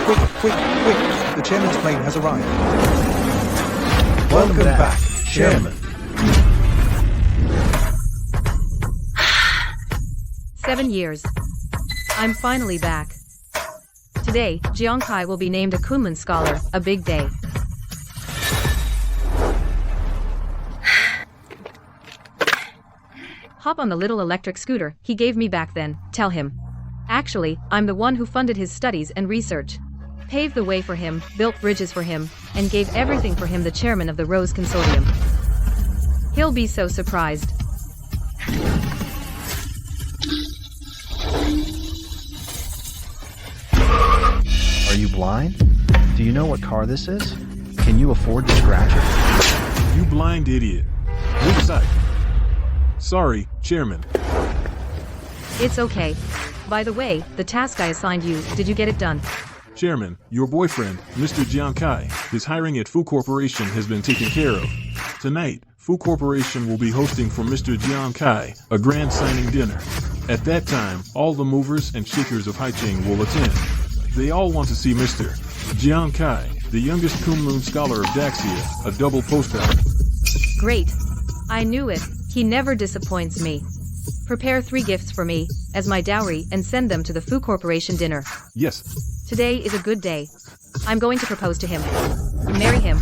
Quick, quick, quick! The chairman's plane has arrived. Welcome back, Chairman. 7 years. I'm finally back. Today, Jiang Kai will be named a Kunlun Scholar, a big day. Hop on the little electric scooter he gave me back then, tell him. Actually, I'm the one who funded his studies and research. Paved the way for him, built bridges for him, and gave everything for him, the chairman of the Rose Consortium. He'll be so surprised. Are you blind? Do you know what car this is? Can you afford to scratch it? You blind idiot. Move aside. Sorry, Chairman. It's okay. By the way, the task I assigned you, did you get it done? Chairman, your boyfriend, Mr. Jiang Kai, his hiring at Fu Corporation has been taken care of. Tonight, Fu Corporation will be hosting for Mr. Jiang Kai a grand signing dinner. At that time, all the movers and shakers of Haicheng will attend. They all want to see Mr. Jiang Kai, the youngest Kunlun Scholar of Daxia, a double postdoc. Great. I knew it. He never disappoints me. Prepare 3 gifts for me, as my dowry, and send them to the Fu Corporation dinner. Yes. Today is a good day. I'm going to propose to him. Marry him.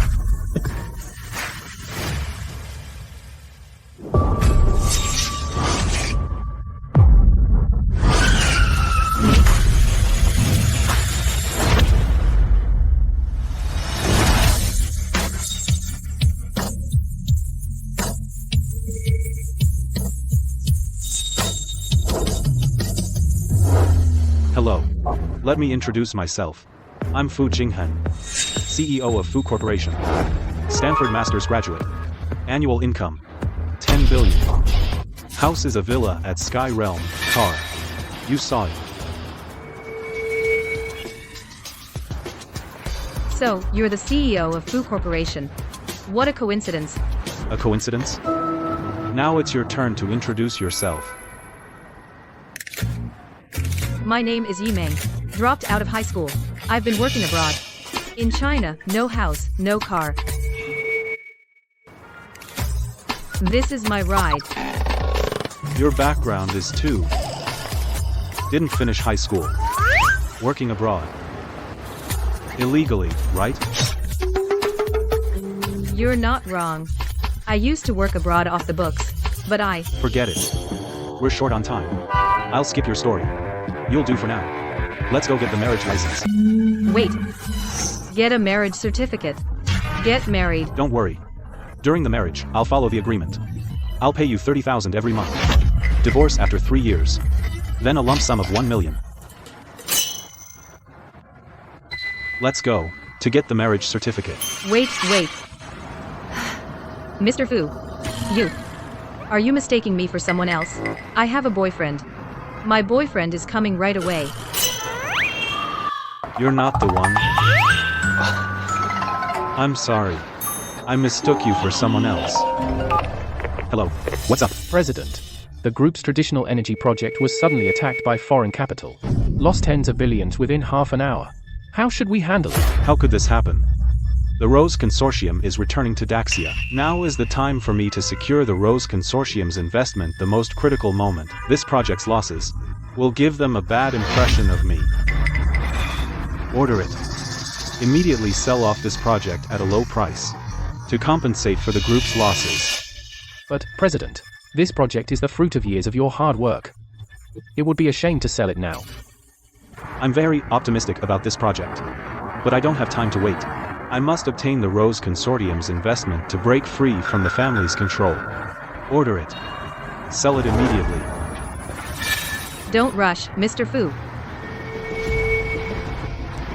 Hello. Let me introduce myself. I'm Fu Jinghen, CEO of Fu Corporation. Stanford Master's graduate. Annual income, 10 billion. House is a villa at Sky Realm, car. You saw it. So, you're the CEO of Fu Corporation. What a coincidence. A coincidence? Now it's your turn to introduce yourself. My name is Yimeng. Dropped out of high school. I've been working abroad. In China, no house, no car. This is my ride. Your background is too. Didn't finish high school. Working abroad. Illegally, right? You're not wrong. I used to work abroad off the books, but Forget it. We're short on time. I'll skip your story. You'll do for now. Let's go get the marriage license. Wait. Get a marriage certificate. Get married. Don't worry. During the marriage, I'll follow the agreement. I'll pay you 30,000 every month. Divorce after 3 years. Then a lump sum of 1 million. Let's go, to get the marriage certificate. Wait. Mr. Fu. You. Are you mistaking me for someone else? I have a boyfriend. My boyfriend is coming right away. You're not the one. I'm sorry. I mistook you for someone else. Hello, what's up? President. The group's traditional energy project was suddenly attacked by foreign capital. Lost tens of billions within half an hour. How should we handle it? How could this happen? The Rose Consortium is returning to Daxia. Now is the time for me to secure the Rose Consortium's investment, the most critical moment. This project's losses will give them a bad impression of me. Order it. Immediately sell off this project at a low price to compensate for the group's losses. But, President, this project is the fruit of years of your hard work. It would be a shame to sell it now. I'm very optimistic about this project, but I don't have time to wait. I must obtain the Rose Consortium's investment to break free from the family's control. Order it. Sell it immediately. Don't rush, Mr. Fu.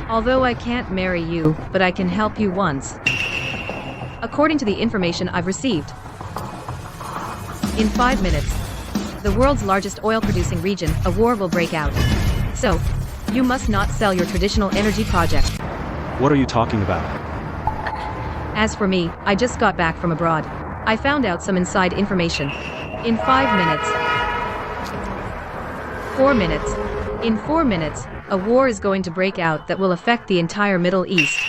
Although I can't marry you, but I can help you once. According to the information I've received, in 5 minutes, the world's largest oil-producing region, a war will break out. So, you must not sell your traditional energy project. What are you talking about? As for me, I just got back from abroad. I found out some inside information. In 5 minutes. 4 minutes. In 4 minutes, a war is going to break out that will affect the entire Middle East.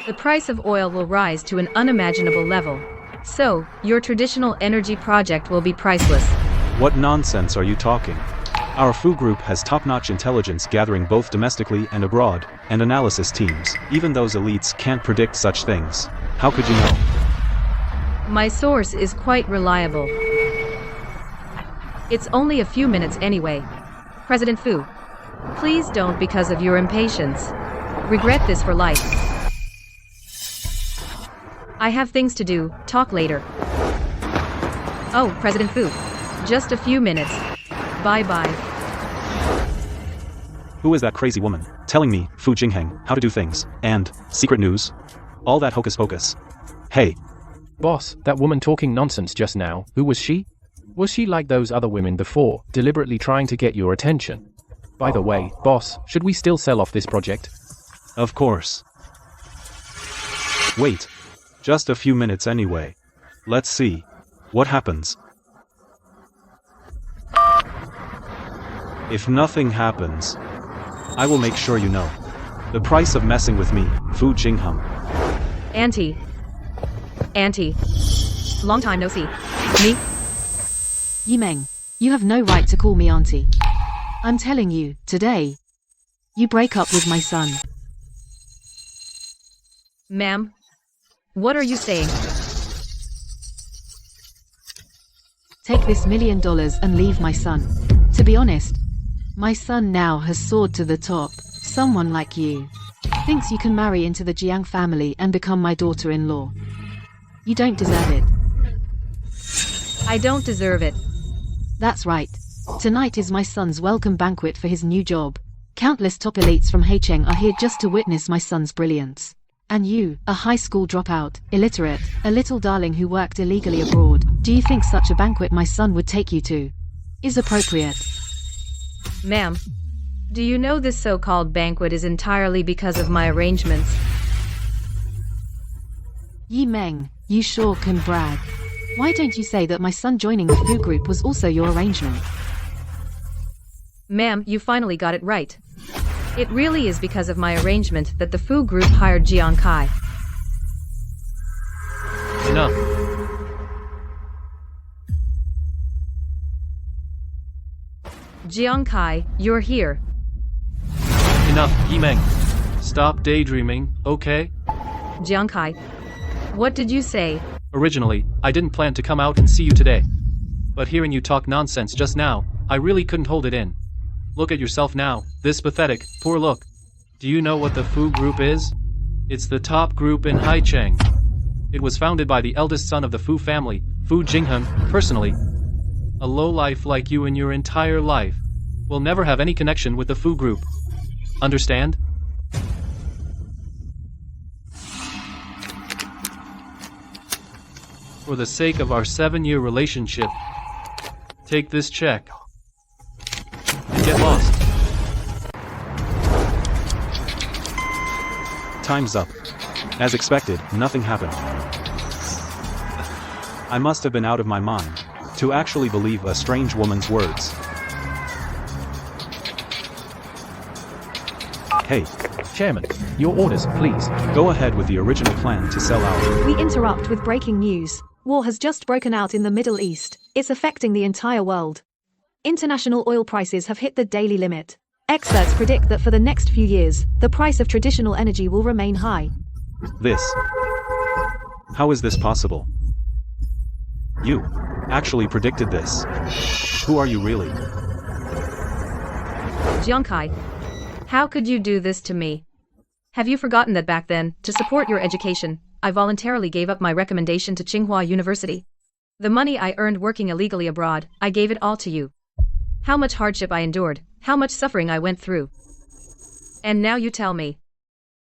The price of oil will rise to an unimaginable level. So, your traditional energy project will be priceless. What nonsense are you talking? Our Fu group has top-notch intelligence gathering both domestically and abroad, and analysis teams. Even those elites can't predict such things. How could you know? My source is quite reliable. It's only a few minutes anyway. President Fu, please don't because of your impatience. Regret this for life. I have things to do, talk later. Oh, President Fu. Just a few minutes. Bye-bye. Who is that crazy woman, telling me, Fu Jingheng, how to do things, and, secret news? All that hocus pocus. Hey. Boss, that woman talking nonsense just now, who was she? Was she like those other women before, deliberately trying to get your attention? By the way, boss, should we still sell off this project? Of course. Wait. Just a few minutes anyway. Let's see. What happens? If nothing happens, I will make sure you know. The price of messing with me, Fu Jingheng. Auntie. Auntie. Long time no see. Me? Yimeng, you have no right to call me auntie. I'm telling you, today, you break up with my son. Ma'am? What are you saying? Take this $1 million and leave my son. To be honest, my son now has soared to the top. Someone like you thinks you can marry into the Jiang family and become my daughter-in-law. You don't deserve it. I don't deserve it. That's right. Tonight is my son's welcome banquet for his new job. Countless top elites from Haicheng are here just to witness my son's brilliance. And you, a high school dropout, illiterate, a little darling who worked illegally abroad, do you think such a banquet my son would take you to is appropriate? Ma'am, do you know this so-called banquet is entirely because of my arrangements? Yimeng, you sure can brag. Why don't you say that my son joining the Fu group was also your arrangement? Ma'am, you finally got it right. It really is because of my arrangement that the Fu group hired Jiang Kai. Enough. Jiang Kai, you're here. Enough, Yimeng. Stop daydreaming, okay? Jiang Kai, what did you say? Originally, I didn't plan to come out and see you today. But hearing you talk nonsense just now, I really couldn't hold it in. Look at yourself now, this pathetic, poor look. Do you know what the Fu group is? It's the top group in Haicheng. It was founded by the eldest son of the Fu family, Fu Jingheng, personally. A lowlife like you in your entire life will never have any connection with the Fu group. Understand? For the sake of our 7-year relationship, take this check. And get lost. Time's up. As expected, nothing happened. I must have been out of my mind to actually believe a strange woman's words. Hey, Chairman, your orders, please. go ahead with the original plan to sell out. We interrupt with breaking news. War has just broken out in the Middle East. It's affecting the entire world. International oil prices have hit the daily limit. Experts predict that for the next few years, the price of traditional energy will remain high. How is this possible? You actually predicted this. Who are you really? Jiang Kai, how could you do this to me? Have you forgotten that back then, to support your education, I voluntarily gave up my recommendation to Tsinghua University? The money I earned working illegally abroad, I gave it all to you. How much hardship I endured, how much suffering I went through. And now you tell me.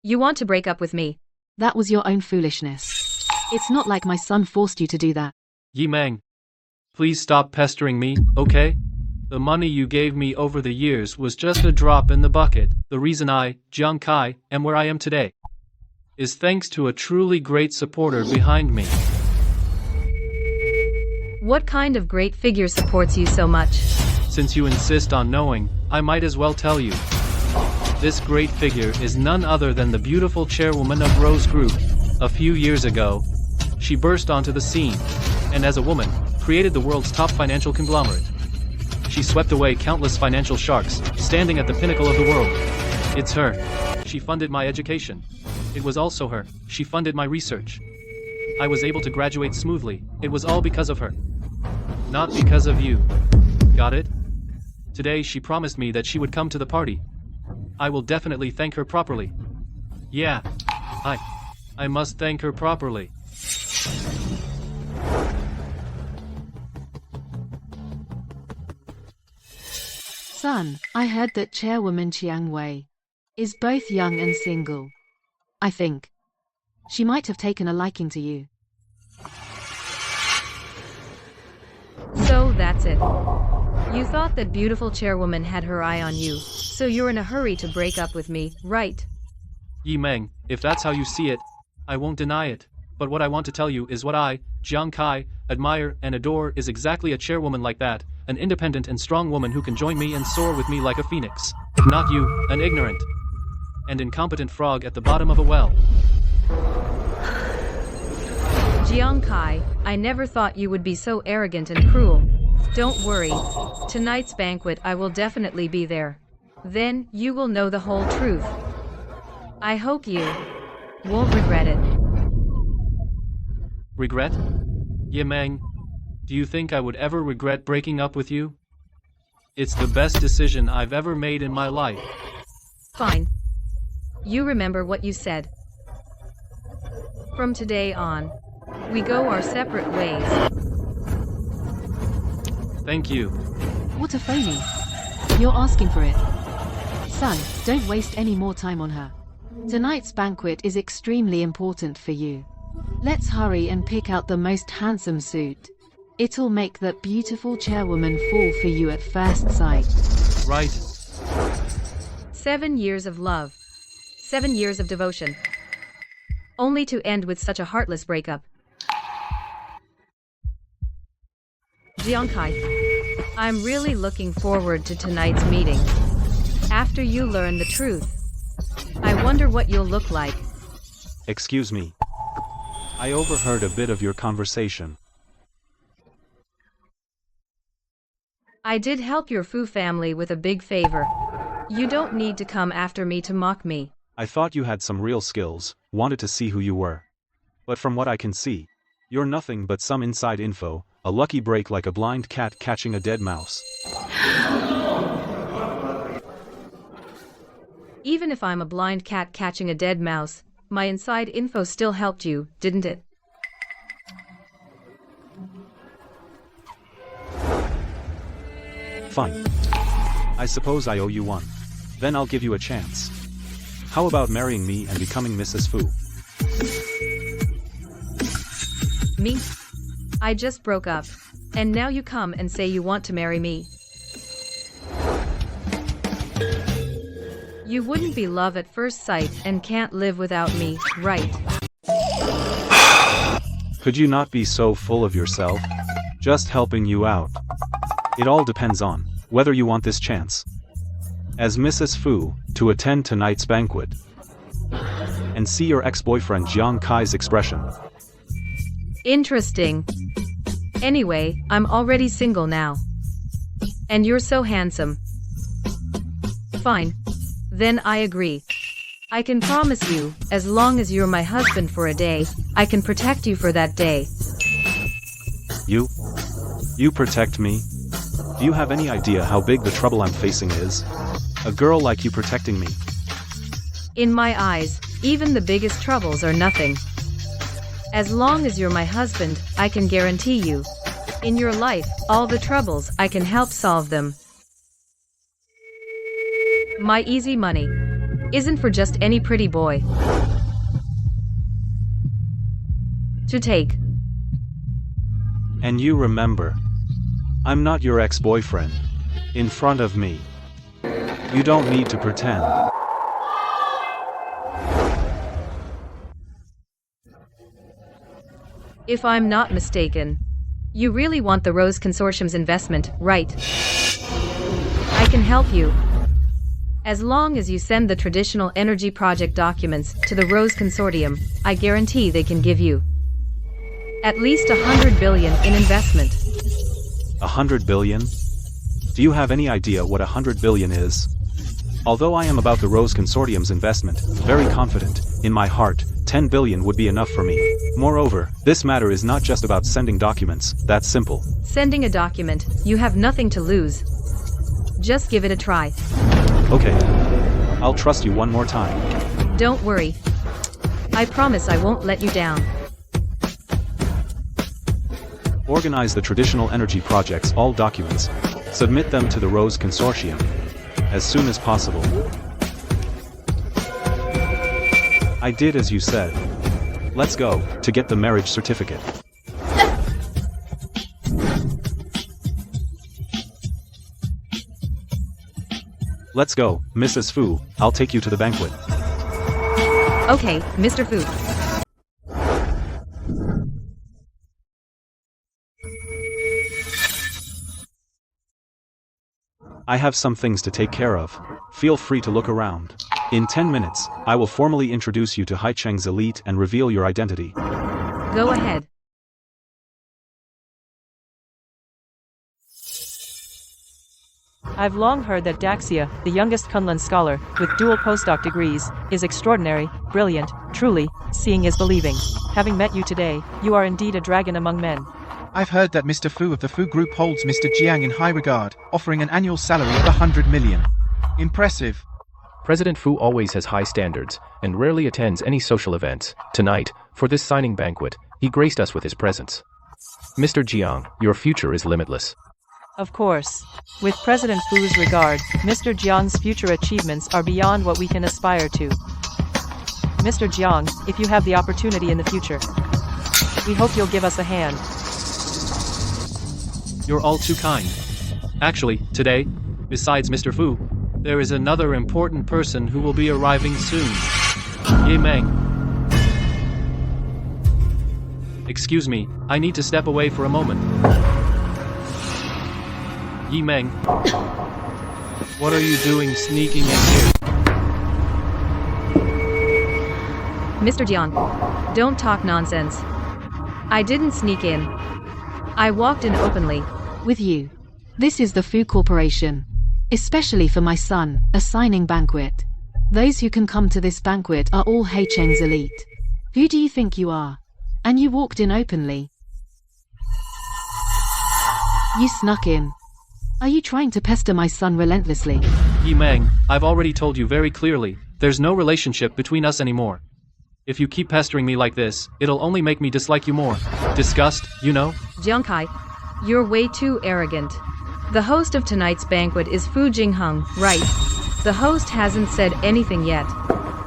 You want to break up with me. That was your own foolishness. It's not like my son forced you to do that. Yimeng, please stop pestering me, okay? The money you gave me over the years was just a drop in the bucket. The reason I, Jiang Kai, am where I am today is thanks to a truly great supporter behind me. What kind of great figure supports you so much? Since you insist on knowing, I might as well tell you. This great figure is none other than the beautiful chairwoman of Rose Group. A few years ago, she burst onto the scene, and as a woman, created the world's top financial conglomerate. She swept away countless financial sharks, standing at the pinnacle of the world. It's her. She funded my education. It was also her. She funded my research. I was able to graduate smoothly. It was all because of her. Not because of you. Got it? Today she promised me that she would come to the party. I will definitely thank her properly. Yeah. I must thank her properly. Son, I heard that Chairwoman Chiang Wei is both young and single. I think she might have taken a liking to you. So that's it. You thought that beautiful chairwoman had her eye on you, so you're in a hurry to break up with me, right? Yi Meng, if that's how you see it, I won't deny it. But what I want to tell you is what I, Jiang Kai, admire and adore is exactly a chairwoman like that, an independent and strong woman who can join me and soar with me like a phoenix. Not you, an ignorant and incompetent frog at the bottom of a well. Jiang Kai, I never thought you would be so arrogant and cruel. Don't worry. Tonight's banquet I will definitely be there. Then you will know the whole truth. I hope you won't regret it. Regret? Ye Meng, do you think I would ever regret breaking up with you? It's the best decision I've ever made in my life. Fine. You remember what you said. From today on, we go our separate ways. Thank you. What a phony. You're asking for it. Son, don't waste any more time on her. Tonight's banquet is extremely important for you. Let's hurry and pick out the most handsome suit. It'll make that beautiful chairwoman fall for you at first sight. Right. 7 years of love. 7 years of devotion. Only to end with such a heartless breakup. Jiang Kai, I'm really looking forward to tonight's meeting. After you learn the truth, I wonder what you'll look like. Excuse me. I overheard a bit of your conversation. I did help your Fu family with a big favor. You don't need to come after me to mock me. I thought you had some real skills, wanted to see who you were. But from what I can see, you're nothing but some inside info, a lucky break like a blind cat catching a dead mouse. Even if I'm a blind cat catching a dead mouse, my inside info still helped you, didn't it? Fine. I suppose I owe you one. Then I'll give you a chance. How about marrying me and becoming Mrs. Fu? Me? I just broke up. And now you come and say you want to marry me. You wouldn't be love at first sight and can't live without me, right? Could you not be so full of yourself? Just helping you out. It all depends on whether you want this chance as Mrs. Fu to attend tonight's banquet and see your ex-boyfriend Jiang Kai's expression. Interesting. Anyway, I'm already single now. And you're so handsome. Fine. Then I agree. I can promise you, as long as you're my husband for a day, I can protect you for that day. You protect me? Do you have any idea how big the trouble I'm facing is? A girl like you protecting me. In my eyes, even the biggest troubles are nothing. As long as you're my husband, I can guarantee you. In your life, all the troubles, I can help solve them. My easy money isn't for just any pretty boy to take. And you remember, I'm not your ex-boyfriend. In front of me. You don't need to pretend. If I'm not mistaken, you really want the Rose Consortium's investment, right? I can help you. As long as you send the traditional energy project documents to the Rose Consortium, I guarantee they can give you at least 100 billion in investment. 100 billion? Do you have any idea what 100 billion is? Although I am about the Rose Consortium's investment, very confident, in my heart, 10 billion would be enough for me. Moreover, this matter is not just about sending documents, that's simple. Sending a document, you have nothing to lose. Just give it a try. Okay. I'll trust you one more time. Don't worry. I promise I won't let you down. Organize the traditional energy projects, all documents. Submit them to the Rose Consortium as soon as possible. I did as you said. Let's go to get the marriage certificate. Let's go, Mrs. Fu, I'll take you to the banquet. Okay, Mr. Fu. I have some things to take care of. Feel free to look around. In 10 minutes, I will formally introduce you to Haicheng's elite and reveal your identity. Go ahead. I've long heard that Daxia, the youngest Kunlun scholar, with dual postdoc degrees, is extraordinary, brilliant, truly, seeing is believing. Having met you today, you are indeed a dragon among men. I've heard that Mr. Fu of the Fu Group holds Mr. Jiang in high regard, offering an annual salary of 100 million. Impressive. President Fu always has high standards, and rarely attends any social events. Tonight, for this signing banquet, he graced us with his presence. Mr. Jiang, your future is limitless. Of course. With President Fu's regard, Mr. Jiang's future achievements are beyond what we can aspire to. Mr. Jiang, if you have the opportunity in the future, we hope you'll give us a hand. You're all too kind. Actually, today, besides Mr. Fu, there is another important person who will be arriving soon. Ye Meng. Excuse me, I need to step away for a moment. Yi Meng. What are you doing sneaking in here? Mr. Jiang, don't talk nonsense. I didn't sneak in. I walked in openly. With you. This is the Fu Corporation. Especially for my son, a signing banquet. Those who can come to this banquet are all Haicheng's elite. Who do you think you are? And you walked in openly. You snuck in. Are you trying to pester my son relentlessly? Yi Meng, I've already told you very clearly, there's no relationship between us anymore. If you keep pestering me like this, it'll only make me dislike you more. Disgust, you know? Jiang Kai, you're way too arrogant. The host of tonight's banquet is Fu Jingheng, right? The host hasn't said anything yet.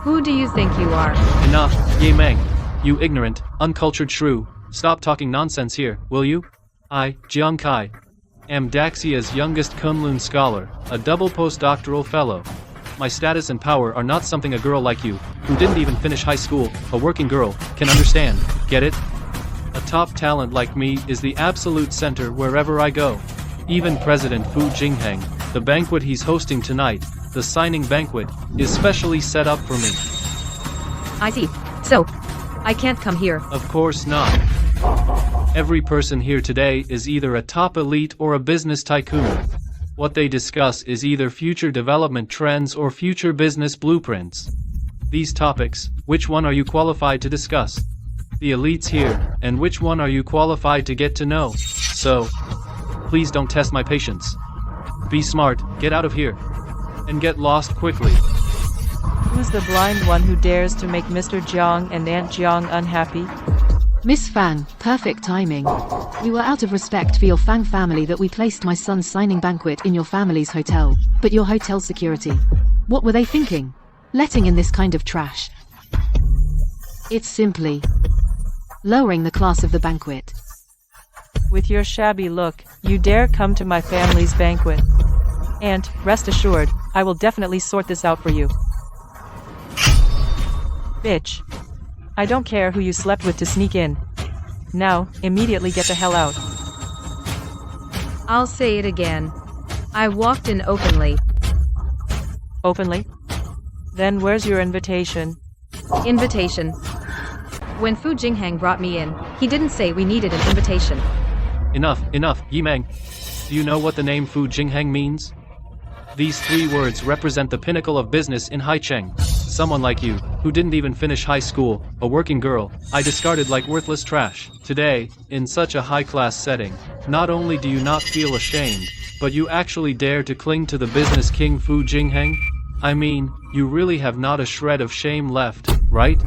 Who do you think you are? Enough, Ye Meng. You ignorant, uncultured shrew. Stop talking nonsense here, will you? I, Jiang Kai, am Daxia's youngest Kunlun scholar, a double postdoctoral fellow. My status and power are not something a girl like you, who didn't even finish high school, a working girl, can understand. Get it? A top talent like me is the absolute center wherever I go. Even President Fu Jingheng, the banquet he's hosting tonight, the signing banquet, is specially set up for me. I see. So, I can't come here. Of course not. Every person here today is either a top elite or a business tycoon. What they discuss is either future development trends or future business blueprints. These topics, which one are you qualified to discuss? The elites here, and which one are you qualified to get to know? So, please don't test my patience. Be smart, get out of here. And get lost quickly. Who's the blind one who dares to make Mr. Jiang and Aunt Jiang unhappy? Miss Fang, perfect timing. We were out of respect for your Fang family that we placed my son's signing banquet in your family's hotel. But your hotel security. What were they thinking? Letting in this kind of trash. It's simply lowering the class of the banquet. With your shabby look, you dare come to my family's banquet. And, rest assured, I will definitely sort this out for you. Bitch. I don't care who you slept with to sneak in. Now, immediately get the hell out. I'll say it again. I walked in openly. Openly? Then where's your invitation? Invitation. When Fu Jinghang brought me in, he didn't say we needed an invitation. Enough, Yimeng. Do you know what the name Fu Jinghang means? These 3 words represent the pinnacle of business in Haicheng. Someone like you, who didn't even finish high school, a working girl, I discarded like worthless trash. Today, in such a high-class setting, not only do you not feel ashamed, but you actually dare to cling to the business king Fu Jingheng? I mean, you really have not a shred of shame left, right?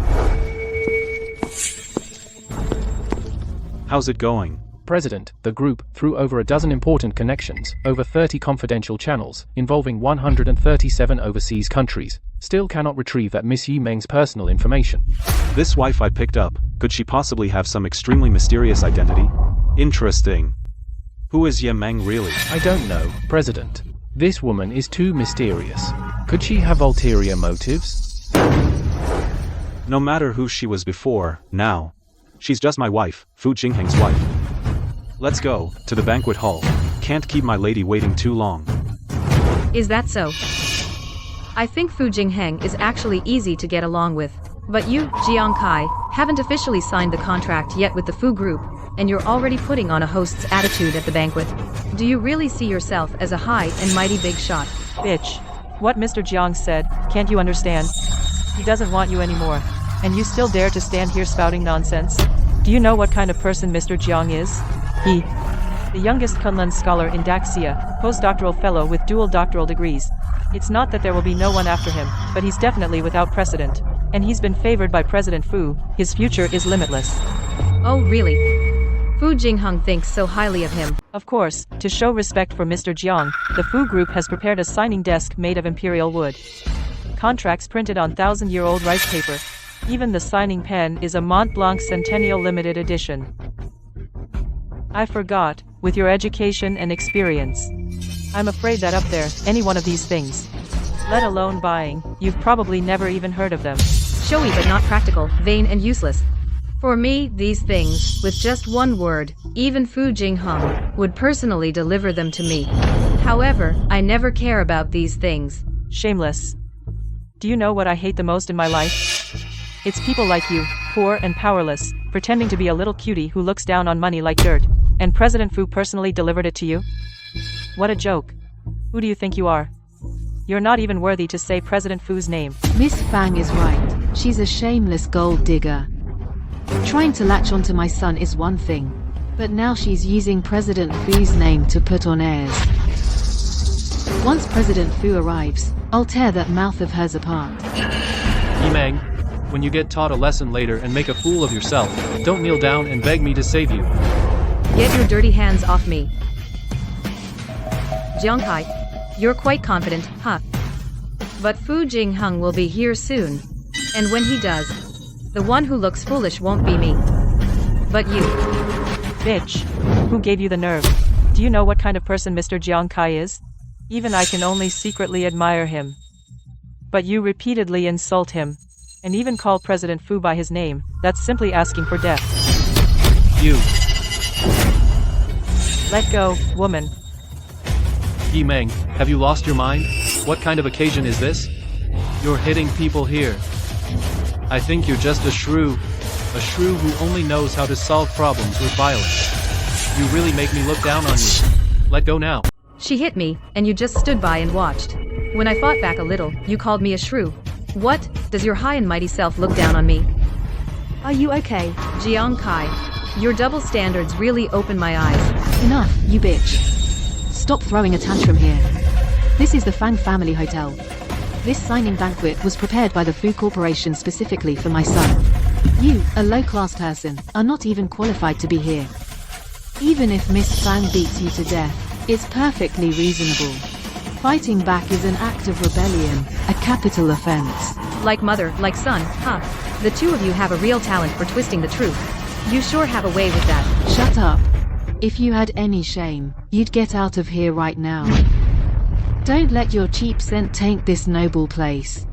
How's it going? President, the group, through over a dozen important connections, over 30 confidential channels, involving 137 overseas countries, still cannot retrieve that Miss Yimeng's personal information. This wife I picked up, could she possibly have some extremely mysterious identity? Interesting. Who is Yimeng really? I don't know, President. This woman is too mysterious. Could she have ulterior motives? No matter who she was before, now, she's just my wife, Fu Jingheng's wife. Let's go to the banquet hall. Can't keep my lady waiting too long. Is that so? I think Fu Jingheng is actually easy to get along with. But you, Jiang Kai, haven't officially signed the contract yet with the Fu Group, and you're already putting on a host's attitude at the banquet. Do you really see yourself as a high and mighty big shot? Bitch. What Mr. Jiang said, can't you understand? He doesn't want you anymore. And you still dare to stand here spouting nonsense? Do you know what kind of person Mr. Jiang is? He, the youngest Kunlun scholar in Daxia, postdoctoral fellow with dual doctoral degrees. It's not that there will be no one after him, but he's definitely without precedent. And he's been favored by President Fu. His future is limitless. Oh really? Fu Jingheng thinks so highly of him. Of course, to show respect for Mr. Jiang, the Fu Group has prepared a signing desk made of imperial wood. Contracts printed on 1,000-year-old rice paper. Even the signing pen is a Mont Blanc Centennial Limited Edition. I forgot, with your education and experience. I'm afraid that up there, any one of these things, let alone buying, you've probably never even heard of them. Showy but not practical, vain and useless. For me, these things, with just one word, even Fu Jingheng, would personally deliver them to me. However, I never care about these things. Shameless. Do you know what I hate the most in my life? It's people like you, poor and powerless, pretending to be a little cutie who looks down on money like dirt. And President Fu personally delivered it to you? What a joke. Who do you think you are? You're not even worthy to say President Fu's name. Miss Fang is right. She's a shameless gold digger. Trying to latch onto my son is one thing, but now she's using President Fu's name to put on airs. Once President Fu arrives, I'll tear that mouth of hers apart. Yimeng, when you get taught a lesson later and make a fool of yourself, don't kneel down and beg me to save you. Get your dirty hands off me. Jiang Kai, you're quite confident, huh? But Fu Jingheng will be here soon. And when he does, the one who looks foolish won't be me, but you. Bitch. Who gave you the nerve? Do you know what kind of person Mr. Jiang Kai is? Even I can only secretly admire him. But you repeatedly insult him. And even call President Fu by his name. That's simply asking for death. You. Let go, woman. Yimeng, have you lost your mind? What kind of occasion is this? You're hitting people here. I think you're just a shrew who only knows how to solve problems with violence. You really make me look down on you. Let go now. She hit me, and you just stood by and watched. When I fought back a little, you called me a shrew. What? Does your high and mighty self look down on me? Are you okay? Jiang Kai, your double standards really open my eyes. Enough, you bitch. Stop throwing a tantrum here. This is the Fang family hotel. This signing banquet was prepared by the Fu Corporation specifically for my son. You, a low-class person, are not even qualified to be here. Even if Miss Fang beats you to death, it's perfectly reasonable. Fighting back is an act of rebellion, a capital offense. Like mother, like son, huh? The two of you have a real talent for twisting the truth. You sure have a way with that. Shut up. If you had any shame, you'd get out of here right now. Don't let your cheap scent taint this noble place.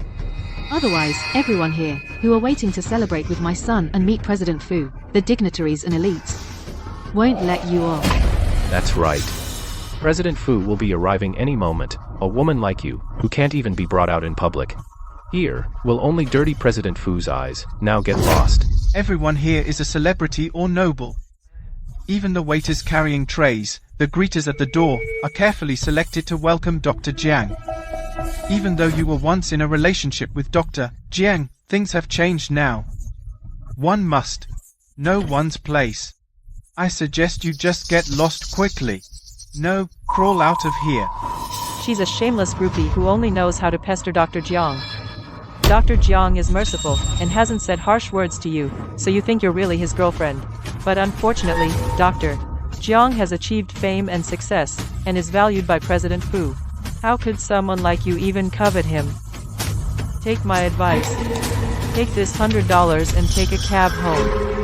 Otherwise, everyone here, who are waiting to celebrate with my son and meet President Fu, the dignitaries and elites, won't let you off. That's right. President Fu will be arriving any moment, a woman like you, who can't even be brought out in public. Here, will only dirty President Fu's eyes now get lost. Everyone here is a celebrity or noble. Even the waiters carrying trays, the greeters at the door, are carefully selected to welcome Dr. Jiang. Even though you were once in a relationship with Dr. Jiang, things have changed now. One must know one's place. I suggest you just get lost quickly. No, crawl out of here. She's a shameless groupie who only knows how to pester Dr. Jiang. Dr. Jiang is merciful and hasn't said harsh words to you, so you think you're really his girlfriend. But unfortunately, Dr. Jiang has achieved fame and success, and is valued by President Fu. How could someone like you even covet him? Take my advice. Take this $100 and take a cab home.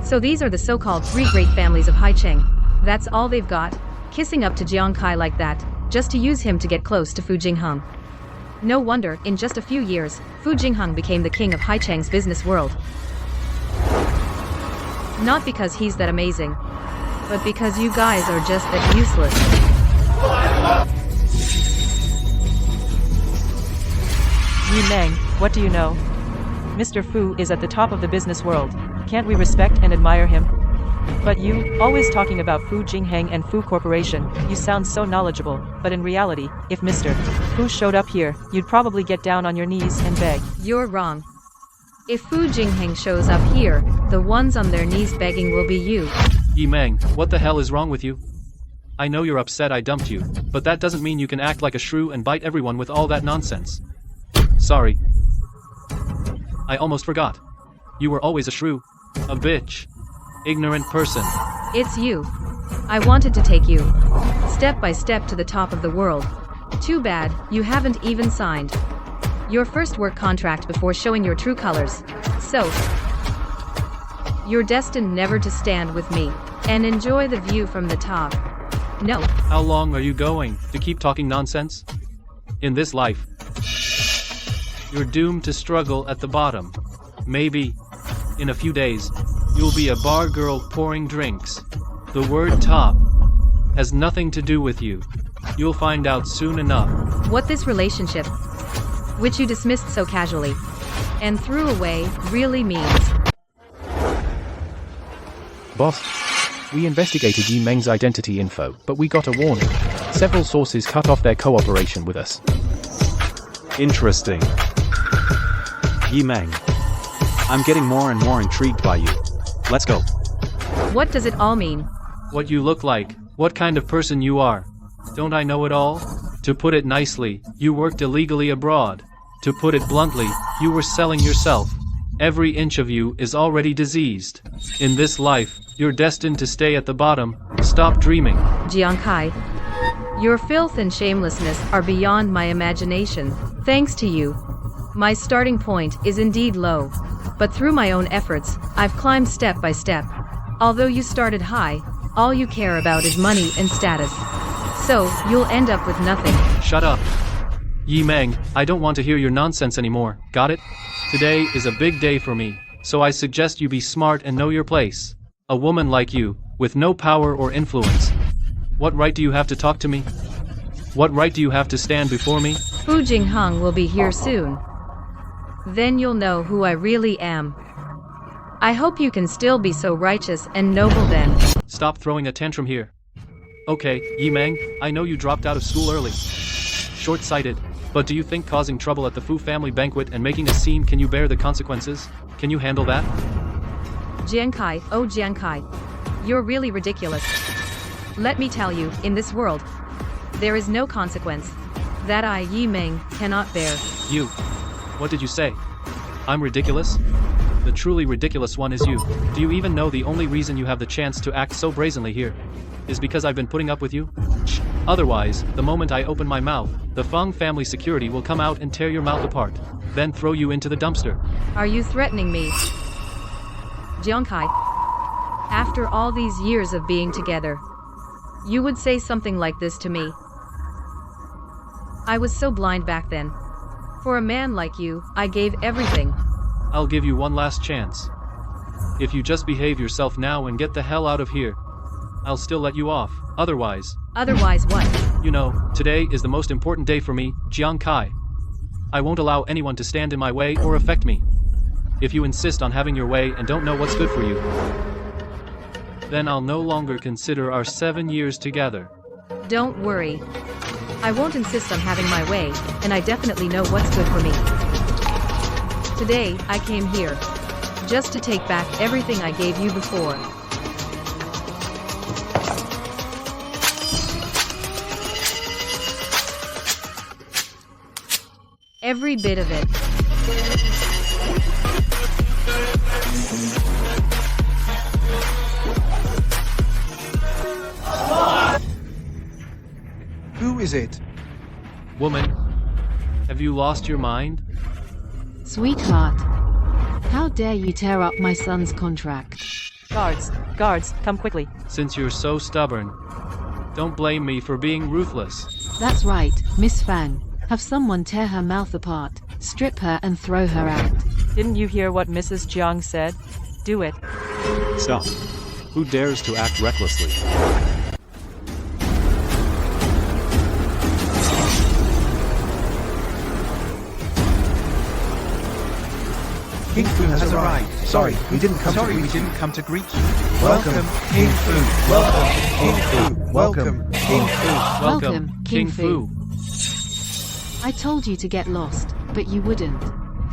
So these are the so-called three great families of Haicheng. That's all they've got, kissing up to Jiang Kai like that, just to use him to get close to Fu Jingheng. No wonder, in just a few years, Fu Jingheng became the king of Haicheng's business world. Not because he's that amazing, but because you guys are just that useless. Yi Meng, what do you know? Mr. Fu is at the top of the business world. Can't we respect and admire him? But you, always talking about Fu Jingheng and Fu Corporation, you sound so knowledgeable, but in reality, if Mr. Fu showed up here, you'd probably get down on your knees and beg. You're wrong. If Fu Jingheng shows up here, the ones on their knees begging will be you. Yi Meng, what the hell is wrong with you? I know you're upset I dumped you, but that doesn't mean you can act like a shrew and bite everyone with all that nonsense. Sorry. I almost forgot. You were always a shrew. A bitch. Ignorant person. It's you. I wanted to take you step by step to the top of the world. Too bad, you haven't even signed your first work contract before showing your true colors. So, you're destined never to stand with me and enjoy the view from the top. No. How long are you going to keep talking nonsense? In this life, you're doomed to struggle at the bottom. Maybe, in a few days, you'll be a bar girl pouring drinks. The word top has nothing to do with you. You'll find out soon enough. What this relationship, which you dismissed so casually and threw away, really means. Boss, we investigated Yi Meng's identity info, but we got a warning. Several sources cut off their cooperation with us. Interesting. Yi Meng. I'm getting more and more intrigued by you. Let's go. What does it all mean? What you look like, what kind of person you are. Don't I know it all? To put it nicely, you worked illegally abroad. To put it bluntly, you were selling yourself. Every inch of you is already diseased. In this life, you're destined to stay at the bottom. Stop dreaming. Jiang Kai, your filth and shamelessness are beyond my imagination. Thanks to you, my starting point is indeed low. But through my own efforts, I've climbed step by step. Although you started high, all you care about is money and status. So, you'll end up with nothing. Shut up. Yi Meng, I don't want to hear your nonsense anymore, got it? Today is a big day for me, so I suggest you be smart and know your place. A woman like you, with no power or influence. What right do you have to talk to me? What right do you have to stand before me? Fu Jingheng will be here soon. Then you'll know who I really am. I hope you can still be so righteous and noble then. Stop throwing a tantrum here. Okay, Yi Meng, I know you dropped out of school early. Short-sighted, but do you think causing trouble at the Fu family banquet and making a scene can you bear the consequences? Can you handle that? Jiang Kai, oh Jiang Kai, you're really ridiculous. Let me tell you, in this world, there is no consequence that I, Yi Meng, cannot bear. You. What did you say? I'm ridiculous? The truly ridiculous one is you. Do you even know the only reason you have the chance to act so brazenly here is because I've been putting up with you? Otherwise, the moment I open my mouth, the Feng family security will come out and tear your mouth apart, then throw you into the dumpster. Are you threatening me? Jiang Kai, after all these years of being together, you would say something like this to me? I was so blind back then. For a man like you, I gave everything. I'll give you one last chance. If you just behave yourself now and get the hell out of here, I'll still let you off. Otherwise, Otherwise what? you know, today is the most important day for me, Jiang Kai. I won't allow anyone to stand in my way or affect me. If you insist on having your way and don't know what's good for you, then I'll no longer consider our 7 years together. Don't worry. I won't insist on having my way, and I definitely know what's good for me. Today, I came here just to take back everything I gave you before. Every bit of it. Who is it? Woman, have you lost your mind? Sweetheart. How dare you tear up my son's contract? Guards, come quickly. Since you're so stubborn, don't blame me for being ruthless. That's right, Miss Fang. Have someone tear her mouth apart, strip her and throw her out. Didn't you hear what Mrs. Jiang said? Do it. Stop. Who dares to act recklessly? King Fu has arrived. Sorry, we didn't come Sorry, to we greet you. didn't come to greet you. Welcome, King Fu. Welcome, King Fu. Welcome, King Fu. Welcome, King Fu. I told you to get lost, but you wouldn't.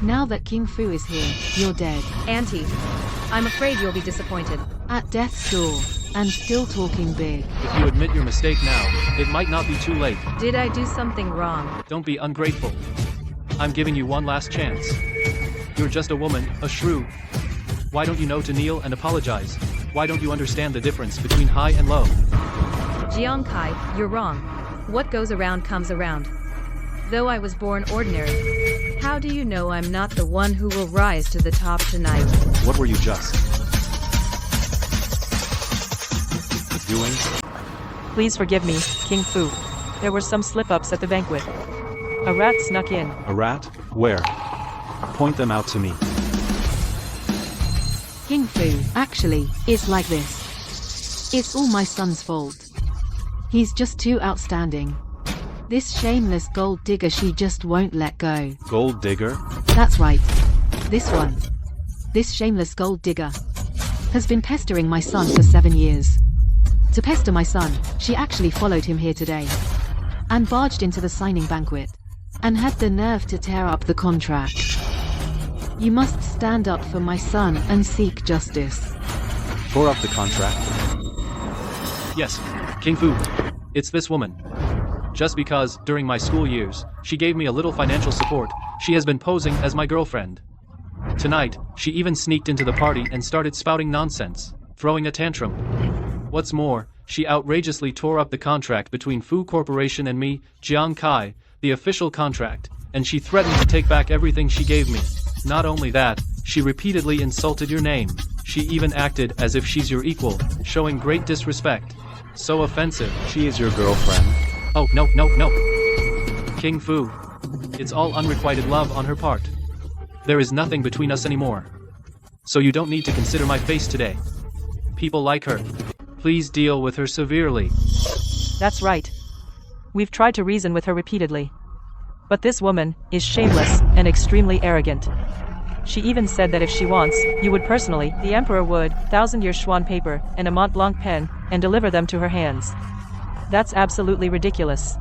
Now that King Fu is here, you're dead. Auntie, I'm afraid you'll be disappointed. At death's door, and still talking big. If you admit your mistake now, it might not be too late. Did I do something wrong? Don't be ungrateful. I'm giving you one last chance. You're just a woman, a shrew. Why don't you know to kneel and apologize? Why don't you understand the difference between high and low? Jiang Kai, you're wrong. What goes around comes around. Though I was born ordinary, how do you know I'm not the one who will rise to the top tonight? What were you just doing? Please forgive me, King Fu. There were some slip-ups at the banquet. A rat snuck in. A rat? Where? Point them out to me. King Fu, actually, it's like this. It's all my son's fault. He's just too outstanding. This shameless gold digger she just won't let go. Gold digger? That's right. This one. This shameless gold digger has been pestering my son for 7 years. To pester my son, she actually followed him here today and barged into the signing banquet and had the nerve to tear up the contract. You must stand up for my son and seek justice. Tore up the contract? Yes, King Fu. It's this woman. Just because, during my school years, she gave me a little financial support, she has been posing as my girlfriend. Tonight, she even sneaked into the party and started spouting nonsense, throwing a tantrum. What's more, she outrageously tore up the contract between Fu Corporation and me, Jiang Kai, the official contract, and she threatened to take back everything she gave me. Not only that, she repeatedly insulted your name. She even acted as if she's your equal, showing great disrespect. So offensive. She is your girlfriend. Oh, no. King Fu. It's all unrequited love on her part. There is nothing between us anymore. So you don't need to consider my face today. People like her. Please deal with her severely. That's right. We've tried to reason with her repeatedly. But this woman is shameless and extremely arrogant. She even said that if she wants, you would personally, the Emperor would, 1,000-year Schwann paper and a Mont Blanc pen, and deliver them to her hands. That's absolutely ridiculous.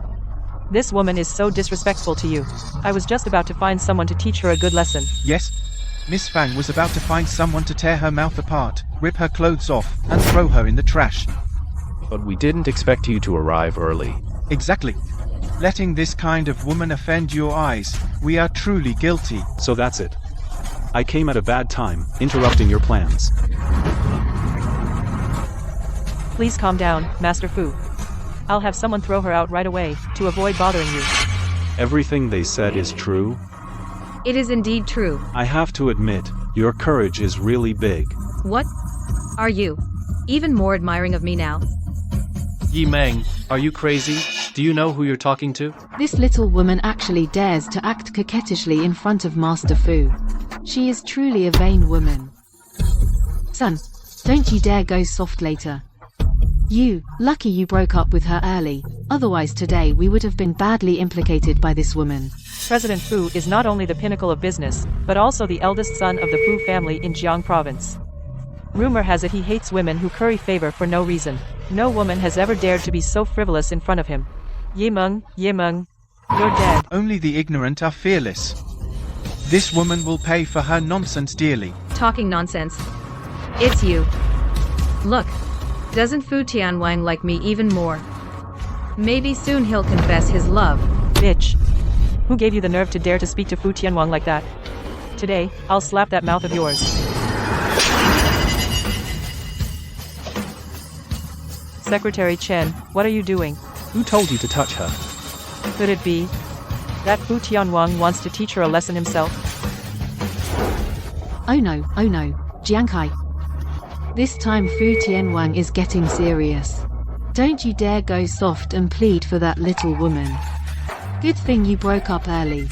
This woman is so disrespectful to you. I was just about to find someone to teach her a good lesson. Yes, Miss Fang was about to find someone to tear her mouth apart, rip her clothes off, and throw her in the trash. But we didn't expect you to arrive early. Exactly. Letting this kind of woman offend your eyes, we are truly guilty. So that's it. I came at a bad time, interrupting your plans. Please calm down, Master Fu. I'll have someone throw her out right away, to avoid bothering you. Everything they said is true? It is indeed true. I have to admit, your courage is really big. What? Are you even more admiring of me now? Yi Meng, are you crazy? Do you know who you're talking to? This little woman actually dares to act coquettishly in front of Master Fu. She is truly a vain woman. Son, don't you dare go soft later. Lucky you broke up with her early, otherwise today we would have been badly implicated by this woman. President Fu is not only the pinnacle of business, but also the eldest son of the Fu family in Jiang province. Rumor has it he hates women who curry favor for no reason. No woman has ever dared to be so frivolous in front of him. Ye Meng, you're dead. Only the ignorant are fearless. This woman will pay for her nonsense dearly. Talking nonsense. It's you. Look, doesn't Fu Tianwang like me even more? Maybe soon he'll confess his love. Bitch. Who gave you the nerve to dare to speak to Fu Tianwang like that? Today, I'll slap that mouth of yours. Secretary Chen, what are you doing? Who told you to touch her? Could it be that Fu Tianwang wants to teach her a lesson himself? Oh no, Jiang Kai. This time Fu Tianwang is getting serious. Don't you dare go soft and plead for that little woman. Good thing you broke up early.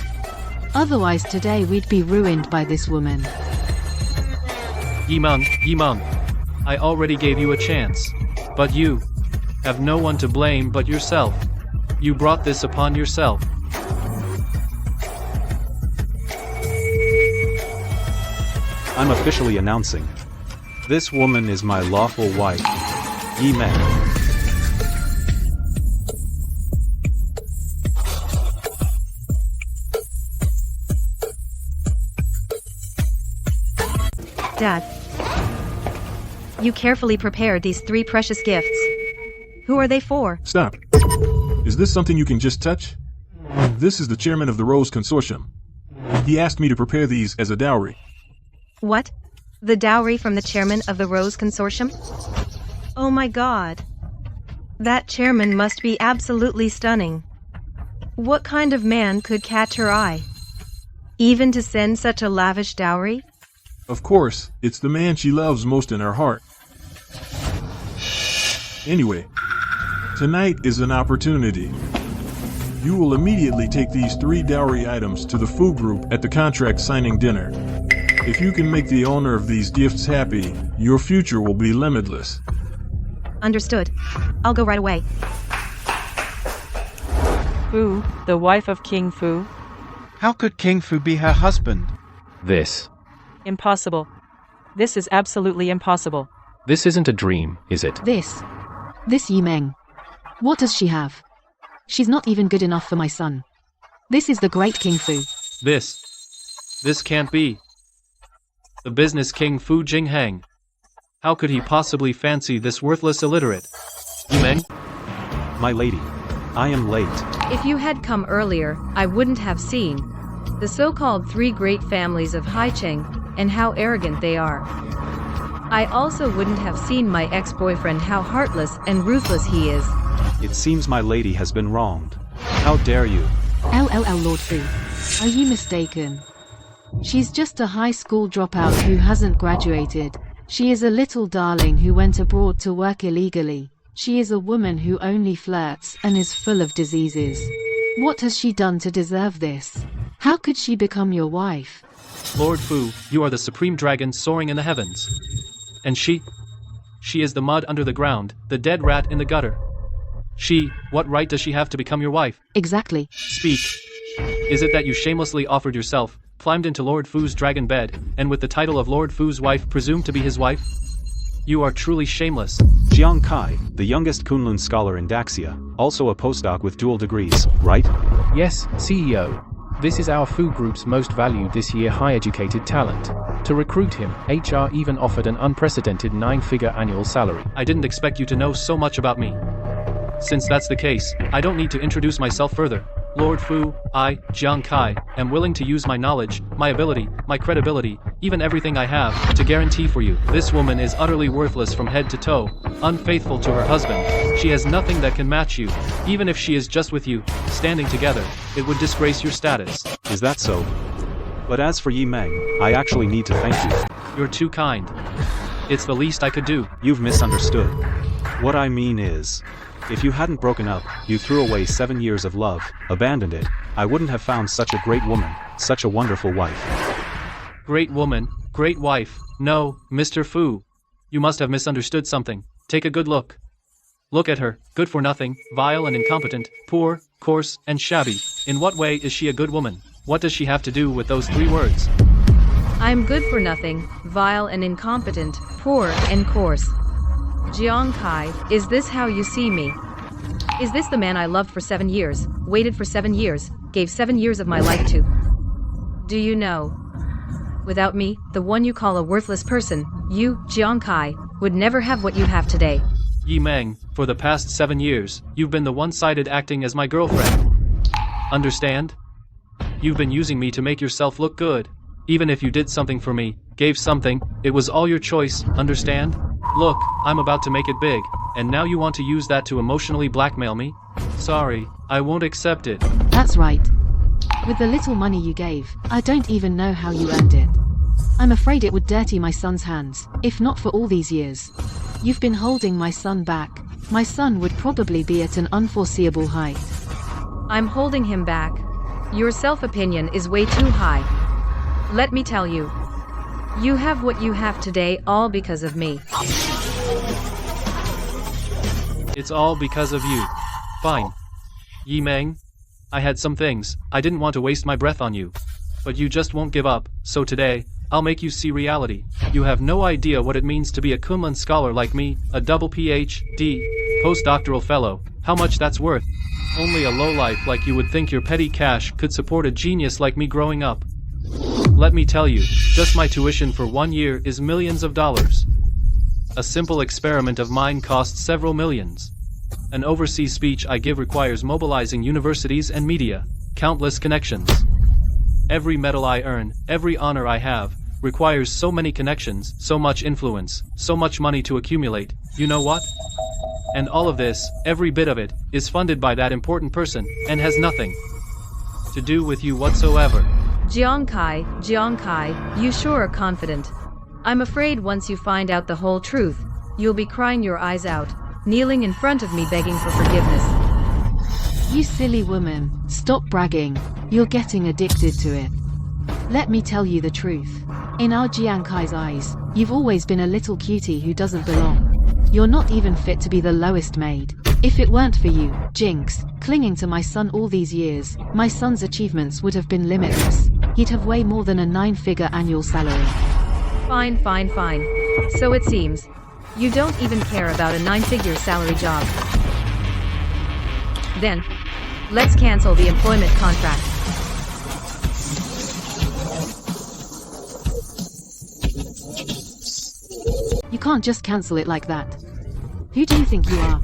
Otherwise today we'd be ruined by this woman. Yi Meng, I already gave you a chance. But you have no one to blame but yourself. You brought this upon yourself. I'm officially announcing. This woman is my lawful wife, Yi Meng. Dad, you carefully prepared these 3 precious gifts. Who are they for? Stop. Is this something you can just touch? This is the chairman of the Rose Consortium. He asked me to prepare these as a dowry. What? The dowry from the chairman of the Rose Consortium? Oh my god. That chairman must be absolutely stunning. What kind of man could catch her eye? Even to send such a lavish dowry? Of course, it's the man she loves most in her heart. Anyway, tonight is an opportunity. You will immediately take these 3 dowry items to the Fu Group at the contract signing dinner. If you can make the owner of these gifts happy, your future will be limitless. Understood. I'll go right away. Fu, the wife of King Fu? How could King Fu be her husband? This. Impossible. This is absolutely impossible. This isn't a dream, is it? This Yi Meng. What does she have? She's not even good enough for my son. This is the great King Fu. This can't be. The business king Fu Jinghang. How could he possibly fancy this worthless illiterate? Yi Meng? My lady, I am late. If you had come earlier, I wouldn't have seen the so-called 3 great families of Haicheng and how arrogant they are. I also wouldn't have seen my ex-boyfriend how heartless and ruthless he is. It seems my lady has been wronged. How dare you? LLL Lord Fu. Are you mistaken? She's just a high school dropout who hasn't graduated. She is a little darling who went abroad to work illegally. She is a woman who only flirts and is full of diseases. What has she done to deserve this? How could she become your wife? Lord Fu, you are the supreme dragon soaring in the heavens. And she is the mud under the ground, the dead rat in the gutter. What right does she have to become your wife? Exactly. Speak. Is it that you shamelessly offered yourself, climbed into Lord Fu's dragon bed, and with the title of Lord Fu's wife presumed to be his wife? You are truly shameless. Jiang Kai, the youngest Kunlun scholar in Daxia, also a postdoc with dual degrees, right? Yes, CEO. This is our Fu Group's most valued this year high-educated talent. To recruit him, HR even offered an unprecedented 9-figure annual salary. I didn't expect you to know so much about me. Since that's the case, I don't need to introduce myself further. Lord Fu, I, Jiang Kai, am willing to use my knowledge, my ability, my credibility, even everything I have, to guarantee for you. This woman is utterly worthless from head to toe, unfaithful to her husband. She has nothing that can match you. Even if she is just with you, standing together, it would disgrace your status. Is that so? But as for Yi Meng, I actually need to thank you. You're too kind. It's the least I could do. You've misunderstood. What I mean is, if you hadn't broken up, you threw away 7 years of love, abandoned it, I wouldn't have found such a great woman, such a wonderful wife. Great woman, great wife. No, Mr. Fu. You must have misunderstood something. Take a good look. Look at her, good for nothing, vile and incompetent, poor, coarse, and shabby. In what way is she a good woman? What does she have to do with those 3 words? I'm good for nothing, vile and incompetent, poor and coarse. Jiang Kai, is this how you see me? Is this the man I loved for 7 years, waited for 7 years, gave 7 years of my life to? Do you know? Without me, the one you call a worthless person, you, Jiang Kai, would never have what you have today. Yi Meng, for the past 7 years, you've been the one-sided acting as my girlfriend. Understand? You've been using me to make yourself look good. Even if you did something for me, gave something, it was all your choice, understand? Look, I'm about to make it big, and now you want to use that to emotionally blackmail me? Sorry, I won't accept it. That's right. With the little money you gave, I don't even know how you earned it. I'm afraid it would dirty my son's hands, if not for all these years. You've been holding my son back. My son would probably be at an unforeseeable height. I'm holding him back. Your self-opinion is way too high. Let me tell you. You have what you have today all because of me. It's all because of you. Fine. Yi Meng, I had some things, I didn't want to waste my breath on you. But you just won't give up, so today, I'll make you see reality. You have no idea what it means to be a Kunlun scholar like me, a double PhD, postdoctoral fellow, how much that's worth. Only a lowlife like you would think your petty cash could support a genius like me growing up. Let me tell you, just my tuition for 1 year is millions of dollars. A simple experiment of mine costs several millions. An overseas speech I give requires mobilizing universities and media, countless connections. Every medal I earn, every honor I have, requires so many connections, so much influence, so much money to accumulate, you know what? And all of this, every bit of it, is funded by that important person, and has nothing to do with you whatsoever. Jiang Kai, you sure are confident. I'm afraid once you find out the whole truth, you'll be crying your eyes out, kneeling in front of me begging for forgiveness. You silly woman, stop bragging. You're getting addicted to it. Let me tell you the truth. In our Jiang Kai's eyes, you've always been a little cutie who doesn't belong. You're not even fit to be the lowest maid. If it weren't for you, Jinx, clinging to my son all these years, my son's achievements would have been limitless. He'd have way more than a 9-figure annual salary. Fine. So it seems. You don't even care about a 9-figure salary job. Then, let's cancel the employment contract. You can't just cancel it like that. Who do you think you are?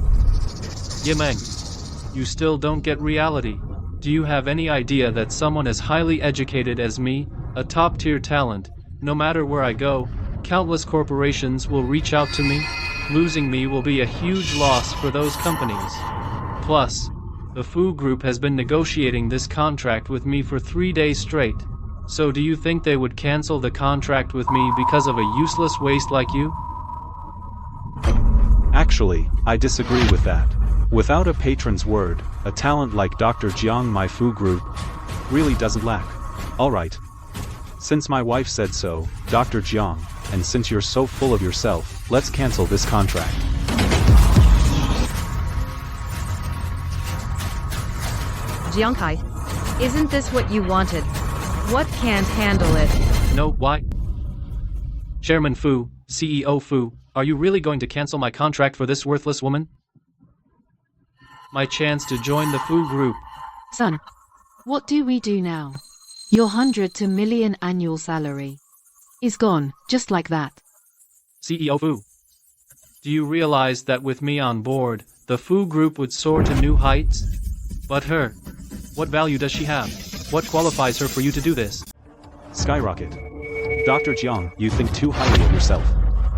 Yi Meng, you still don't get reality. Do you have any idea that someone as highly educated as me, a top-tier talent, no matter where I go, countless corporations will reach out to me? Losing me will be a huge loss for those companies. Plus, the Fu Group has been negotiating this contract with me for 3 days straight. So do you think they would cancel the contract with me because of a useless waste like you? Actually, I disagree with that. Without a patron's word, a talent like Dr. Jiang my Fu Group really doesn't lack. Alright. Since my wife said so, Dr. Jiang, and since you're so full of yourself, let's cancel this contract. Jiang Kai, isn't this what you wanted? What can't handle it? No, why? Chairman Fu, CEO Fu, are you really going to cancel my contract for this worthless woman? My chance to join the Fu Group. Son, what do we do now? Your 100 to million annual salary is gone, just like that. CEO Fu, do you realize that with me on board, the Fu Group would soar to new heights? But her, what value does she have? What qualifies her for you to do this? Skyrocket. Dr. Jiang, you think too highly of yourself.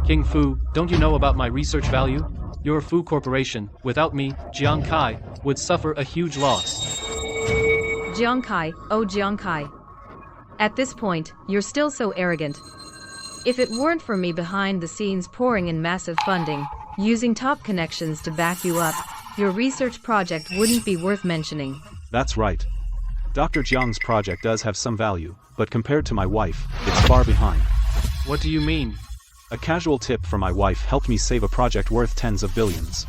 King Fu, don't you know about my research value? Your Fu Corporation, without me, Jiang Kai, would suffer a huge loss. Jiang Kai, oh Jiang Kai. At this point, you're still so arrogant. If it weren't for me behind the scenes pouring in massive funding, using top connections to back you up, your research project wouldn't be worth mentioning. That's right. Dr. Jiang's project does have some value, but compared to my wife, it's far behind. What do you mean? A casual tip from my wife helped me save a project worth tens of billions.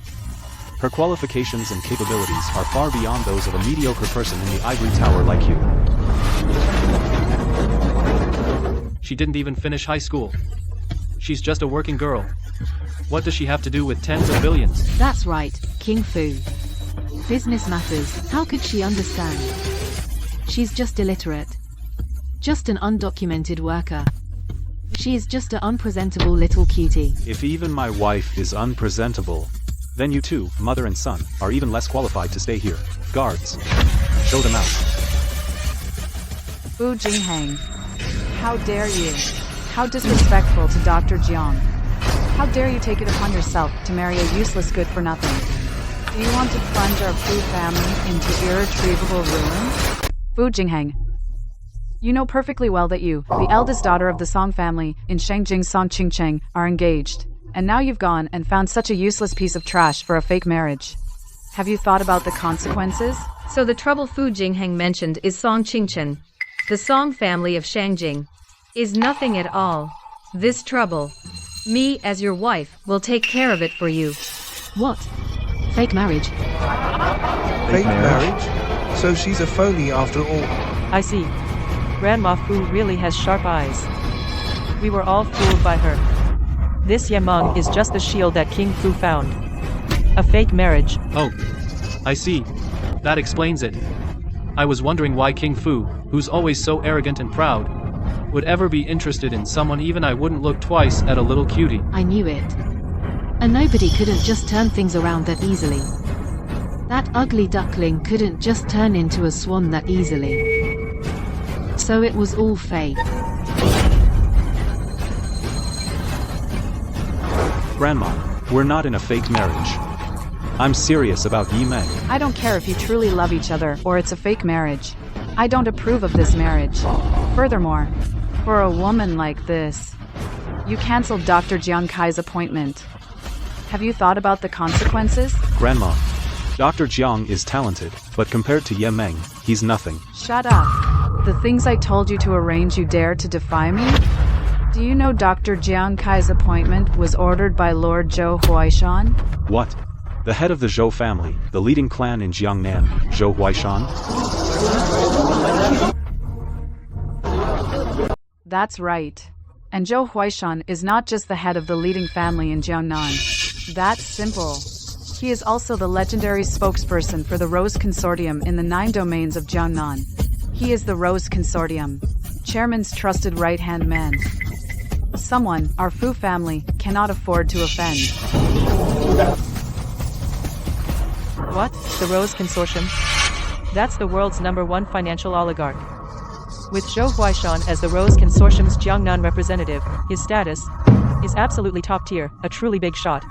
Her qualifications and capabilities are far beyond those of a mediocre person in the ivory tower like you. She didn't even finish high school. She's just a working girl. What does she have to do with tens of billions? That's right, King Fu. Business matters, how could she understand? She's just illiterate. Just an undocumented worker. She is just an unpresentable little cutie. If even my wife is unpresentable, then you two, mother and son, are even less qualified to stay here. Guards, show them out. Fu Jingheng. How dare you? How disrespectful to Dr. Jiang. How dare you take it upon yourself to marry a useless good-for-nothing? Do you want to plunge our Fu family into irretrievable ruin? Fu Jingheng. You know perfectly well that you, the eldest daughter of the Song family, in Shangjing Song Qingcheng, are engaged. And now you've gone and found such a useless piece of trash for a fake marriage. Have you thought about the consequences? So the trouble Fu Jingheng mentioned is Song Qingchen. The Song family of Shangjing is nothing at all. This trouble, me as your wife, will take care of it for you. What? Fake marriage? Fake marriage? So she's a phony after all. I see. Grandma Fu really has sharp eyes. We were all fooled by her. This Yemeng is just the shield that King Fu found. A fake marriage. Oh, I see. That explains it. I was wondering why King Fu, who's always so arrogant and proud, would ever be interested in someone even I wouldn't look twice at a little cutie. I knew it. And nobody couldn't just turn things around that easily. That ugly duckling couldn't just turn into a swan that easily. So it was all fake. Grandma, we're not in a fake marriage. I'm serious about Yi Meng. I don't care if you truly love each other or it's a fake marriage. I don't approve of this marriage. Furthermore, for a woman like this, you canceled Dr. Jiang Kai's appointment. Have you thought about the consequences? Grandma, Dr. Jiang is talented, but compared to Ye Meng, he's nothing. Shut up. The things I told you to arrange, you dare to defy me? Do you know Dr. Jiang Kai's appointment was ordered by Lord Zhou Huaishan? What? The head of the Zhou family, the leading clan in Jiangnan, Zhou Huaishan? That's right. And Zhou Huaishan is not just the head of the leading family in Jiangnan. That's simple. He is also the legendary spokesperson for the Rose Consortium in the 9 domains of Jiangnan. He is the Rose Consortium, chairman's trusted right-hand man. Someone our Fu family cannot afford to offend. What? The Rose Consortium? That's the world's #1 financial oligarch. With Zhou Huaishan as the Rose Consortium's Jiangnan representative, his status is absolutely top tier, a truly big shot.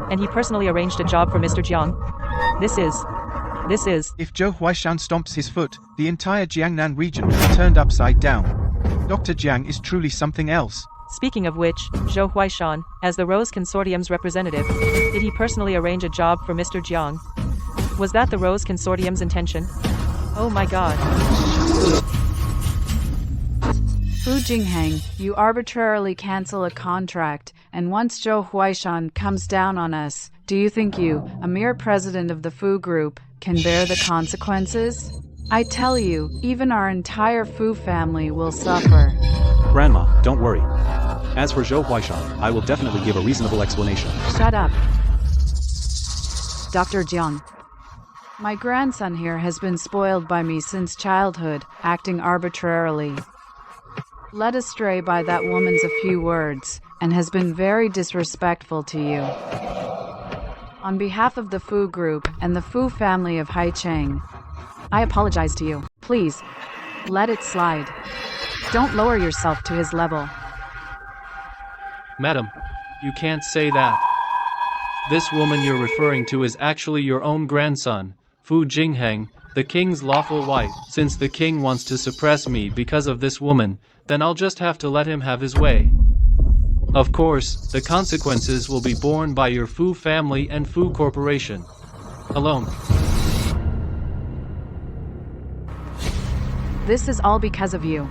And he personally arranged a job for Mr. Jiang. This is... If Zhou Huaishan stomps his foot, the entire Jiangnan region will be turned upside down. Dr. Jiang is truly something else. Speaking of which, Zhou Huaishan, as the Rose Consortium's representative, did he personally arrange a job for Mr. Jiang? Was that the Rose Consortium's intention? Oh my god. Fu Jingheng, you arbitrarily cancel a contract, and once Zhou Huaishan comes down on us, do you think you, a mere president of the Fu group, can bear the consequences? I tell you, even our entire Fu family will suffer. Grandma, don't worry. As for Zhou Huaishan, I will definitely give a reasonable explanation. Shut up. Dr. Jiang. My grandson here has been spoiled by me since childhood, acting arbitrarily. Led astray by that woman's a few words, and has been very disrespectful to you. On behalf of the Fu group and the Fu family of Haicheng, I apologize to you. Please, let it slide. Don't lower yourself to his level. Madam, you can't say that. This woman you're referring to is actually your own grandson, Fu Jingheng, the king's lawful wife. Since the king wants to suppress me because of this woman, then I'll just have to let him have his way. Of course, the consequences will be borne by your Fu family and Fu Corporation. Alone. This is all because of you.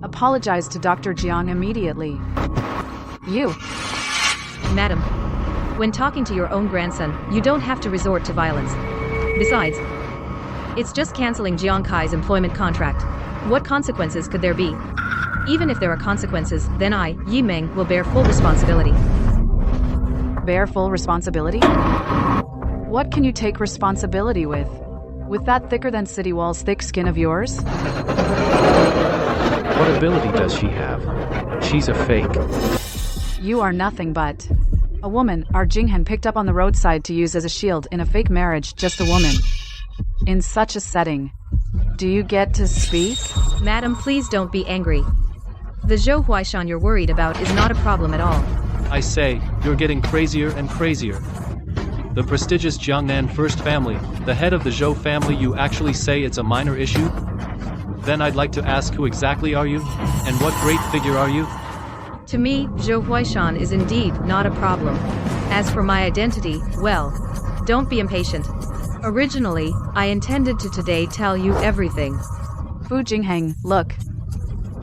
Apologize to Dr. Jiang immediately. You. Madam, When talking to your own grandson, you don't have to resort to violence. Besides, it's just canceling Jiang Kai's employment contract. What consequences could there be? Even if there are consequences, then I, Yi Meng, will bear full responsibility. Bear full responsibility? What can you take responsibility with? With that thicker than city walls thick skin of yours? What ability does she have? She's a fake. You are nothing but a woman our Jinghen picked up on the roadside to use as a shield in a fake marriage, just a woman. In such a setting. Do you get to speak? Madam, please don't be angry. The Zhou Huaishan you're worried about is not a problem at all. I say, you're getting crazier and crazier. The prestigious Jiangnan First Family, the head of the Zhou family, you actually say it's a minor issue? Then I'd like to ask, who exactly are you? And what great figure are you? To me, Zhou Huaishan is indeed not a problem. As for my identity, well, don't be impatient. Originally, I intended to today tell you everything. Fu Jingheng, look.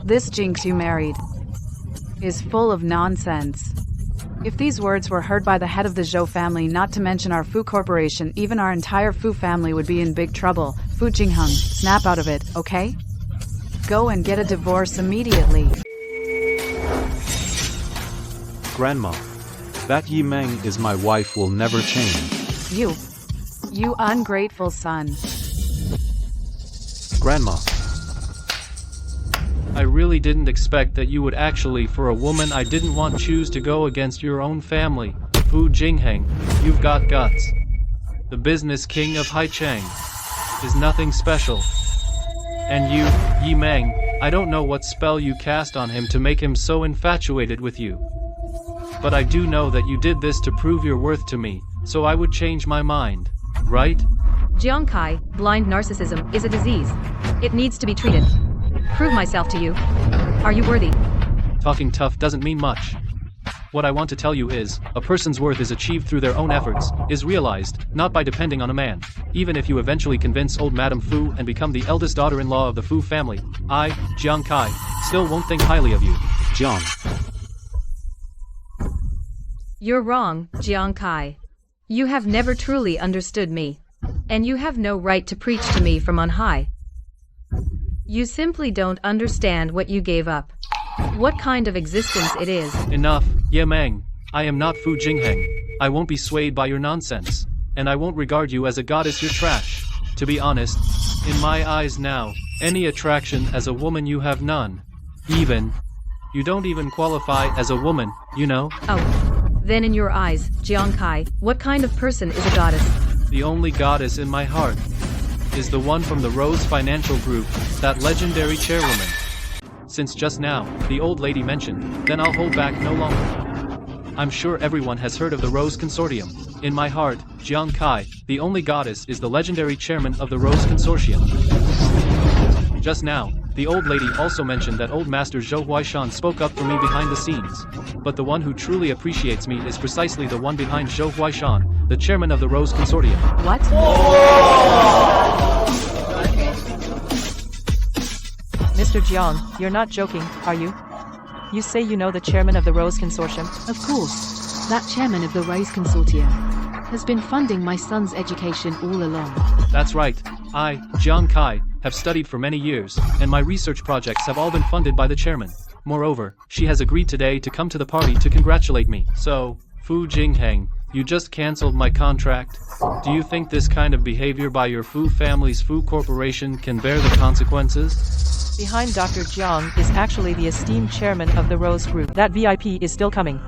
This jinx you married is full of nonsense. If these words were heard by the head of the Zhou family, not to mention our Fu Corporation, even our entire Fu family would be in big trouble. Fu Jingheng, snap out of it, okay? Go and get a divorce immediately. Grandma, that Yi Meng is my wife will never change. You ungrateful son. Grandma, I really didn't expect that you would actually, for a woman I didn't want, choose to go against your own family. Fu Jingheng, you've got guts. The business king of Haicheng is nothing special. And you, Yi Meng, I don't know what spell you cast on him to make him so infatuated with you. But I do know that you did this to prove your worth to me, so I would change my mind. Right? Jiang Kai, blind narcissism, is a disease. It needs to be treated. Prove myself to you. Are you worthy? Talking tough doesn't mean much. What I want to tell you is, a person's worth is achieved through their own efforts, is realized, not by depending on a man. Even if you eventually convince old Madame Fu and become the eldest daughter-in-law of the Fu family, I, Jiang Kai, still won't think highly of you. Jiang. You're wrong, Jiang Kai. You have never truly understood me. And you have no right to preach to me from on high. You simply don't understand what you gave up. What kind of existence it is. Enough, Ye Meng. I am not Fu Jingheng. I won't be swayed by your nonsense. And I won't regard you as a goddess, you're trash. To be honest, in my eyes now, any attraction as a woman you have none. You don't even qualify as a woman, you know? Oh. Then in your eyes, Jiang Kai, what kind of person is a goddess? The only goddess in my heart is the one from the Rose Financial Group, that legendary chairwoman. Since just now, the old lady mentioned, then I'll hold back no longer. I'm sure everyone has heard of the Rose Consortium. In my heart, Jiang Kai, the only goddess, is the legendary chairman of the Rose Consortium. Just now, the old lady also mentioned that old master Zhou Huaishan spoke up for me behind the scenes. But the one who truly appreciates me is precisely the one behind Zhou Huaishan, the chairman of the Rose Consortium. What? Mr. Jiang, you're not joking, are you? You say you know the chairman of the Rose Consortium? Of course. That chairman of the Rose Consortium has been funding my son's education all along. That's right. I, Jiang Kai, have studied for many years, and my research projects have all been funded by the chairman. Moreover, she has agreed today to come to the party to congratulate me. So, Fu Jingheng, you just cancelled my contract? Do you think this kind of behavior by your Fu family's Fu Corporation can bear the consequences? Behind Dr. Jiang is actually the esteemed chairman of the Rose Group. That VIP is still coming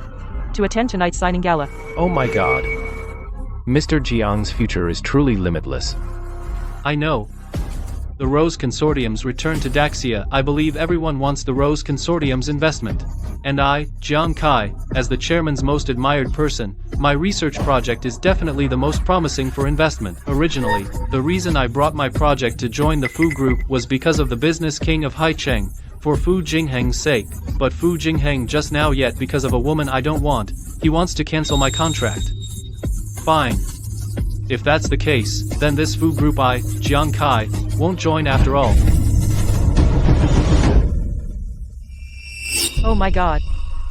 to attend tonight's signing gala. Oh my god. Mr. Jiang's future is truly limitless. I know. The Rose Consortium's return to Daxia. I believe everyone wants the Rose Consortium's investment. And I, Jiang Kai, as the chairman's most admired person, my research project is definitely the most promising for investment. Originally, the reason I brought my project to join the Fu Group was because of the business king of Haicheng, for Fu Jingheng's sake. But Fu Jingheng just now yet because of a woman I don't want, he wants to cancel my contract. Fine. If that's the case, then this Fu Group I, Jiang Kai, won't join after all. Oh my god.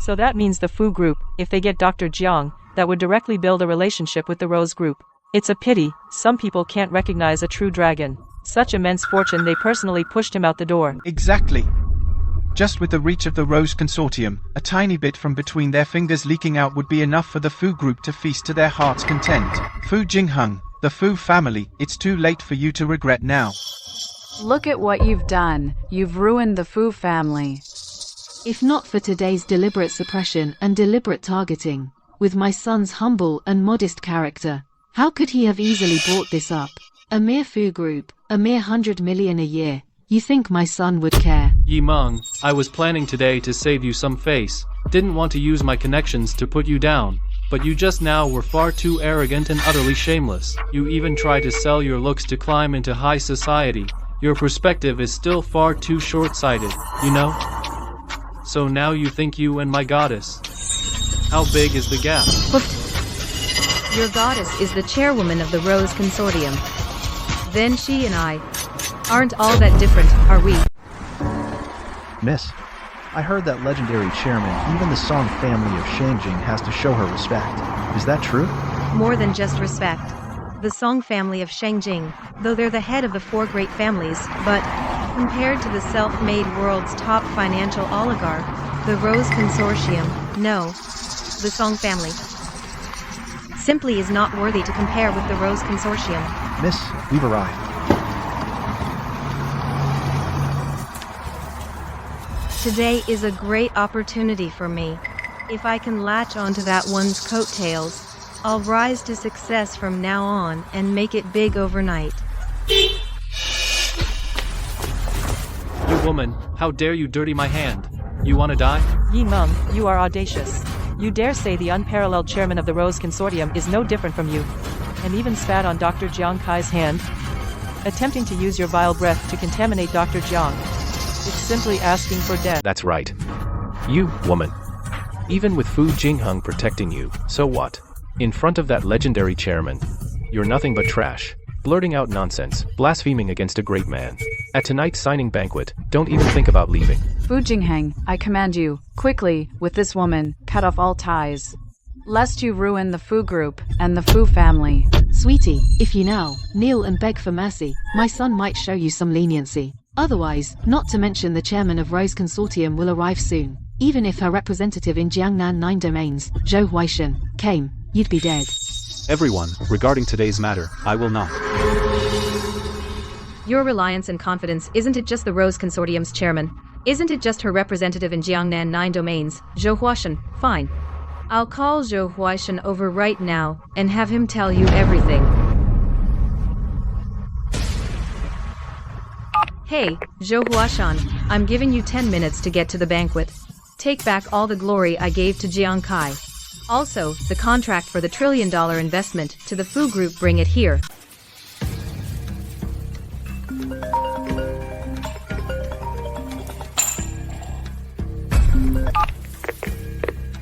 So that means the Fu Group, if they get Dr. Jiang, that would directly build a relationship with the Rose Group. It's a pity, some people can't recognize a true dragon. Such immense fortune they personally pushed him out the door. Exactly. Just with the reach of the Rose Consortium, a tiny bit from between their fingers leaking out would be enough for the Fu Group to feast to their heart's content. Fu Jingheng, the Fu family, it's too late for you to regret now. Look at what you've done. You've ruined the Fu family. If not for today's deliberate suppression and deliberate targeting, with my son's humble and modest character, how could he have easily brought this up? A mere Fu Group, a mere 100 million a year. You think my son would care? Yi Meng, I was planning today to save you some face. Didn't want to use my connections to put you down. But you just now were far too arrogant and utterly shameless. You even tried to sell your looks to climb into high society. Your perspective is still far too short-sighted, you know? So now you think you and my goddess. How big is the gap? Your goddess is the chairwoman of the Rose Consortium. Then she and I aren't all that different, are we? Miss, I heard that legendary chairman, even the Song family of Shangjing has to show her respect. Is that true? More than just respect. The Song family of Shangjing, though they're the head of the 4 great families, but compared to the self-made world's top financial oligarch, the Rose Consortium, no, the Song family, simply is not worthy to compare with the Rose Consortium. Miss, we've arrived. Today is a great opportunity for me. If I can latch onto that one's coattails, I'll rise to success from now on and make it big overnight. You woman, how dare you dirty my hand? You wanna die? Yi Meng, you are audacious. You dare say the unparalleled chairman of the Rose Consortium is no different from you, and even spat on Dr. Jiang Kai's hand? Attempting to use your vile breath to contaminate Dr. Jiang. It's simply asking for death. That's right. You, woman. Even with Fu Jingheng protecting you, so what? In front of that legendary chairman, you're nothing but trash. Blurting out nonsense, blaspheming against a great man. At tonight's signing banquet, don't even think about leaving. Fu Jingheng, I command you, quickly, with this woman, cut off all ties. Lest you ruin the Fu Group and the Fu family. Sweetie, if you now kneel and beg for mercy, my son might show you some leniency. Otherwise, not to mention the chairman of Rose Consortium will arrive soon. Even if her representative in Jiangnan 9 domains, Zhou Huaishan, came, you'd be dead. Everyone, regarding today's matter, I will not. Your reliance and confidence, isn't it just the Rose Consortium's chairman? Isn't it just her representative in Jiangnan 9 domains, Zhou Huaishan? Fine. I'll call Zhou Huaishan over right now, and have him tell you everything. Hey, Zhou Huaishan, I'm giving you 10 minutes to get to the banquet. Take back all the glory I gave to Jiang Kai. Also, the contract for the $1 trillion investment to the Fu Group, bring it here.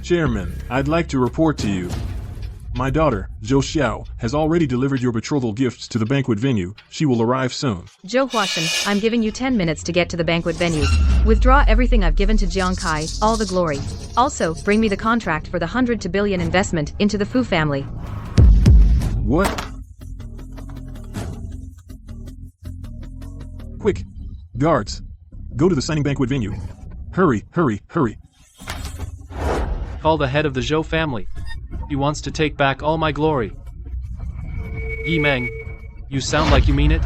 Chairman, I'd like to report to you. My daughter, Zhou Xiao, has already delivered your betrothal gifts to the banquet venue. She will arrive soon. Zhou Huaishan, I'm giving you 10 minutes to get to the banquet venues. Withdraw everything I've given to Jiang Kai, all the glory. Also, bring me the contract for the 100 to billion investment into the Fu family. What? Quick! Guards! Go to the signing banquet venue. Hurry, hurry, hurry. Call the head of the Zhou family. He wants to take back all my glory. Yi Meng, you sound like you mean it?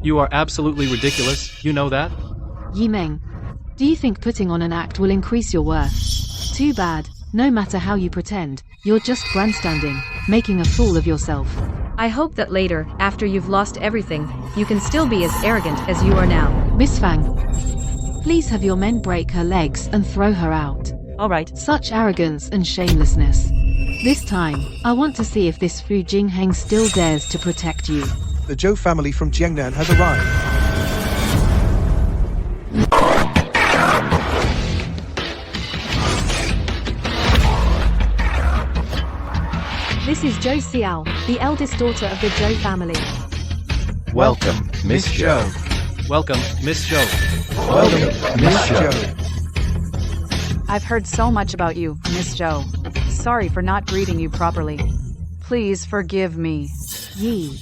You are absolutely ridiculous, you know that? Yi Meng, do you think putting on an act will increase your worth? Too bad, no matter how you pretend, you're just grandstanding, making a fool of yourself. I hope that later, after you've lost everything, you can still be as arrogant as you are now. Miss Fang, please have your men break her legs and throw her out. Alright. Such arrogance and shamelessness. This time, I want to see if this Fu Jingheng still dares to protect you. The Zhou family from Jiangnan has arrived. This is Zhou Xiao, the eldest daughter of the Zhou family. Welcome, Miss Zhou. Welcome, Miss Zhou. Welcome, Miss Zhou. I've heard so much about you, Miss Zhou. sorry for not greeting you properly. Please forgive me. Yi.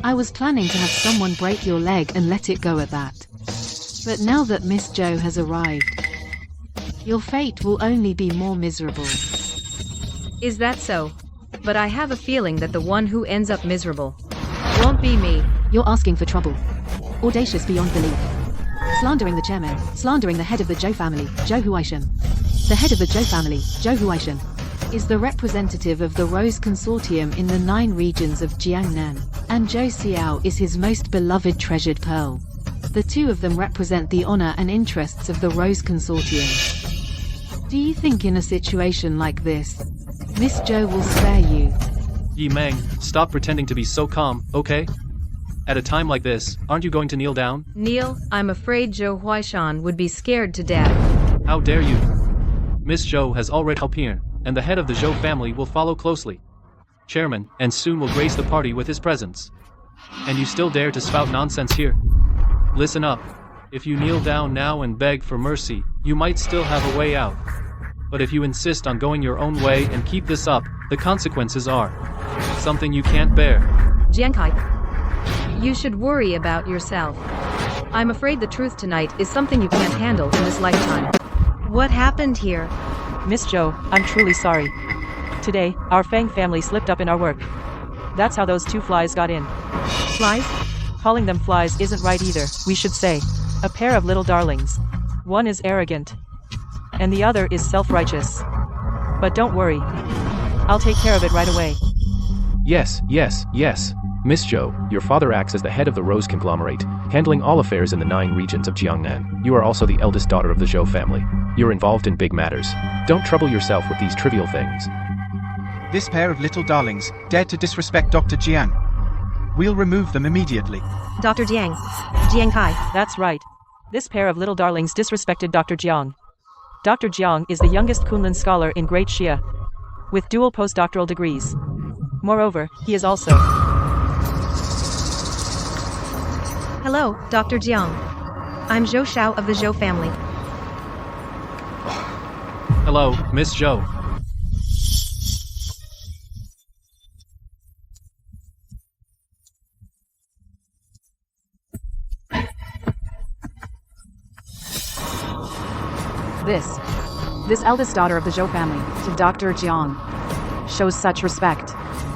I was planning to have someone break your leg and let it go at that. But now that Miss Joe has arrived, your fate will only be more miserable. Is that so? But I have a feeling that the one who ends up miserable won't be me. You're asking for trouble. Audacious beyond belief. Slandering the chairman, slandering the head of the Zhou family, Zhou Huaishan. The head of the Zhou family, Zhou Huaishan, is the representative of the Rose Consortium in the 9 regions of Jiangnan, and Zhou Xiao is his most beloved treasured pearl. The two of them represent the honor and interests of the Rose Consortium. Do you think in a situation like this, Miss Zhou will spare you? Yi Meng, stop pretending to be so calm, okay? At a time like this, aren't you going to kneel down? Kneel, I'm afraid Zhou Huaishan would be scared to death. How dare you? Miss Zhou has already helped here, and the head of the Zhou family will follow closely. Chairman, and soon will grace the party with his presence. And you still dare to spout nonsense here? Listen up. If you kneel down now and beg for mercy, you might still have a way out. But if you insist on going your own way and keep this up, the consequences are something you can't bear. Jiang Kai, you should worry about yourself. I'm afraid the truth tonight is something you can't handle in this lifetime. What happened here? Miss Zhou, I'm truly sorry. Today, our Fang family slipped up in our work. That's how those 2 flies got in. Flies? Calling them flies isn't right either, we should say. A pair of little darlings. One is arrogant, and the other is self-righteous. But don't worry. I'll take care of it right away. Yes. Miss Zhou, your father acts as the head of the Rose conglomerate, handling all affairs in the 9 regions of Jiangnan. You are also the eldest daughter of the Zhou family. You're involved in big matters. Don't trouble yourself with these trivial things. This pair of little darlings dared to disrespect Dr. Jiang. We'll remove them immediately. Dr. Jiang Kai. That's right. This pair of little darlings disrespected Dr. Jiang. Dr. Jiang is the youngest Kunlun scholar in Great Xia, with dual postdoctoral degrees. Moreover, he is also... Hello, Dr. Jiang. I'm Zhou Xiao of the Zhou family. Hello, Miss Zhou. This eldest daughter of the Zhou family, to Dr. Jiang, shows such respect.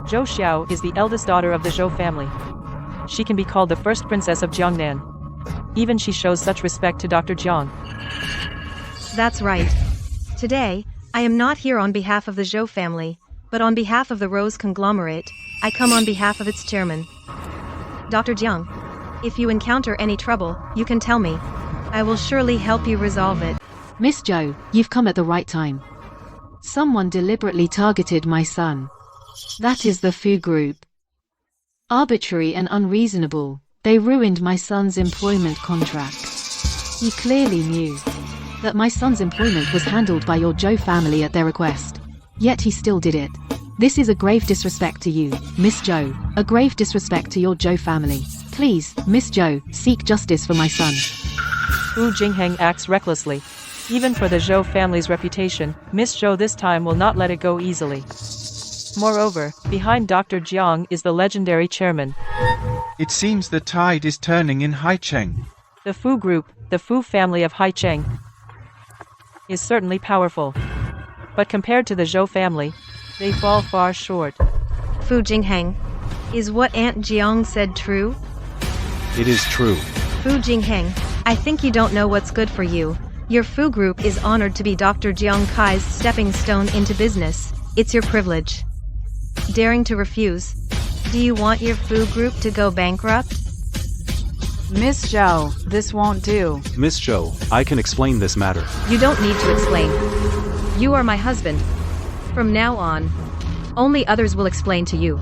Zhou Xiao is the eldest daughter of the Zhou family. She can be called the first princess of Jiangnan. Even she shows such respect to Dr. Jiang. That's right. Today, I am not here on behalf of the Zhou family, but on behalf of the Rose conglomerate. I come on behalf of its chairman. Dr. Jiang, if you encounter any trouble, you can tell me. I will surely help you resolve it. Miss Zhou, you've come at the right time. Someone deliberately targeted my son. That is the Fu group. Arbitrary and unreasonable, they ruined my son's employment contract. He clearly knew that my son's employment was handled by your Zhou family at their request. Yet he still did it. This is a grave disrespect to you, Miss Zhou, a grave disrespect to your Zhou family. Please, Miss Zhou, seek justice for my son. Wu Jingheng acts recklessly. Even for the Zhou family's reputation, Miss Zhou this time will not let it go easily. Moreover, behind Dr. Jiang is the legendary chairman. It seems the tide is turning in Haicheng. The Fu group, the Fu family of Haicheng, is certainly powerful. But compared to the Zhou family, they fall far short. Fu Jingheng, is what Aunt Jiang said true? It is true. Fu Jingheng, I think you don't know what's good for you. Your Fu group is honored to be Dr. Jiang Kai's stepping stone into business. It's your privilege. Daring to refuse? Do you want your Fu group to go bankrupt? Miss Zhou, this won't do. Miss Zhou, I can explain this matter. You don't need to explain. You are my husband. From now on, only others will explain to you.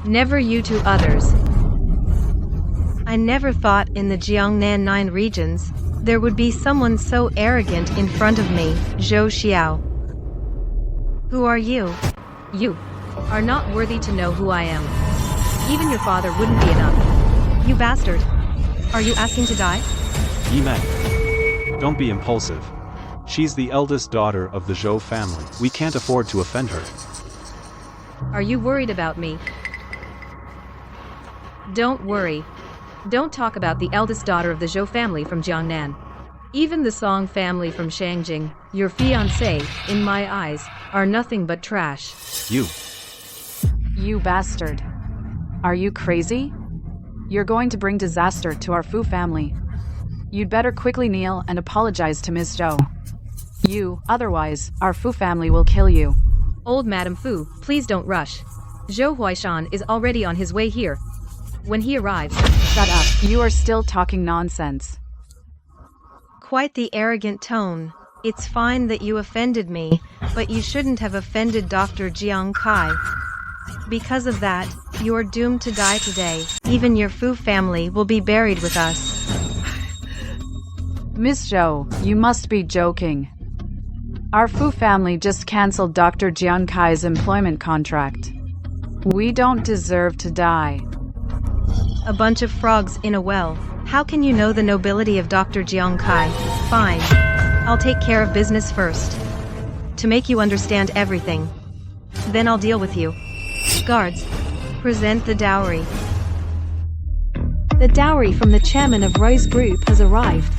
Never you to others. I never thought in the Jiangnan 9 regions, there would be someone so arrogant in front of me, Zhou Xiao. Who are you? You are not worthy to know who I am. Even your father wouldn't be enough. You bastard. Are you asking to die? Yi Meng, don't be impulsive. She's the eldest daughter of the Zhou family. We can't afford to offend her. Are you worried about me? Don't worry. Don't talk about the eldest daughter of the Zhou family from Jiangnan. Even the Song family from Shangjing, your fiancé, in my eyes, are nothing but trash. You bastard. Are you crazy? You're going to bring disaster to our Fu family. You'd better quickly kneel and apologize to Ms. Zhou. Otherwise, our Fu family will kill you. Old Madam Fu, please don't rush. Zhou Huaishan is already on his way here. When he arrives... Shut up. You are still talking nonsense. Quite the arrogant tone. It's fine that you offended me, but you shouldn't have offended Dr. Jiang Kai. Because of that, you're doomed to die today. Even your Fu family will be buried with us. Miss Zhou, you must be joking. Our Fu family just cancelled Dr. Jiang Kai's employment contract. We don't deserve to die. A bunch of frogs in a well. How can you know the nobility of Dr. Jiang Kai? Fine. I'll take care of business first. To make you understand everything. Then I'll deal with you. Guards, present the dowry. The dowry from the chairman of Rose Group has arrived.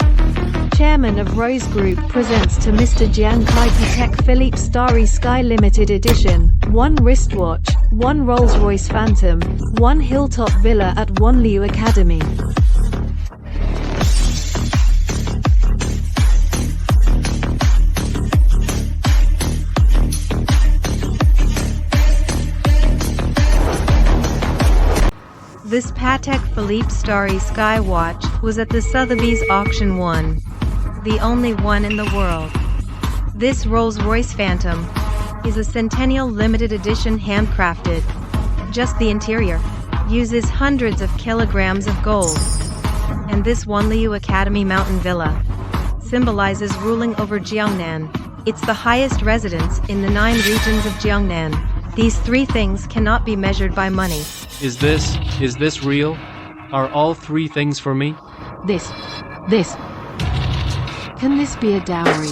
Chairman of Rose Group presents to Mr. Jiang Kai Patek Philippe Starry Sky Limited Edition, 1 wristwatch, 1 Rolls-Royce Phantom, 1 hilltop villa at 1 Liu Academy. This Patek Philippe Starry Sky watch was at the Sotheby's Auction 1. The only one in the world. This Rolls-Royce Phantom is a Centennial limited edition handcrafted. Just the interior uses hundreds of kilograms of gold. And this 1 Liu Academy mountain villa symbolizes ruling over Jiangnan. It's the highest residence in the 9 regions of Jiangnan. These 3 things cannot be measured by money. Is this real? Are all 3 things for me? This. Can this be a dowry?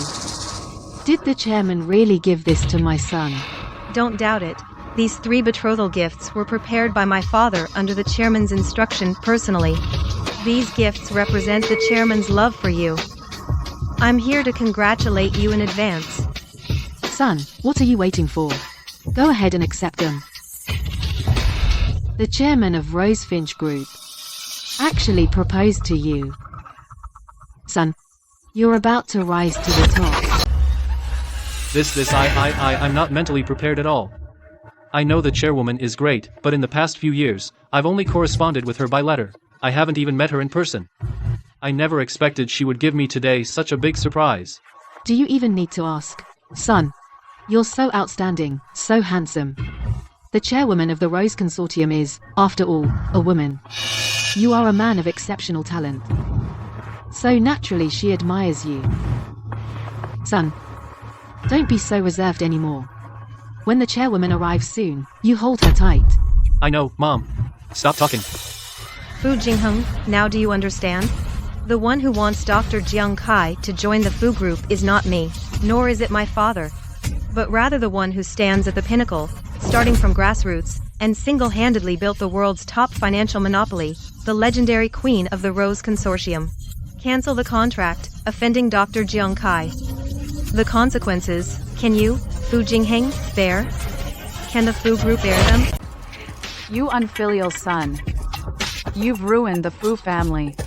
Did the chairman really give this to my son? Don't doubt it. These 3 betrothal gifts were prepared by my father under the chairman's instruction personally. These gifts represent the chairman's love for you. I'm here to congratulate you in advance. Son, what are you waiting for? Go ahead and accept them. The chairman of Rose Finch Group actually proposed to you. Son, you're about to rise to the top. I'm not mentally prepared at all. I know the chairwoman is great, but in the past few years, I've only corresponded with her by letter. I haven't even met her in person. I never expected she would give me today such a big surprise. Do you even need to ask? Son, you're so outstanding, so handsome. The chairwoman of the Rose Consortium is, after all, a woman. You are a man of exceptional talent. So naturally she admires you. Son, don't be so reserved anymore. When the chairwoman arrives soon, you hold her tight. I know, Mom. Stop talking. Fu Jingheng, now do you understand? The one who wants Dr. Jiang Kai to join the Fu Group is not me, nor is it my father, but rather the one who stands at the pinnacle, starting from grassroots, and single-handedly built the world's top financial monopoly, the legendary queen of the Rose Consortium. Cancel the contract, offending Dr. Jiang Kai. The consequences, can you, Fu Jingheng, bear? Can the Fu Group bear them? You unfilial son. You've ruined the Fu family.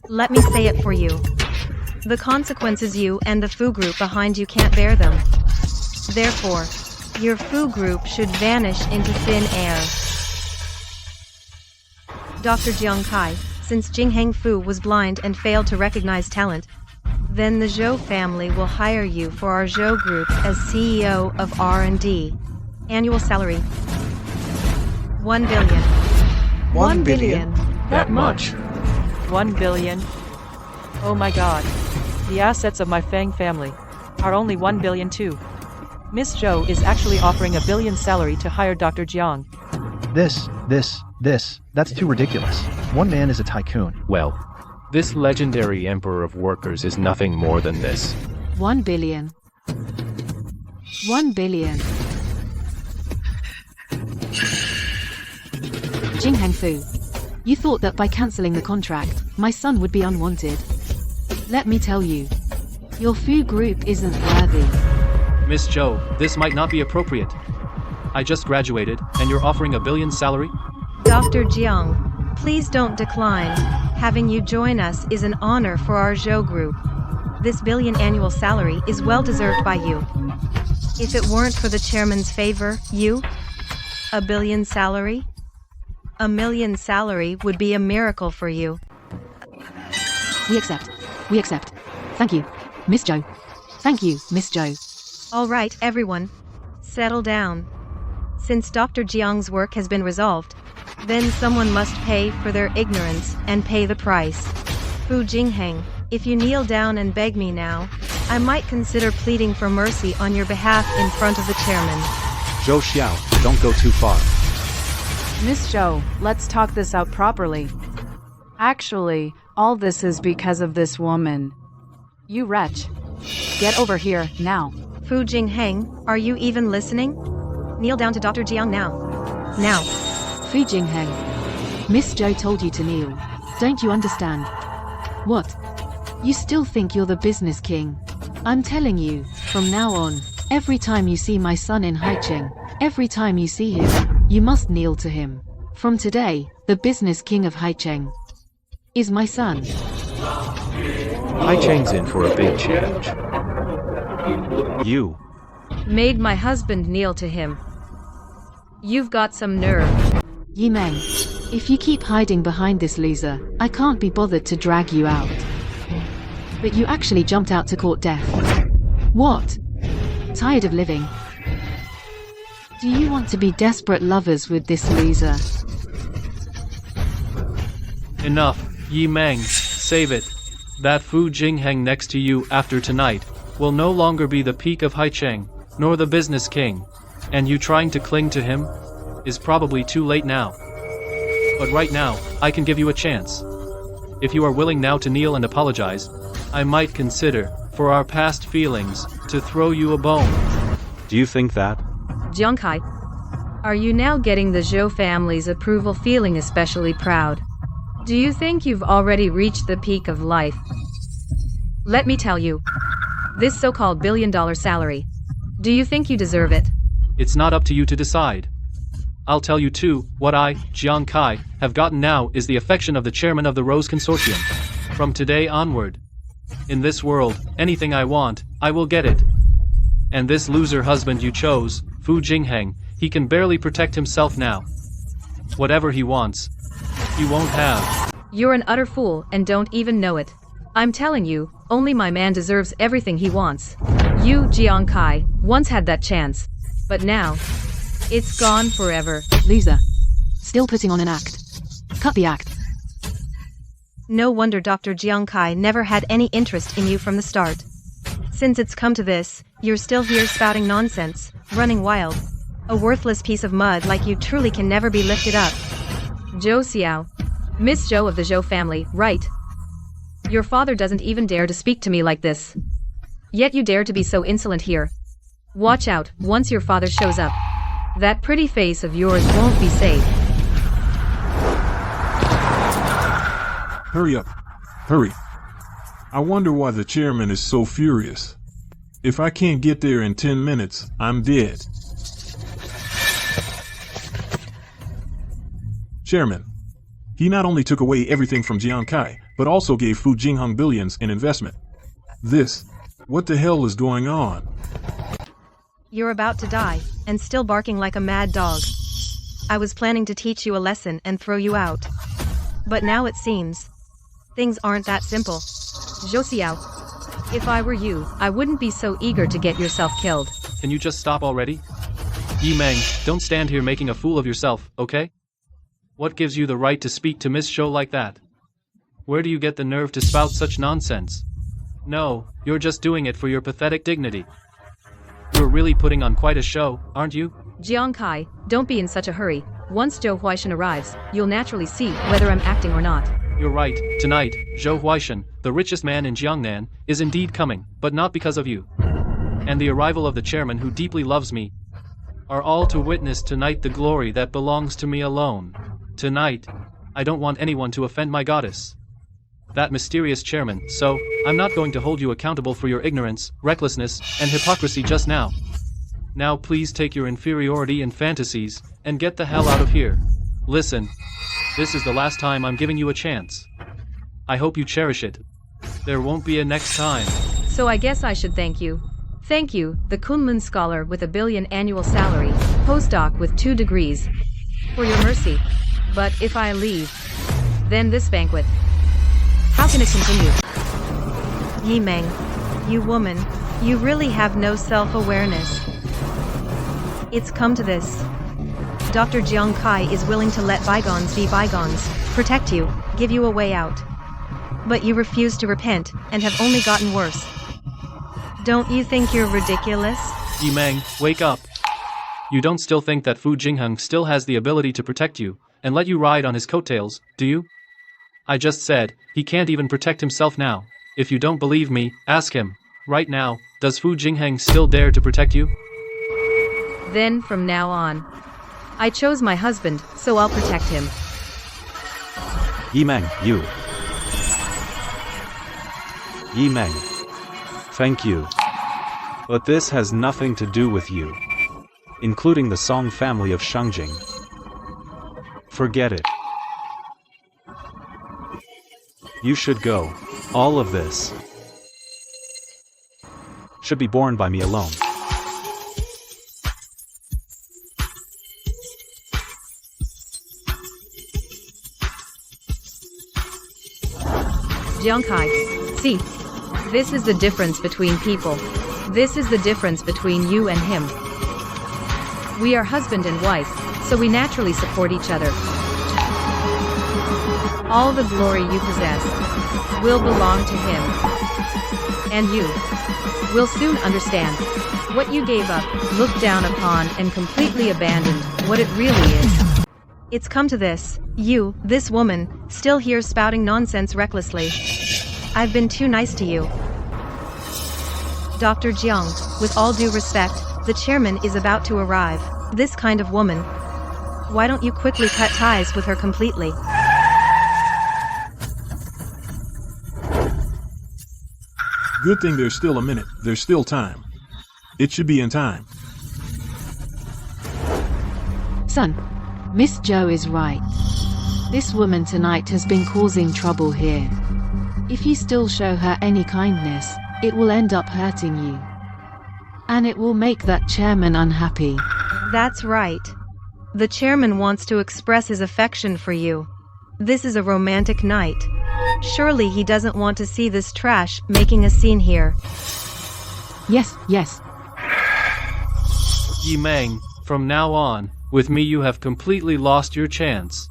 Let me say it for you. The consequences you and the Fu Group behind you can't bear them. Therefore, your Fu Group should vanish into thin air. Dr. Jiang Kai, since Jingheng Fu was blind and failed to recognize talent, then the Zhou family will hire you for our Zhou Group as CEO of R&D. Annual salary: 1 billion. 1 billion? That much? 1 billion? Oh my god. The assets of my Fang family are only 1 billion too. Miss Zhou is actually offering $1 billion salary to hire Dr. Jiang. That's too ridiculous. One man is a tycoon. Well, this legendary emperor of workers is nothing more than this. 1 billion. 1 billion. Jingheng Fu. You thought that by cancelling the contract, my son would be unwanted. Let me tell you, your Fu group isn't worthy. Miss Zhou, this might not be appropriate. I just graduated, and you're offering a billion salary? Dr. Jiang, please don't decline. Having you join us is an honor for our Zhou group. This billion annual salary is well deserved by you. If it weren't for the chairman's favor, you? A billion salary? A million salary would be a miracle for you. We accept. We accept. Thank you, Miss Zhou. Thank you, Miss Zhou. All right, everyone. Settle down. Since Dr. Jiang's work has been resolved, then someone must pay for their ignorance and pay the price. Fu Jingheng, if you kneel down and beg me now, I might consider pleading for mercy on your behalf in front of the chairman. Zhou Xiao, don't go too far. Miss Zhou, let's talk this out properly. Actually, all this is because of this woman. You wretch. Get over here, now. Fu Jingheng, are you even listening? Kneel down to Dr. Jiang now. Now. Fu Jingheng. Miss Zhou told you to kneel. Don't you understand? What? You still think you're the business king? I'm telling you, from now on, every time you see my son in Haicheng, every time you see him, you must kneel to him. From today, the business king of Haicheng is my son. Haicheng's in for a big change. You. Made my husband kneel to him. You've got some nerve. Yimeng, if you keep hiding behind this loser, I can't be bothered to drag you out. But you actually jumped out to court death. What? Tired of living? Do you want to be desperate lovers with this loser? Enough, Yi Meng, save it. That Fu Jingheng next to you after tonight will no longer be the peak of Haicheng, nor the business king. And you trying to cling to him is probably too late now. But right now, I can give you a chance. If you are willing now to kneel and apologize, I might consider, for our past feelings, to throw you a bone. Do you think that? Jiang Kai, are you now getting the Zhou family's approval, feeling especially proud? Do you think you've already reached the peak of life? Let me tell you, this so-called billion-dollar salary, do you think you deserve it? It's not up to you to decide. I'll tell you too, what I, Jiang Kai, have gotten now is the affection of the chairman of the Rose Consortium. From today onward. In this world, anything I want, I will get it. And this loser husband you chose, Fu Jingheng, he can barely protect himself now. Whatever he wants, he won't have. You're an utter fool and don't even know it. I'm telling you, only my man deserves everything he wants. You, Jiang Kai, once had that chance. But now, it's gone forever. Loser. Still putting on an act. Cut the act. No wonder Dr. Jiang Kai never had any interest in you from the start. Since it's come to this, you're still here spouting nonsense, running wild. A worthless piece of mud like you truly can never be lifted up. Zhou Xiao. Miss Zhou of the Zhou family, right? Your father doesn't even dare to speak to me like this. Yet you dare to be so insolent here. Watch out, once your father shows up. That pretty face of yours won't be safe. Hurry up. Hurry. I wonder why the chairman is so furious. If I can't get there in 10 minutes, I'm dead. Chairman. He not only took away everything from Jiang Kai, but also gave Fu Jingheng billions in investment. What the hell is going on? You're about to die, and still barking like a mad dog. I was planning to teach you a lesson and throw you out. But now it seems things aren't that simple. Zhou Xiao, if I were you, I wouldn't be so eager to get yourself killed. Can you just stop already? Yi Meng, don't stand here making a fool of yourself, okay? What gives you the right to speak to Miss Zhou like that? Where do you get the nerve to spout such nonsense? No, you're just doing it for your pathetic dignity. You're really putting on quite a show, aren't you? Jiang Kai, don't be in such a hurry. Once Zhou Huaishan arrives, you'll naturally see whether I'm acting or not. You're right, tonight, Zhou Huaishan, the richest man in Jiangnan, is indeed coming, but not because of you. And the arrival of the chairman who deeply loves me are all to witness tonight the glory that belongs to me alone. Tonight, I don't want anyone to offend my goddess. That mysterious chairman, so, I'm not going to hold you accountable for your ignorance, recklessness, and hypocrisy just now. Now please take your inferiority and fantasies, and get the hell out of here. Listen. This is the last time I'm giving you a chance. I hope you cherish it. There won't be a next time. So I guess I should thank you. Thank you, the Kunlun scholar with $1 billion annual salary, postdoc with 2 degrees, for your mercy. But if I leave, then this banquet, how can it continue? Yimeng, you woman, you really have no self-awareness. It's come to this. Dr. Jiang Kai is willing to let bygones be bygones, protect you, give you a way out. But you refuse to repent, and have only gotten worse. Don't you think you're ridiculous? Yimeng, wake up. You don't still think that Fu Jingheng still has the ability to protect you, and let you ride on his coattails, do you? I just said, he can't even protect himself now. If you don't believe me, ask him. Right now, does Fu Jingheng still dare to protect you? Then, from now on, I chose my husband, so I'll protect him. Yimeng, you. Yimeng. Thank you. But this has nothing to do with you. Including the Song family of Shangjing. Forget it. You should go. All of this should be borne by me alone. Jiang Kai, see, this is the difference between people. This is the difference between you and him. We are husband and wife, so we naturally support each other. All the glory you possess will belong to him. And you will soon understand what you gave up, looked down upon, and completely abandoned, what it really is. It's come to this. You, this woman, still here spouting nonsense recklessly. I've been too nice to you. Dr. Jiang, with all due respect, the chairman is about to arrive. This kind of woman. Why don't you quickly cut ties with her completely? Good thing there's still a minute. There's still time. It should be in time. Son, Miss Zhou is right. This woman tonight has been causing trouble here. If you still show her any kindness, it will end up hurting you. And it will make that chairman unhappy. That's right. The chairman wants to express his affection for you. This is a romantic night. Surely he doesn't want to see this trash making a scene here. Yes, yes. Yimeng, from now on, with me you have completely lost your chance.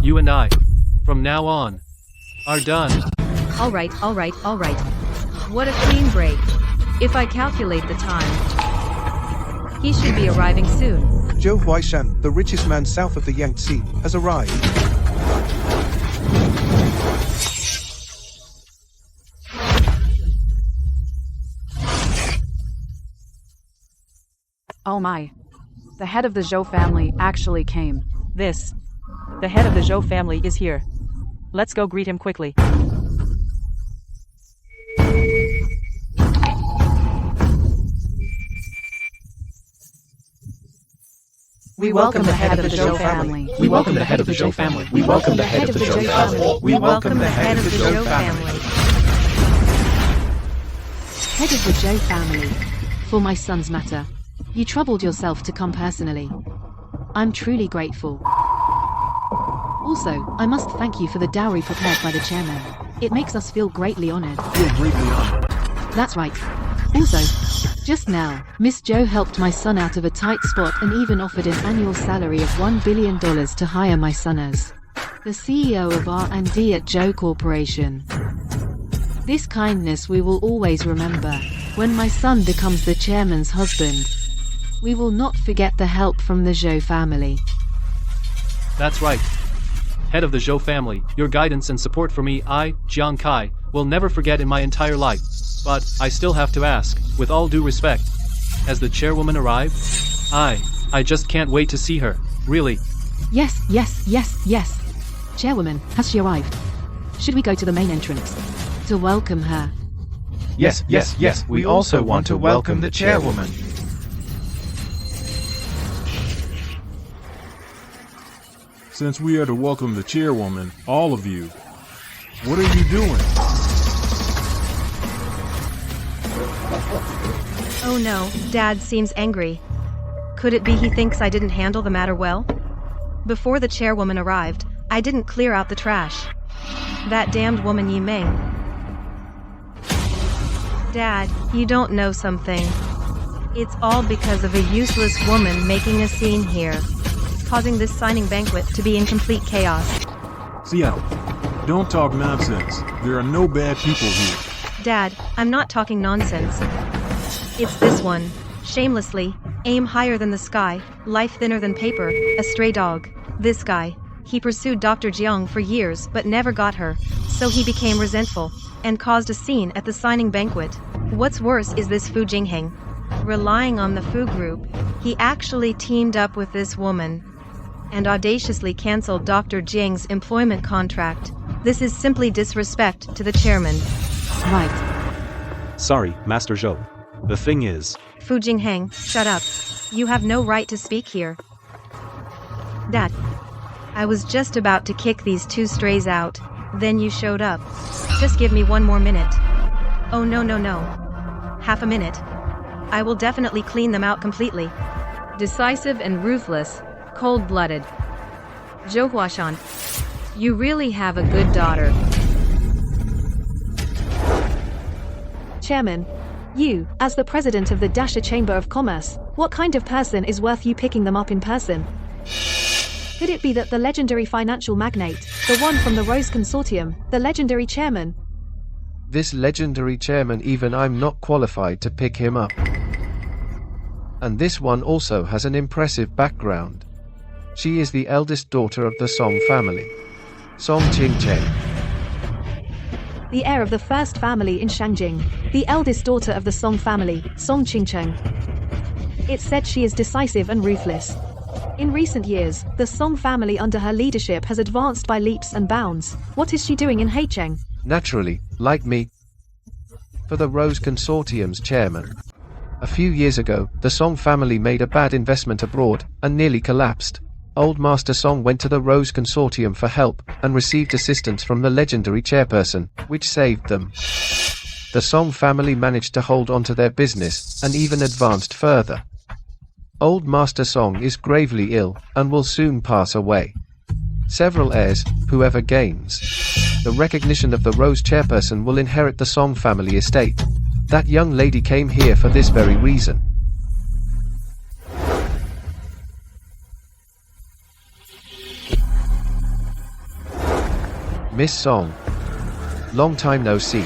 You and I, from now on, are done. Alright. What a clean break. If I calculate the time, he should be arriving soon. Zhou Huaishan, the richest man south of the Yangtze, has arrived. Oh my. The head of the Zhou family actually came. The head of the Zhou family is here. Let's go greet him quickly. We welcome the head of the Zhou family. We welcome the head of the Zhou family. We welcome the head of the Zhou family. We welcome the head of the Zhou family. Head of the Zhou family. For my son's matter, you troubled yourself to come personally. I'm truly grateful. Also, I must thank you for the dowry prepared by the chairman. It makes us feel greatly honored. Feel greatly honored. That's right. Also, just now, Miss Zhou helped my son out of a tight spot and even offered an annual salary of $1 billion to hire my son as the CEO of R&D at Zhou Corporation. This kindness we will always remember. When my son becomes the chairman's husband, we will not forget the help from the Zhou family. That's right. head of the Zhou family, your guidance and support for me I, Jiang Kai, will never forget in my entire life. But, I still have to ask, with all due respect, has the chairwoman arrived? I just can't wait to see her, really. Yes. Chairwoman, has she arrived? Should we go to the main entrance to welcome her? Yes. We also want to welcome the chairwoman. Since we are to welcome the chairwoman, all of you, what are you doing? Oh no, Dad seems angry. Could it be he thinks I didn't handle the matter well? Before the chairwoman arrived, I didn't clear out the trash. That damned woman Yi Ming. Dad, you don't know something. It's all because of a useless woman making a scene here, causing this signing banquet to be in complete chaos. Xiao, don't talk nonsense. There are no bad people here. Dad, I'm not talking nonsense. It's this one. Shamelessly, aim higher than the sky, life thinner than paper, a stray dog. This guy. He pursued Dr. Jiang for years but never got her, so he became resentful, and caused a scene at the signing banquet. What's worse is this Fu Jingheng. Relying on the Fu group, he actually teamed up with this woman, and audaciously cancelled Dr. Jiang's employment contract. This is simply disrespect to the chairman. Right. Sorry, Master Zhou. The thing is... Fu Jingheng, shut up. You have no right to speak here. Dad, I was just about to kick these two strays out, then you showed up. Just give me one more minute. Oh no. Half a minute. I will definitely clean them out completely. Decisive and ruthless, cold-blooded. Zhou Huashan, you really have a good daughter. Chairman, you, as the president of the Dasha Chamber of Commerce, what kind of person is worth you picking them up in person? Could it be that the legendary financial magnate, the one from the Rose Consortium, the legendary chairman? This legendary chairman, even I'm not qualified to pick him up. And this one also has an impressive background. She is the eldest daughter of the Song family. Song Qingcheng. The heir of the first family in Shangjing, the eldest daughter of the Song family, Song Qingcheng. It's said she is decisive and ruthless. In recent years, the Song family under her leadership has advanced by leaps and bounds. What is she doing in Heicheng? Naturally, like me. For the Rose Consortium's chairman. A few years ago, the Song family made a bad investment abroad, and nearly collapsed. Old Master Song went to the Rose Consortium for help, and received assistance from the legendary chairperson, which saved them. The Song family managed to hold on to their business, and even advanced further. Old Master Song is gravely ill, and will soon pass away. Several heirs, whoever gains the recognition of the Rose chairperson, will inherit the Song family estate. That young lady came here for this very reason. Miss Song. Long time no see.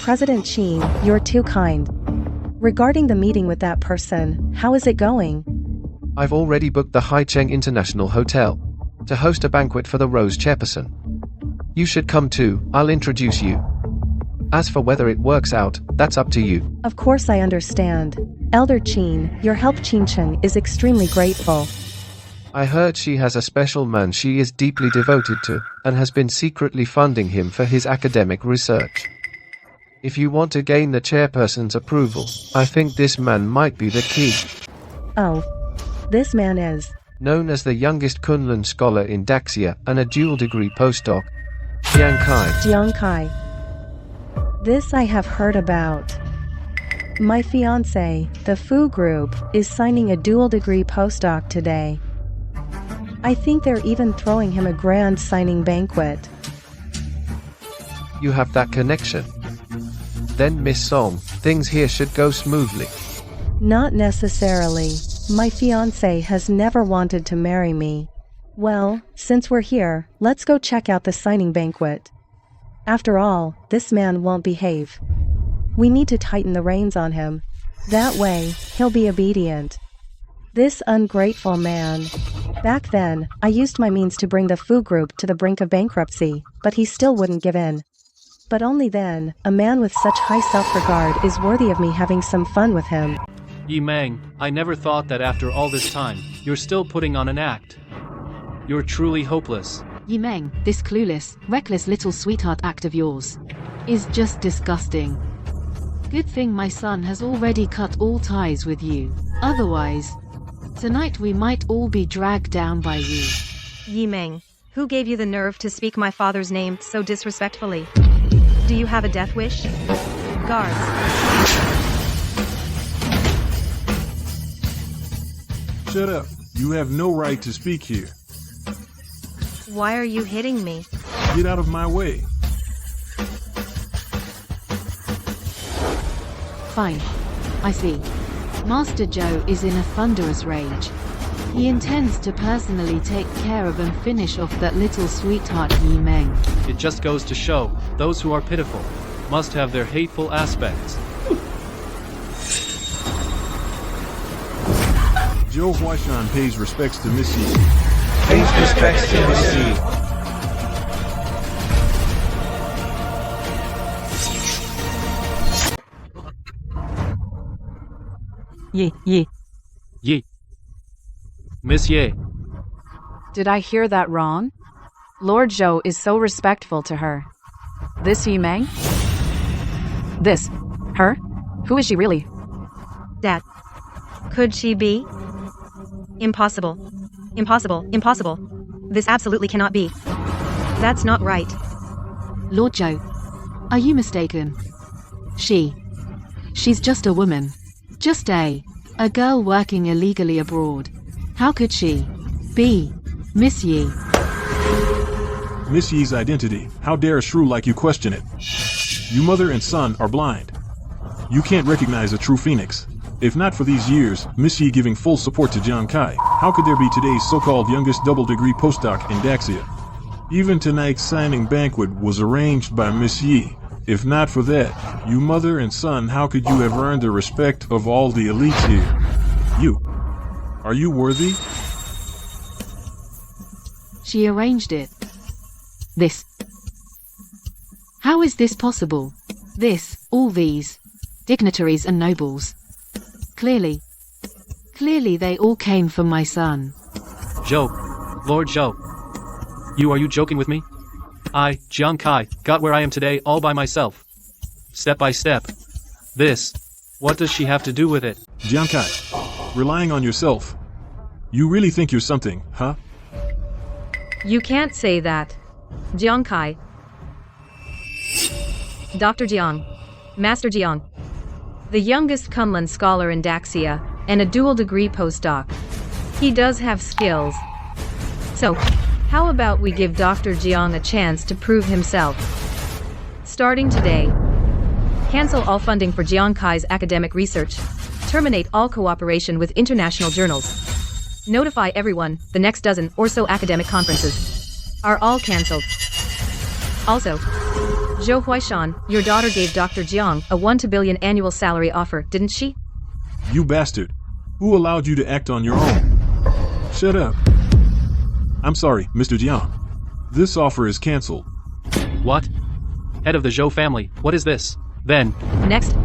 President Qin, you're too kind. Regarding the meeting with that person, how is it going? I've already booked the Haicheng International Hotel to host a banquet for the Rose chairperson. You should come too, I'll introduce you. As for whether it works out, that's up to you. Of course I understand. Elder Qin, your help Qingcheng is extremely grateful. I heard she has a special man she is deeply devoted to, and has been secretly funding him for his academic research. If you want to gain the chairperson's approval, I think this man might be the key. Oh. This man is known as the youngest Kunlun scholar in Daxia and a dual degree postdoc, Jiang Kai. This I have heard about. My fiancé, the Fu Group, is signing a dual degree postdoc today. I think they're even throwing him a grand signing banquet. You have that connection. Then Miss Song, things here should go smoothly. Not necessarily. My fiancé has never wanted to marry me. Well, since we're here, let's go check out the signing banquet. After all, this man won't behave. We need to tighten the reins on him. That way, he'll be obedient. This ungrateful man. Back then, I used my means to bring the Fu Group to the brink of bankruptcy, but he still wouldn't give in. But only then, a man with such high self-regard is worthy of me having some fun with him. Yi Meng, I never thought that after all this time, you're still putting on an act. You're truly hopeless. Yi Meng, this clueless, reckless little sweetheart act of yours is just disgusting. Good thing my son has already cut all ties with you. Otherwise, tonight we might all be dragged down by you. Yi Meng, who gave you the nerve to speak my father's name so disrespectfully? Do you have a death wish? Guards. Shut up. You have no right to speak here. Why are you hitting me? Get out of my way. Fine. I see. Master Zhou is in a thunderous rage. He intends to personally take care of and finish off that little sweetheart Yi Meng. It just goes to show, those who are pitiful must have their hateful aspects. Zhou Huaishan pays respects to Miss Yi. Pays respects to Miss Yi. Yi. Miss Ye. Did I hear that wrong? Lord Zhou is so respectful to her. This Yi Meng? This. Her? Who is she really? Dad. Could she be? Impossible. Impossible. Impossible. This absolutely cannot be. That's not right. Lord Zhou, are you mistaken? She's just a woman. Just a girl working illegally abroad. How could she be Miss Yi? Miss Yi's identity. How dare a shrew like you question it? You mother and son are blind. You can't recognize a true phoenix. If not for these years, Miss Yi giving full support to Jiang Kai, how could there be today's so-called youngest double-degree postdoc in Daxia? Even tonight's signing banquet was arranged by Miss Yi. If not for that, you mother and son, how could you have earned the respect of all the elites here? You. Are you worthy? She arranged it. This. How is this possible? All these dignitaries and nobles. Clearly they all came from my son. Zhou. Lord Zhou. Are you joking with me? I, Jiang Kai, got where I am today all by myself. Step by step. What does she have to do with it? Jiang Kai, relying on yourself. You really think you're something, huh? You can't say that. Jiang Kai. Dr. Jiang. Master Jiang. The youngest Kunlun scholar in Daxia, and a dual-degree postdoc. He does have skills. So, how about we give Dr. Jiang a chance to prove himself? Starting today, cancel all funding for Jiang Kai's academic research. Terminate all cooperation with international journals. Notify everyone, the next dozen or so academic conferences are all cancelled. Also, Zhou Huaishan, your daughter gave Dr. Jiang a 1 billion annual salary offer, didn't she? You bastard. Who allowed you to act on your own? Shut up. I'm sorry, Mr. Jiang. This offer is cancelled. What? Head of the Zhou family, what is this? Then. Next.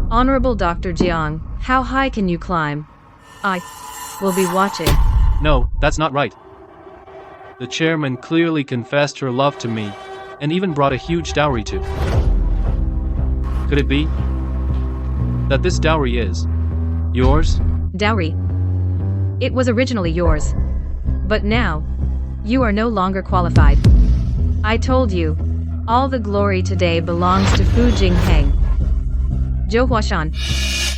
Honorable Dr. Jiang, how high can you climb? I will be watching. No, that's not right. The chairman clearly confessed her love to me, and even brought a huge dowry too. Could it be that this dowry is yours? Dowry. It was originally yours. But now, you are no longer qualified. I told you, all the glory today belongs to Fu Jingheng. Zhou Huashan,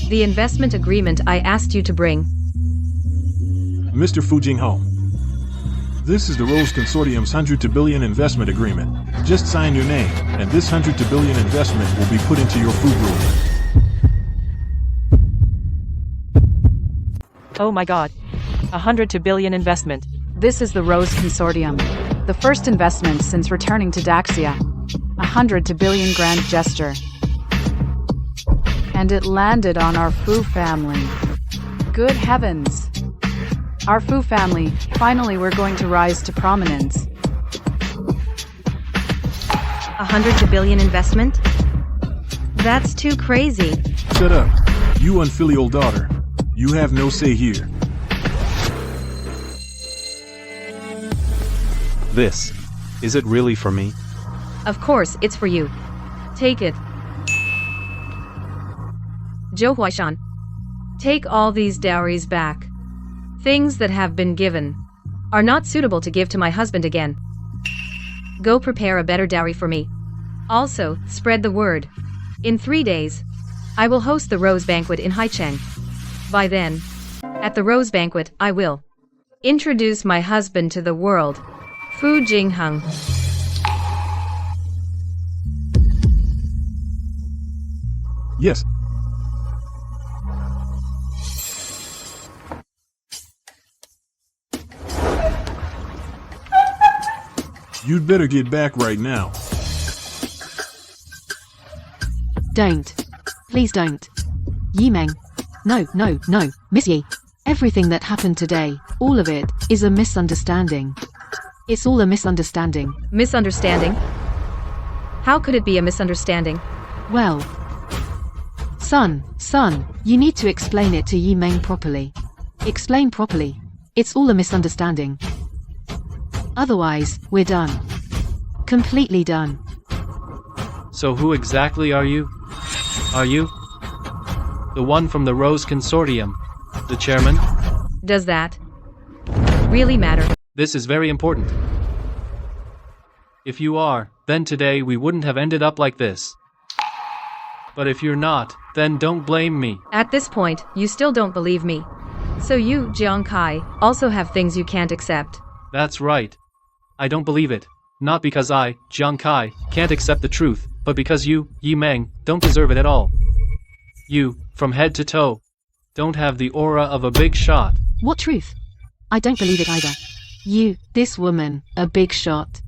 the investment agreement I asked you to bring. Mr. Fu Jinghao. This is the Rose Consortium's 100 to billion investment agreement. Just sign your name, and this 100 to billion investment will be put into your food group. Oh my god. 100 to billion investment. This is the Rose Consortium. The first investment since returning to Daxia. 100 to billion grand gesture. And it landed on our Fu family. Good heavens. Our Fu family, finally we're going to rise to prominence. 100 billion investment? That's too crazy. Shut up. You unfilial daughter. You have no say here. This. Is it really for me? Of course, it's for you. Take it. Zhou Huaishan. Take all these dowries back. Things that have been given are not suitable to give to my husband again. Go prepare a better dowry for me. Also, spread the word. In 3 days, I will host the Rose Banquet in Haicheng. By then, at the Rose Banquet, I will introduce my husband to the world, Fu Jingheng. Yes. You'd better get back right now. Don't. Please don't. Yimeng. No, no, no, Miss Yi. Everything that happened today, all of it, is a misunderstanding. It's all a misunderstanding. Misunderstanding? How could it be a misunderstanding? Well, son, you need to explain it to Yimeng properly. Explain properly. It's all a misunderstanding. Otherwise, we're done. Completely done. So who exactly are you? Are you the one from the Rose Consortium? The chairman? Does that really matter? This is very important. If you are, then today we wouldn't have ended up like this. But if you're not, then don't blame me. At this point, you still don't believe me. So you, Jiang Kai, also have things you can't accept. That's right. I don't believe it. Not because I, Jiang Kai, can't accept the truth, but because you, Yi Meng, don't deserve it at all. You, from head to toe, don't have the aura of a big shot. What truth? I don't believe it either. You, this woman, a big shot.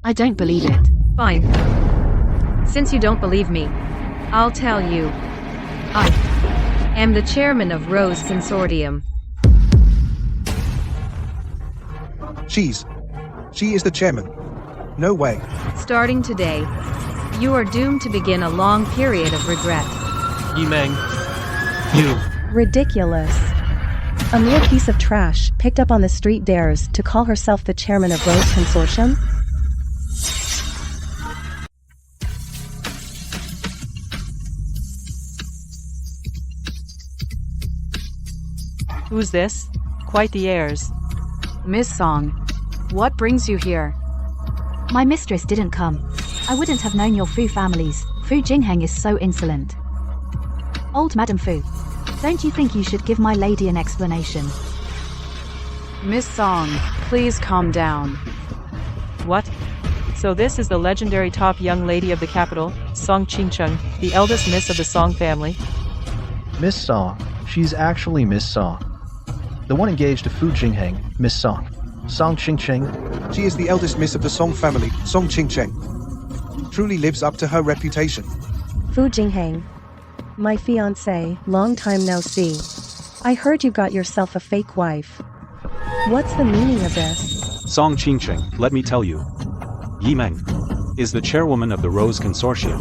I don't believe it. Fine. Since you don't believe me, I'll tell you. I am the chairman of Rose Consortium. She is the chairman. No way. Starting today, you are doomed to begin a long period of regret. Yi Meng, you. Ridiculous. A mere piece of trash picked up on the street dares to call herself the chairman of Rose Consortium? Who's this? Quite the airs. Miss Song, what brings you here? My mistress didn't come. I wouldn't have known your Fu families. Fu Jingheng is so insolent. Old Madam Fu, don't you think you should give my lady an explanation? Miss Song, please calm down. What? So this is the legendary top young lady of the capital, Song Qingcheng, the eldest miss of the Song family? Miss Song. She's actually Miss Song. The one engaged to Fu Jingheng, Miss Song. Song Qingcheng. She is the eldest miss of the Song family, Song Qingcheng. Truly lives up to her reputation. Fu Jingheng. My fiancé, long time no see. I heard you got yourself a fake wife. What's the meaning of this? Song Qingcheng, let me tell you. Yi Meng is the chairwoman of the Rose Consortium.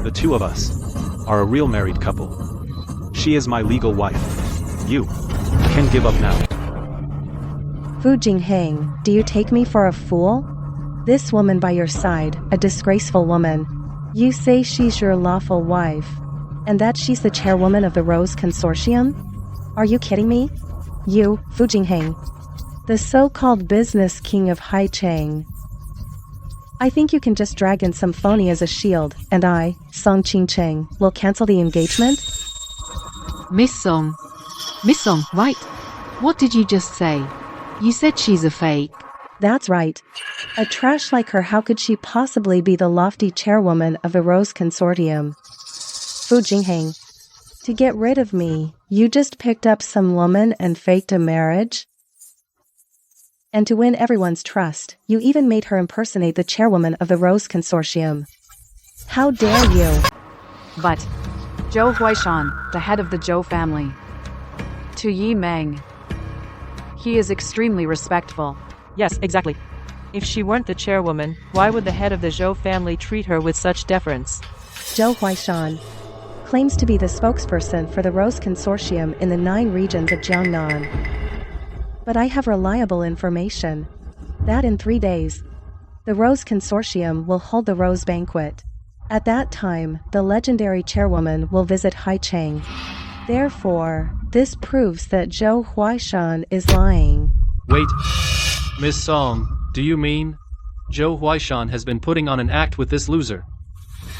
The two of us are a real married couple. She is my legal wife. You can give up now. Fu Jingheng, do you take me for a fool? This woman by your side, a disgraceful woman. You say she's your lawful wife, and that she's the chairwoman of the Rose Consortium? Are you kidding me? You, Fu Jingheng, the so-called business king of Haicheng. I think you can just drag in some phony as a shield, and I, Song Qingcheng, will cancel the engagement? Miss Song, right? What did you just say? You said she's a fake. That's right. A trash like her, how could she possibly be the lofty chairwoman of the Rose Consortium? Fu Jingheng, to get rid of me, you just picked up some woman and faked a marriage? And to win everyone's trust, you even made her impersonate the chairwoman of the Rose Consortium. How dare you? But Zhou Huaishan, the head of the Zhou family. to Yi Meng. He is extremely respectful. Yes, exactly. If she weren't the chairwoman, why would the head of the Zhou family treat her with such deference? Zhou Huaishan claims to be the spokesperson for the Rose Consortium in the 9 regions of Jiangnan. But I have reliable information that in 3 days, the Rose Consortium will hold the Rose Banquet. At that time, the legendary chairwoman will visit Haicheng. Therefore, this proves that Zhou Huaishan is lying. Wait. Miss Song, do you mean Zhou Huaishan has been putting on an act with this loser?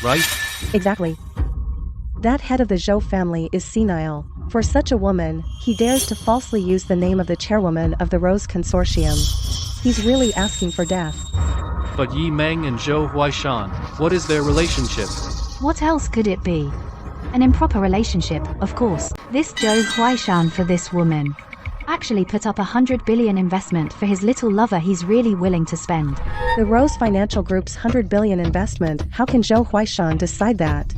Right? Exactly. That head of the Zhou family is senile. For such a woman, he dares to falsely use the name of the chairwoman of the Rose Consortium. He's really asking for death. But Yi Meng and Zhou Huaishan, what is their relationship? What else could it be? An improper relationship, of course. This Zhou Huaishan for this woman actually put up 100 billion investment for his little lover he's really willing to spend. The Rose Financial Group's 100 billion investment, how can Zhou Huaishan decide that?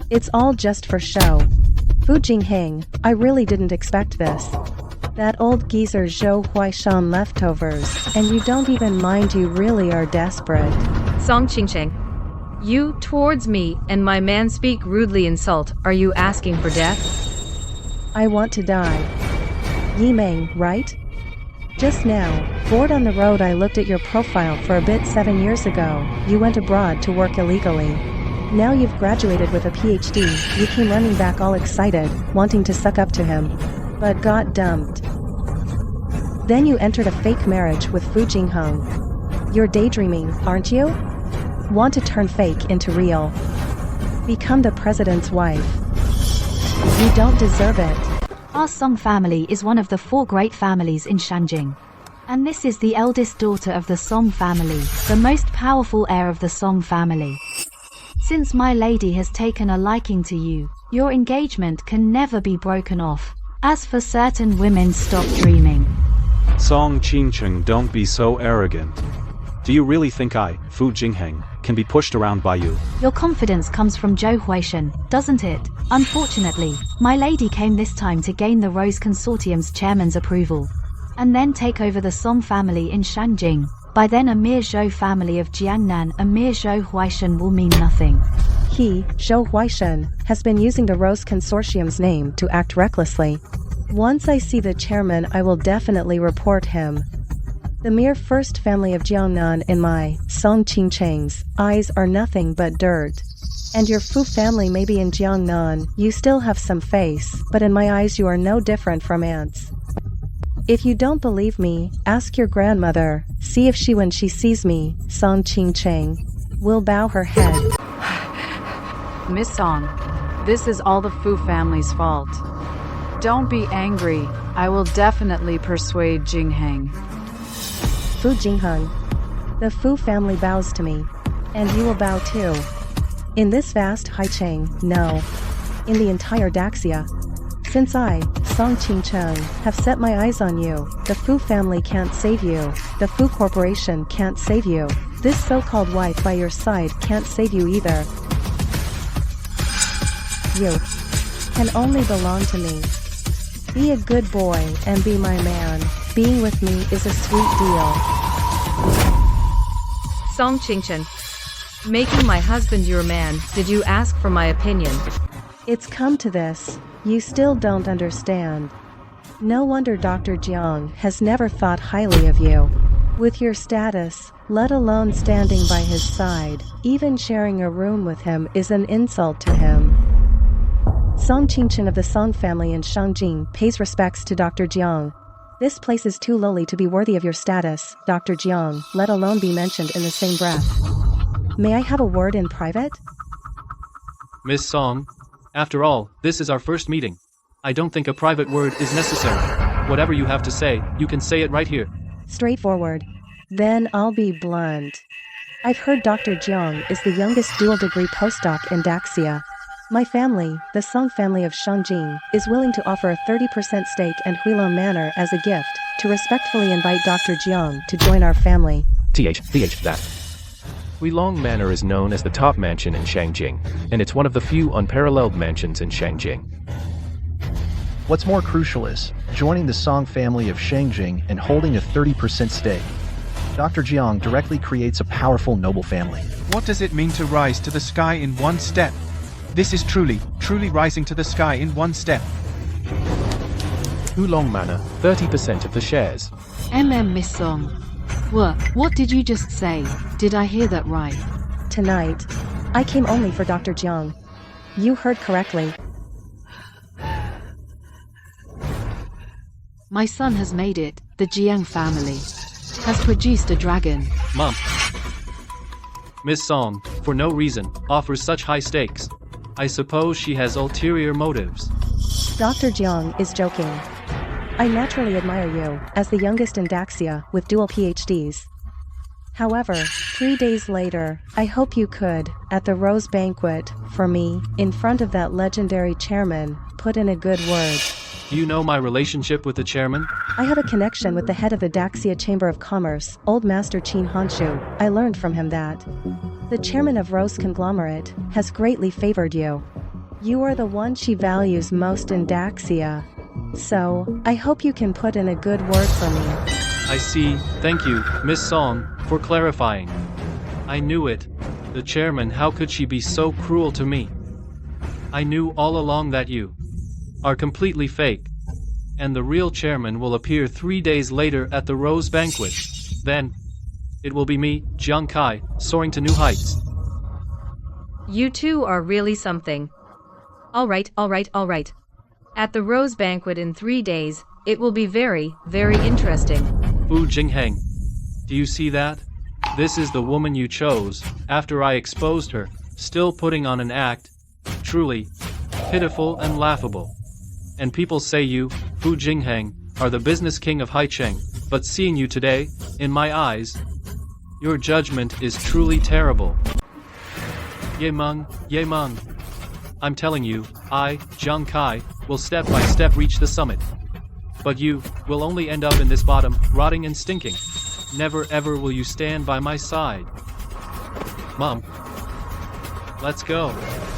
It's all just for show. Fu Jingheng, I really didn't expect this. That old geezer Zhou Huaishan leftovers, and you don't even mind, you really are desperate. Song Qingcheng. You towards me and my man speak rudely insult. Are you asking for death? I want to die. Yi Meng, right? Just now, bored on the road, I looked at your profile for a bit. 7 years ago, you went abroad to work illegally. Now you've graduated with a PhD, you came running back all excited, wanting to suck up to him. But got dumped. Then you entered a fake marriage with Fu Jingheng. You're daydreaming, aren't you? Want to turn fake into real. Become the president's wife. You don't deserve it. Our Song family is one of the 4 great families in Shanjing. And this is the eldest daughter of the Song family, the most powerful heir of the Song family. Since my lady has taken a liking to you, your engagement can never be broken off. As for certain women, stop dreaming. Song Qingcheng, don't be so arrogant. Do you really think I, Fu Jingheng, can be pushed around by you? Your confidence comes from Zhou Huaishan, doesn't it? Unfortunately, my lady came this time to gain the Rose Consortium's chairman's approval. And then take over the Song family in Shanjing. By then a mere Zhou family of Jiangnan, a mere Zhou Huaishan will mean nothing. He, Zhou Huaishan, has been using the Rose Consortium's name to act recklessly. Once I see the chairman, I will definitely report him. The mere first family of Jiangnan in my, Song Qingcheng's, eyes are nothing but dirt. And your Fu family may be in Jiangnan, you still have some face, but in my eyes you are no different from ants. If you don't believe me, ask your grandmother, see if she, when she sees me, Song Qingcheng, will bow her head. Miss Song, this is all the Fu family's fault. Don't be angry, I will definitely persuade Jingheng. Fu Jingheng. The Fu family bows to me. And you will bow too. In this vast Haicheng, no. In the entire Daxia. Since I, Song Qingcheng, have set my eyes on you, the Fu family can't save you. The Fu Corporation can't save you. This so-called wife by your side can't save you either. You can only belong to me. Be a good boy and be my man. Being with me is a sweet deal. Song Qingchen. Making my husband your man, did you ask for my opinion? It's come to this. You still don't understand. No wonder Dr. Jiang has never thought highly of you. With your status, let alone standing by his side, even sharing a room with him is an insult to him. Song Qingchen of the Song family in Shangjing pays respects to Dr. Jiang. This place is too lowly to be worthy of your status, Dr. Jiang, let alone be mentioned in the same breath. May I have a word in private? Miss Song, after all, this is our first meeting. I don't think a private word is necessary. Whatever you have to say, you can say it right here. Straightforward. Then I'll be blunt. I've heard Dr. Jiang is the youngest dual degree postdoc in Daxia. My family, the Song family of Shangjing, is willing to offer a 30% stake in Huilong Manor as a gift, to respectfully invite Dr. Jiang to join our family. That. Huilong Manor is known as the top mansion in Shangjing, and it's one of the few unparalleled mansions in Shangjing. What's more crucial is joining the Song family of Shangjing and holding a 30% stake. Dr. Jiang directly creates a powerful noble family. What does it mean to rise to the sky in one step? This is truly rising to the sky in one step. Oolong Manor, 30% of the shares. Miss Song. What did you just say? Did I hear that right? Tonight, I came only for Dr. Jiang. You heard correctly. My son has made it. The Jiang family has produced a dragon. Mom. Miss Song, for no reason, offers such high stakes. I suppose she has ulterior motives. Dr. Jiang is joking. I naturally admire you, as the youngest in Daxia, with dual PhDs. However, 3 days later, I hope you could, at the Rose Banquet, for me, in front of that legendary chairman, put in a good word. Do you know my relationship with the chairman? I have a connection with the head of the Daxia Chamber of Commerce, Old Master Qin Hanshu. I learned from him that the chairman of Rose Conglomerate has greatly favored you. You are the one she values most in Daxia. So, I hope you can put in a good word for me. I see. Thank you, Miss Song, for clarifying. I knew it. The chairman, how could she be so cruel to me? I knew all along that you are completely fake. And the real chairman will appear 3 days later at the Rose Banquet. Then, it will be me, Jiang Kai, soaring to new heights. You two are really something. All right. At the Rose Banquet in 3 days, it will be very, very interesting. Fu Jingheng. Do you see that? This is the woman you chose, after I exposed her, still putting on an act. Truly pitiful and laughable. And people say you, Fu Jingheng, are the business king of Haicheng, but seeing you today, in my eyes, your judgment is truly terrible. Ye Meng. I'm telling you, I, Jiang Kai, will step by step reach the summit. But you will only end up in this bottom, rotting and stinking. Never ever will you stand by my side. Mom, let's go.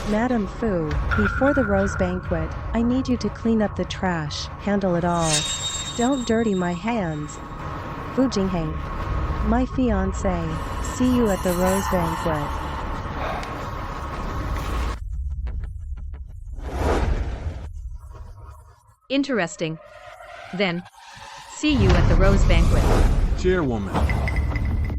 Madam Fu, before the Rose Banquet, I need you to clean up the trash, handle it all. Don't dirty my hands. Fu Jingheng, my fiancé, see you at the Rose Banquet. Interesting. Then, see you at the Rose Banquet. Chairwoman.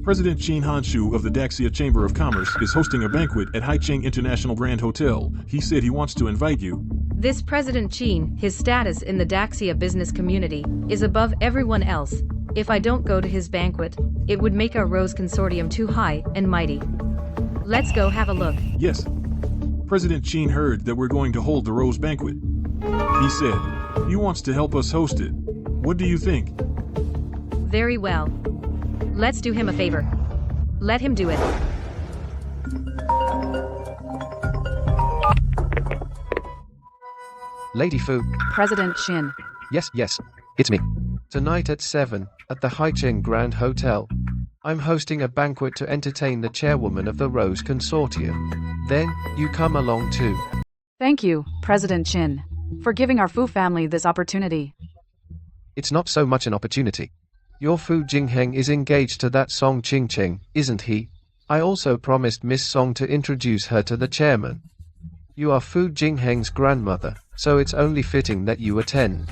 President Qin Hanshu of the Daxia Chamber of Commerce is hosting a banquet at Haicheng International Grand Hotel. He said he wants to invite you. This President Qin, his status in the Daxia business community, is above everyone else. If I don't go to his banquet, it would make our Rose Consortium too high and mighty. Let's go have a look. Yes. President Qin heard that we're going to hold the Rose Banquet. He said he wants to help us host it. What do you think? Very well. Let's do him a favor. Let him do it. Lady Fu. President Shin. Yes, it's me. Tonight at 7, at the Haicheng Grand Hotel, I'm hosting a banquet to entertain the chairwoman of the Rose Consortium. Then, you come along too. Thank you, President Shin, for giving our Fu family this opportunity. It's not so much an opportunity. Your Fu Jingheng is engaged to that Song Qingcheng, isn't he? I also promised Miss Song to introduce her to the chairman. You are Fu Jingheng's grandmother, so it's only fitting that you attend.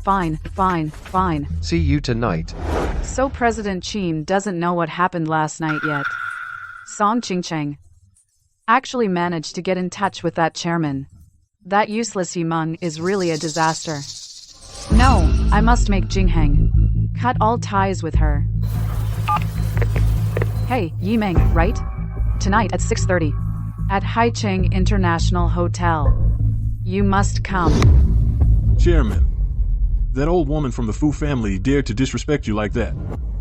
Fine. See you tonight. So President Qin doesn't know what happened last night yet. Song Qingcheng actually managed to get in touch with that chairman. That useless Yimeng is really a disaster. No, I must make Jingheng cut all ties with her. Hey, Yimeng, right? Tonight at 6:30 at Haicheng International Hotel. You must come. Chairman, that old woman from the Fu family dared to disrespect you like that.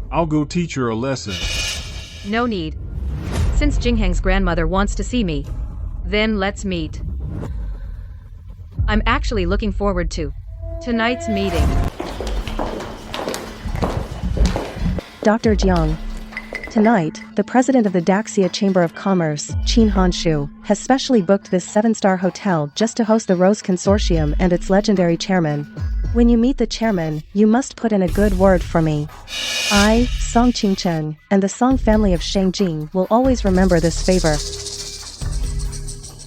I'll go teach her a lesson. No need. Since Jingheng's grandmother wants to see me, then let's meet. I'm actually looking forward to tonight's meeting. Dr. Jiang, Tonight, the president of the Daxia Chamber of Commerce, Qin Hanshu, has specially booked this 7-star hotel just to host the Rose Consortium and its legendary chairman. When you meet the chairman, you must put in a good word for me. I, Song Qingcheng, and the Song family of Shangjing will always remember this favor.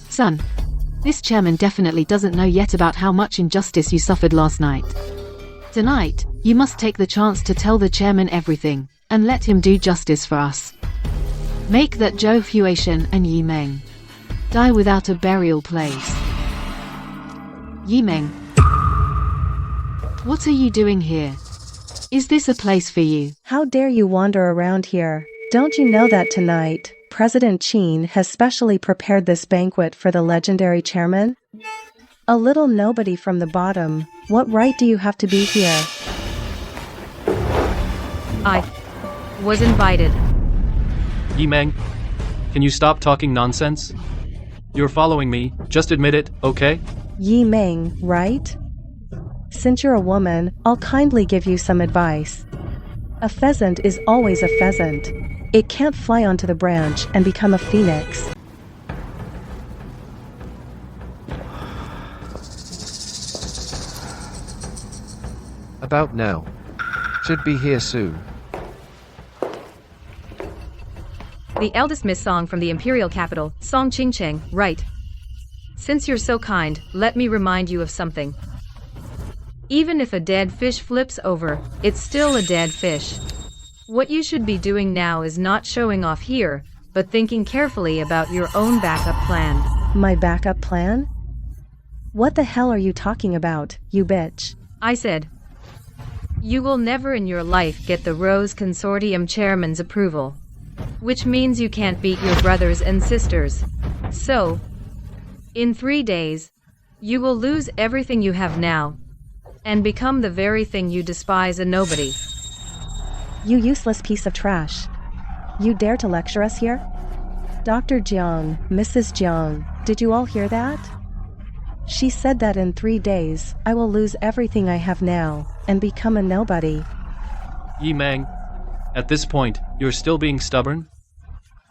Son, this chairman definitely doesn't know yet about how much injustice you suffered last night. Tonight, you must take the chance to tell the chairman everything, and let him do justice for us. Make that Zhou Huishan and Yi Meng die without a burial place. Yi Meng, what are you doing here? Is this a place for you? How dare you wander around here? Don't you know that tonight, President Qin has specially prepared this banquet for the legendary chairman? A little nobody from the bottom, what right do you have to be here? I was invited. Yi Meng, can you stop talking nonsense? You're following me, just admit it, okay? Yi Meng, right? Since you're a woman, I'll kindly give you some advice. A pheasant is always a pheasant. It can't fly onto the branch and become a phoenix. About now. Should be here soon. The eldest Miss Song from the imperial capital, Song Qingcheng, right. Since you're so kind, let me remind you of something. Even if a dead fish flips over, it's still a dead fish. What you should be doing now is not showing off here, but thinking carefully about your own backup plan. My backup plan? What the hell are you talking about, you bitch? I said, you will never in your life get the Rose Consortium chairman's approval. Which means you can't beat your brothers and sisters. So, in 3 days, you will lose everything you have now, and become the very thing you despise, a nobody. You useless piece of trash. You dare to lecture us here? Dr. Jiang, Mrs. Jiang, did you all hear that? She said that in 3 days, I will lose everything I have now, and become a nobody. Yi Meng, at this point, you're still being stubborn?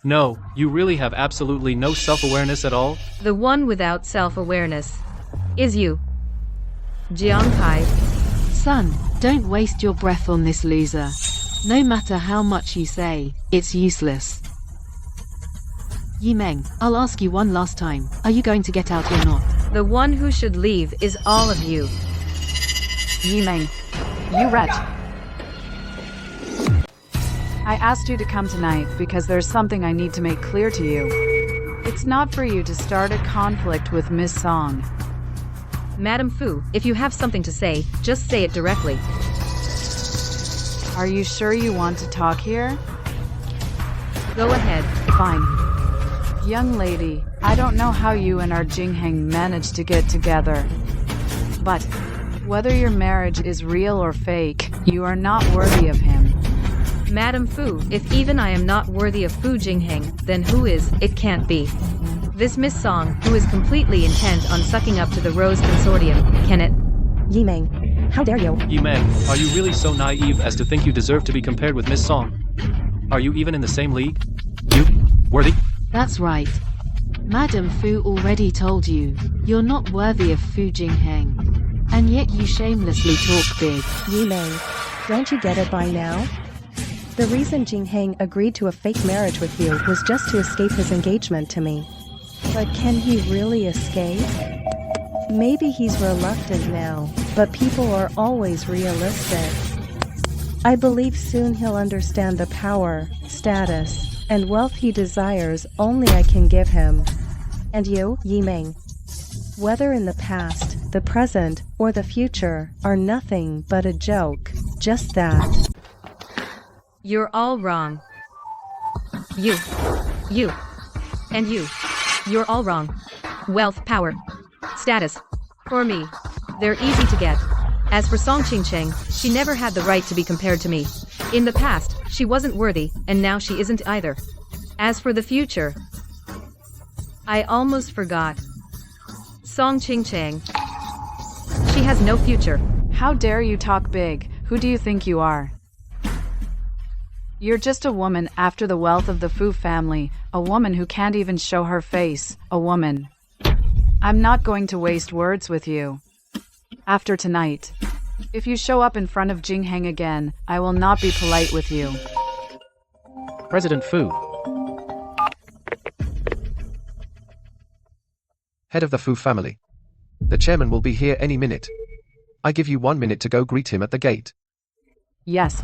No, you really have absolutely no self-awareness at all? The one without self-awareness is you, Jiang Kai. Son, don't waste your breath on this loser. No matter how much you say, it's useless. Yi Meng, I'll ask you one last time. Are you going to get out or not? The one who should leave is all of you. Yi Meng, you wretch. I asked you to come tonight because there's something I need to make clear to you. It's not for you to start a conflict with Miss Song. Madam Fu, if you have something to say, just say it directly. Are you sure you want to talk here? Go ahead. Fine. Young lady, I don't know how you and our Jingheng managed to get together. But, whether your marriage is real or fake, you are not worthy of him. Madam Fu, if even I am not worthy of Fu Jingheng, then who is? It can't be. This Miss Song, who is completely intent on sucking up to the Rose Consortium, can it? Yi Meng, how dare you? Yi Meng, are you really so naive as to think you deserve to be compared with Miss Song? Are you even in the same league? You? Worthy? That's right. Madam Fu already told you, you're not worthy of Fu Jingheng. And yet you shamelessly talk big. Yi Meng, don't you get it by now? The reason Jingheng agreed to a fake marriage with you was just to escape his engagement to me. But can he really escape? Maybe he's reluctant now, but people are always realistic. I believe soon he'll understand the power, status, and wealth he desires only I can give him. And you, Yi Meng? Whether in the past, the present, or the future, are nothing but a joke, just that. You're all wrong. You, and you. You're all wrong. Wealth, power, status. For me, they're easy to get. As for Song Qingcheng, she never had the right to be compared to me. In the past, she wasn't worthy, and now she isn't either. As for the future, I almost forgot. Song Qingcheng, she has no future. How dare you talk big? Who do you think you are? You're just a woman after the wealth of the Fu family, a woman who can't even show her face, a woman. I'm not going to waste words with you. After tonight, if you show up in front of Jingheng again, I will not be polite with you. President Fu. Head of the Fu family. The chairman will be here any minute. I give you 1 minute to go greet him at the gate. Yes.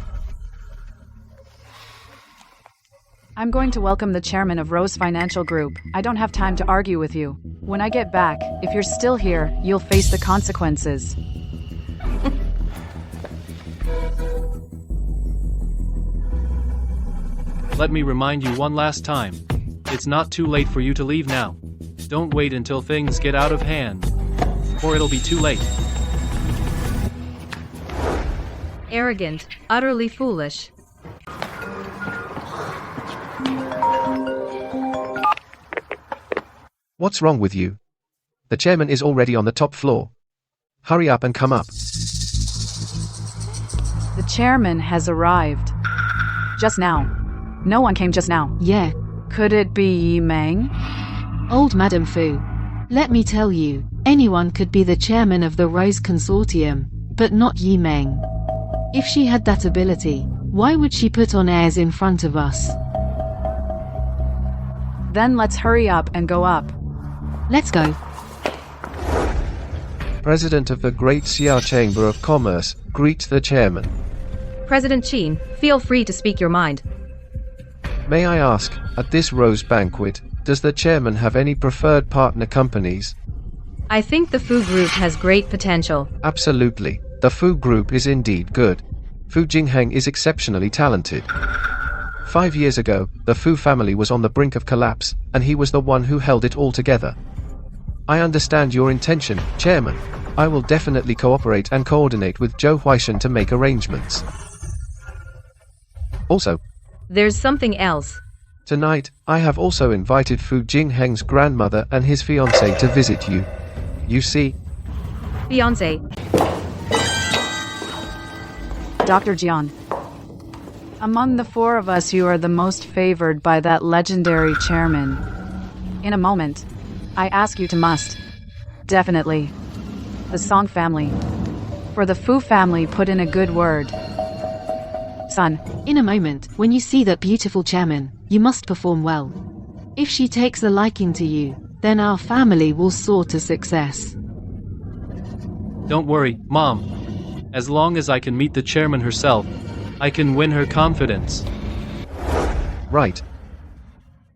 I'm going to welcome the chairman of Rose Financial Group. I don't have time to argue with you. When I get back, if you're still here, you'll face the consequences. Let me remind you one last time. It's not too late for you to leave now. Don't wait until things get out of hand, or it'll be too late. Arrogant, utterly foolish. What's wrong with you? The chairman is already on the top floor. Hurry up and come up. The chairman has arrived. Just now. No one came just now. Yeah. Could it be Yi Meng? Old Madam Fu. Let me tell you, anyone could be the chairman of the Rose Consortium, but not Yi Meng. If she had that ability, why would she put on airs in front of us? Then let's hurry up and go up. Let's go. President of the Great Xia Chamber of Commerce, greet the chairman. President Qin, feel free to speak your mind. May I ask, at this Rose banquet, does the chairman have any preferred partner companies? I think the Fu Group has great potential. Absolutely. The Fu Group is indeed good. Fu Jingheng is exceptionally talented. 5 years ago, the Fu family was on the brink of collapse, and he was the one who held it all together. I understand your intention, Chairman. I will definitely cooperate and coordinate with Zhou Huaishan to make arrangements. Also, there's something else. Tonight, I have also invited Fu Jingheng's grandmother and his fiancé to visit you. You see? Fiancé. Dr. Jian. Among the four of us, you are the most favored by that legendary chairman. In a moment, I ask you to must. Definitely. The Song family. For the Fu family, put in a good word. Son. In a moment, when you see that beautiful chairman, you must perform well. If she takes a liking to you, then our family will soar to success. Don't worry, Mom. As long as I can meet the chairman herself, I can win her confidence. Right.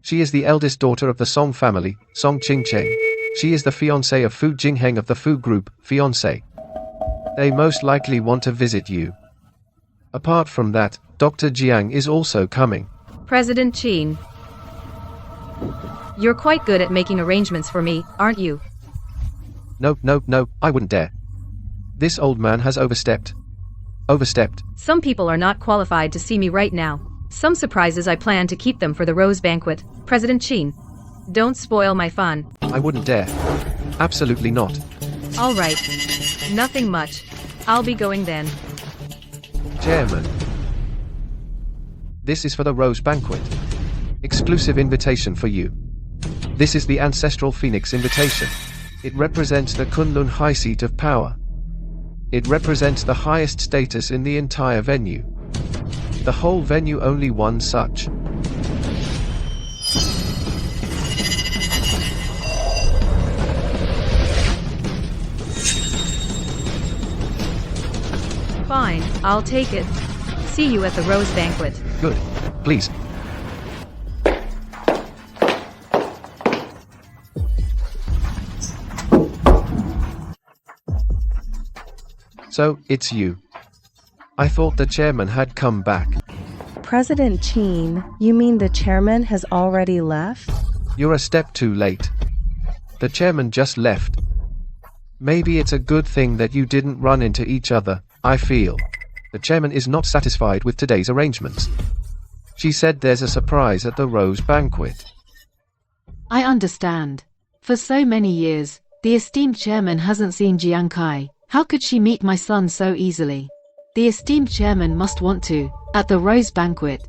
She is the eldest daughter of the Song family, Song Qingcheng. She is the fiancée of Fu Jingheng of the Fu Group, fiancé. They most likely want to visit you. Apart from that, Dr. Jiang is also coming. President Qin. You're quite good at making arrangements for me, aren't you? No, I wouldn't dare. This old man has overstepped. Overstepped. Some people are not qualified to see me right now. Some surprises I plan to keep them for the Rose Banquet. President Qin. Don't spoil my fun. I wouldn't dare. Absolutely not. All right. Nothing much. I'll be going then. Chairman. This is for the Rose Banquet. Exclusive invitation for you. This is the Ancestral Phoenix invitation. It represents the Kunlun High Seat of Power. It represents the highest status in the entire venue. The whole venue only one such. Fine, I'll take it. See you at the Rose Banquet. Good. Please. So, it's you. I thought the chairman had come back. President Qin, you mean the chairman has already left? You're a step too late. The chairman just left. Maybe it's a good thing that you didn't run into each other, I feel. The chairman is not satisfied with today's arrangements. She said there's a surprise at the Rose Banquet. I understand. For so many years, the esteemed chairman hasn't seen Jiang Kai. How could she meet my son so easily? The esteemed chairman must want to, at the Rose Banquet,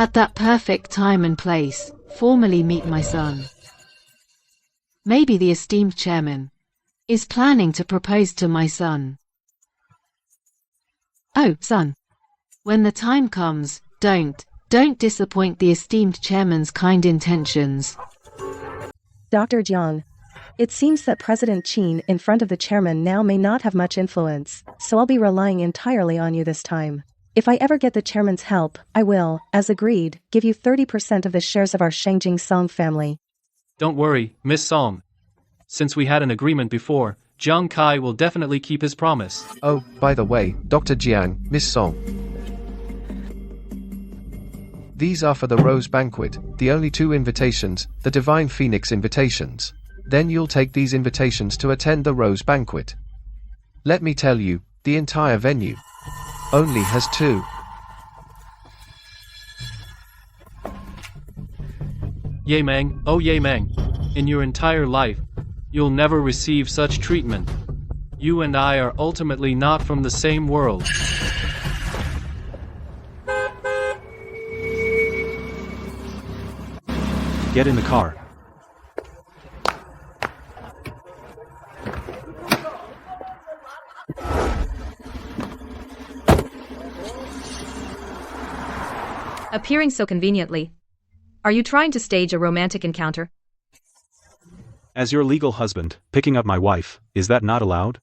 At that perfect time and place, formally meet my son. Maybe the esteemed chairman is planning to propose to my son. Oh, son. When the time comes, don't disappoint the esteemed chairman's kind intentions. Dr. Jiang, it seems that President Qin in front of the chairman now may not have much influence, so I'll be relying entirely on you this time. If I ever get the chairman's help, I will, as agreed, give you 30% of the shares of our Shengjing Song family. Don't worry, Miss Song. Since we had an agreement before, Jiang Kai will definitely keep his promise. Oh, by the way, Dr. Jiang, Miss Song. These are for the Rose Banquet, the only 2 invitations, the Divine Phoenix invitations. Then you'll take these invitations to attend the Rose Banquet. Let me tell you, the entire venue only has 2. Ye Meng, oh Ye Meng. In your entire life, you'll never receive such treatment. You and I are ultimately not from the same world. Get in the car. Appearing so conveniently. Are you trying to stage a romantic encounter? As your legal husband, picking up my wife, is that not allowed?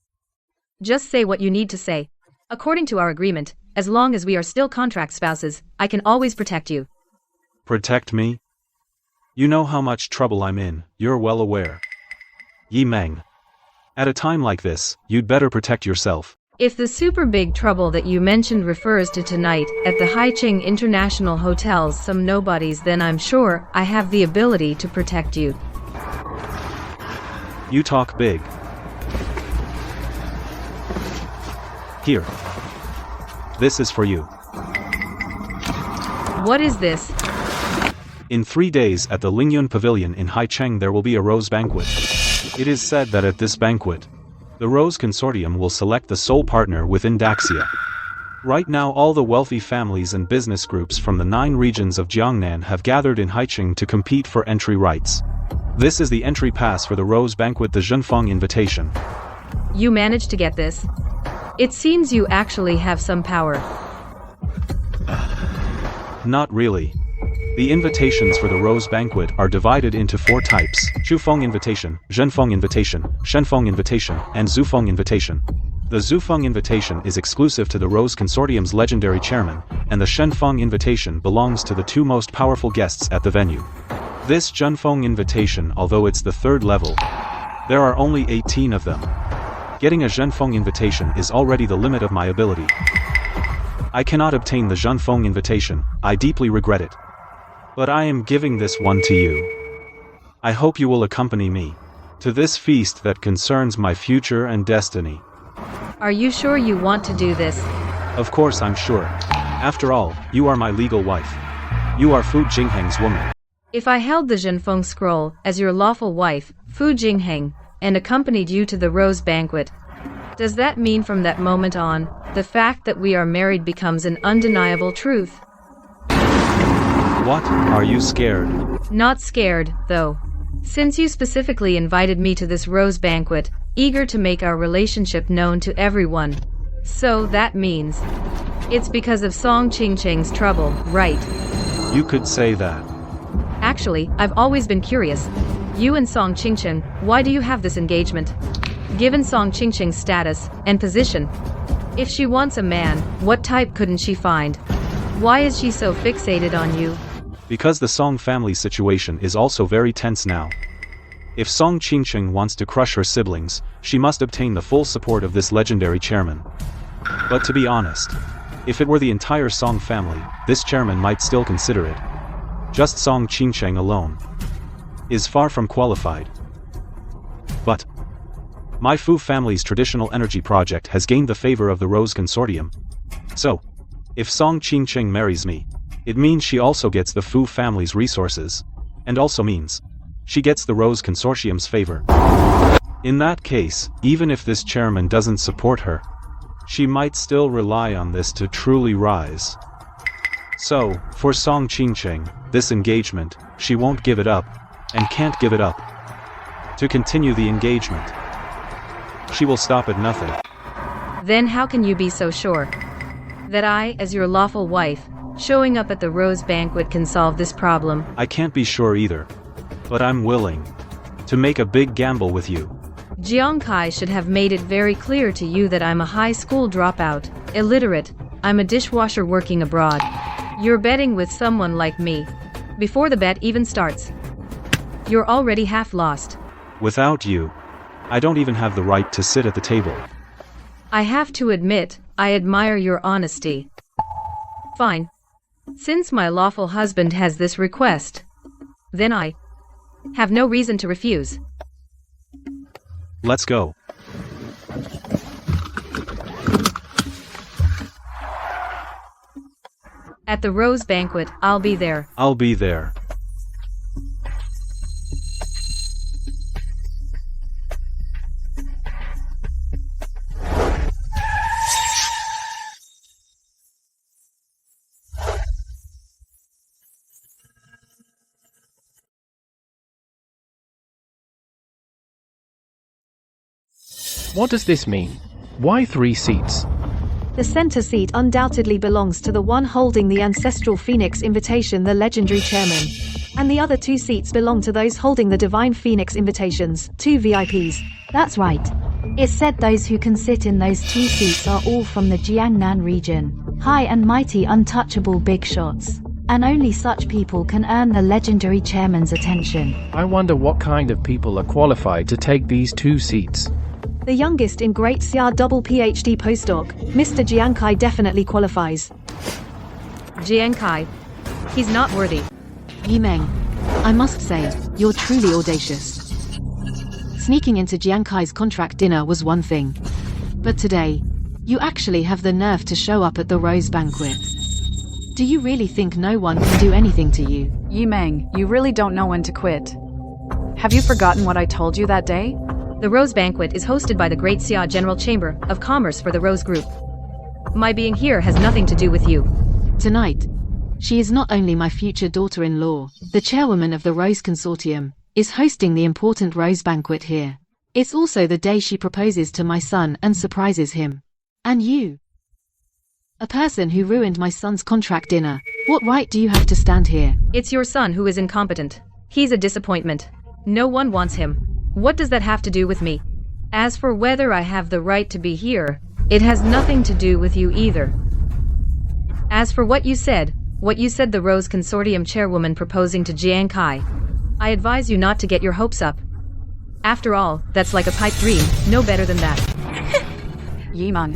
Just say what you need to say. According to our agreement, as long as we are still contract spouses, I can always protect you. Protect me? You know how much trouble I'm in, you're well aware. Yi Meng. At a time like this, you'd better protect yourself. If the super big trouble that you mentioned refers to tonight at the Haicheng International Hotel's some nobodies, then I'm sure I have the ability to protect you. You talk big. Here. This is for you. What is this? In 3 days at the Lingyun Pavilion in Haicheng there will be a rose banquet. It is said that at this banquet, the Rose Consortium will select the sole partner within Daxia. Right now all the wealthy families and business groups from the 9 regions of Jiangnan have gathered in Haicheng to compete for entry rights. This is the entry pass for the Rose Banquet, the Zhenfeng invitation. You managed to get this? It seems you actually have some power. Not really. The invitations for the Rose Banquet are divided into 4 types: Zhufeng invitation, Zhenfeng invitation, Shenfeng invitation, and Zufeng invitation. The Zufeng invitation is exclusive to the Rose Consortium's legendary chairman, and the Shenfeng invitation belongs to the 2 most powerful guests at the venue. This Zhenfeng invitation, although it's the 3rd level, there are only 18 of them. Getting a Zhenfeng invitation is already the limit of my ability. I cannot obtain the Zhenfeng invitation, I deeply regret it. But I am giving this one to you. I hope you will accompany me to this feast that concerns my future and destiny. Are you sure you want to do this? Of course I'm sure. After all, you are my legal wife. You are Fu Jingheng's woman. If I held the Zhenfeng scroll as your lawful wife, Fu Jingheng, and accompanied you to the Rose Banquet, does that mean from that moment on, the fact that we are married becomes an undeniable truth? What? Are you scared? Not scared, though. Since you specifically invited me to this Rose Banquet, eager to make our relationship known to everyone. So that means it's because of Song Qingcheng's trouble, right? You could say that. Actually, I've always been curious. You and Song Qingcheng, why do you have this engagement? Given Song Qingcheng's status and position, if she wants a man, what type couldn't she find? Why is she so fixated on you? Because the Song family situation is also very tense now. If Song Qingcheng wants to crush her siblings, she must obtain the full support of this legendary chairman. But to be honest, if it were the entire Song family, this chairman might still consider it. Just Song Qingcheng alone is far from qualified. But my Fu family's traditional energy project has gained the favor of the Rose Consortium. So, if Song Qingcheng marries me, it means she also gets the Fu family's resources, and also means she gets the Rose Consortium's favor. In that case, even if this chairman doesn't support her, she might still rely on this to truly rise. So, for Song Qingqing, this engagement, she won't give it up, and can't give it up. To continue the engagement, she will stop at nothing. Then how can you be so sure that I, as your lawful wife, showing up at the rose banquet can solve this problem? I can't be sure either. But I'm willing to make a big gamble with you. Jiang Kai should have made it very clear to you that I'm a high school dropout, illiterate, I'm a dishwasher working abroad. You're betting with someone like me. Before the bet even starts, you're already half lost. Without you, I don't even have the right to sit at the table. I have to admit, I admire your honesty. Fine. Since my lawful husband has this request, then I have no reason to refuse. Let's go. At the rose banquet, I'll be there. I'll be there. What does this mean? Why 3 seats? The center seat undoubtedly belongs to the one holding the ancestral Phoenix invitation, the legendary chairman. And the other 2 seats belong to those holding the divine Phoenix invitations, 2 VIPs. That's right. It's said those who can sit in those 2 seats are all from the Jiangnan region. High and mighty, untouchable big shots. And only such people can earn the legendary chairman's attention. I wonder what kind of people are qualified to take these 2 seats. The youngest in Great Xia double PhD postdoc, Mr. Jiang Kai definitely qualifies. Jiang Kai, he's not worthy. Yimeng, I must say, you're truly audacious. Sneaking into Jiang Kai's contract dinner was one thing. But today, you actually have the nerve to show up at the rose banquet. Do you really think no one can do anything to you? Yimeng, you really don't know when to quit. Have you forgotten what I told you that day? The Rose Banquet is hosted by the Great Xia General Chamber of Commerce for the Rose Group. My being here has nothing to do with you. Tonight, she is not only my future daughter-in-law, the chairwoman of the Rose Consortium, is hosting the important Rose Banquet here. It's also the day she proposes to my son and surprises him. And you? A person who ruined my son's contract dinner. What right do you have to stand here? It's your son who is incompetent. He's a disappointment. No one wants him. What does that have to do with me? As for whether I have the right to be here, it has nothing to do with you either. As for what you said the Rose Consortium chairwoman proposing to Jiang Kai, I advise you not to get your hopes up. After all, that's like a pipe dream, no better than that. Yimeng.